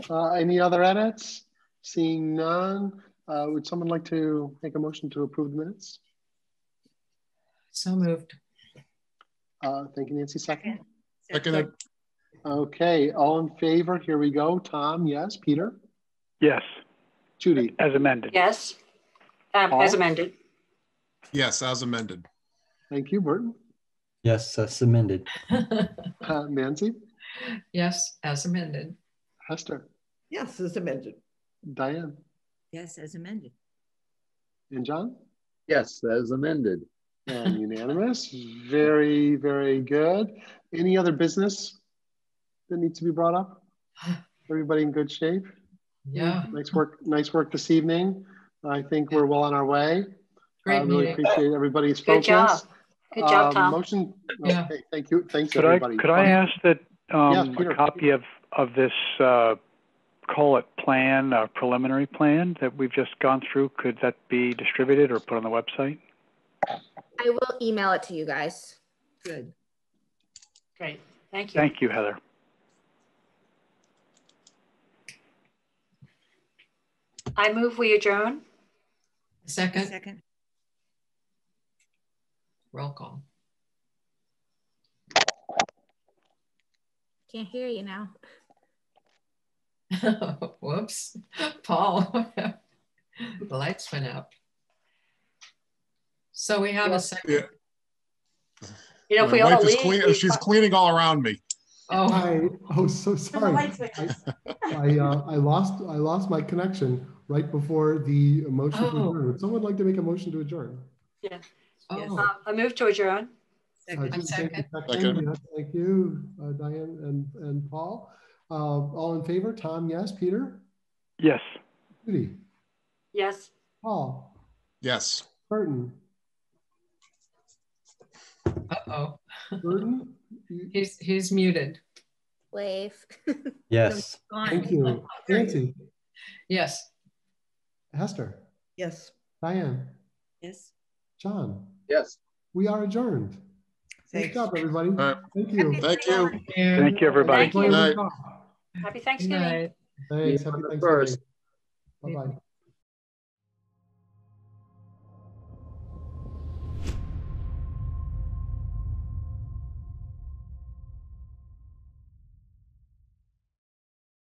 Any other edits? Seeing none, would someone like to make a motion to approve the minutes? So moved. Thank you, Nancy. Second. Second. Okay, all in favor? Here we go. Tom, yes. Peter? Yes. Judy? As amended. Yes. As amended. Yes, as amended. Thank you, Burton. Yes, as amended. Nancy? Yes, as amended. Hester? Yes, as amended. Diane? Yes, as amended. And John? Yes, as amended. And unanimous. Very, very good. Any other business that needs to be brought up? Everybody in good shape? Yeah. Nice work this evening. I think we're well on our way. I really appreciate everybody's focus. Good job. Good job, Tom. Motion. Yeah. Okay, thank you. Thanks, Could everybody. Could I ask that Peter. a copy of this call it plan, preliminary plan that we've just gone through, could that be distributed or put on the website? I will email it to you guys. Good. Great. Thank you. Thank you, Heather. I move we adjourn. Second. Roll call. Can't hear you now. Whoops. Paul. The lights went out. So we have a second. Yeah. You know, if we all leave, she's cleaning all around me. Oh, so sorry. I lost my connection right before the motion to adjourn. Would someone like to make a motion to adjourn? Yeah. Oh. I move to adjourn. Second. Yes, thank you, Diane and Paul. All in favor? Tom, yes. Peter? Yes. Judy? Yes. Paul? Yes. Burton? Uh-oh. Burton? He's muted. Wave. Yes. Thank you. Nancy? Yes. Hester? Yes. Diane? Yes. John? Yes. We are adjourned. Great job, everybody. Thank you. Thank you. Thank you, everybody. Thank you. Good night. Happy Thanksgiving. Thanks. Happy Thanksgiving. Bye-bye.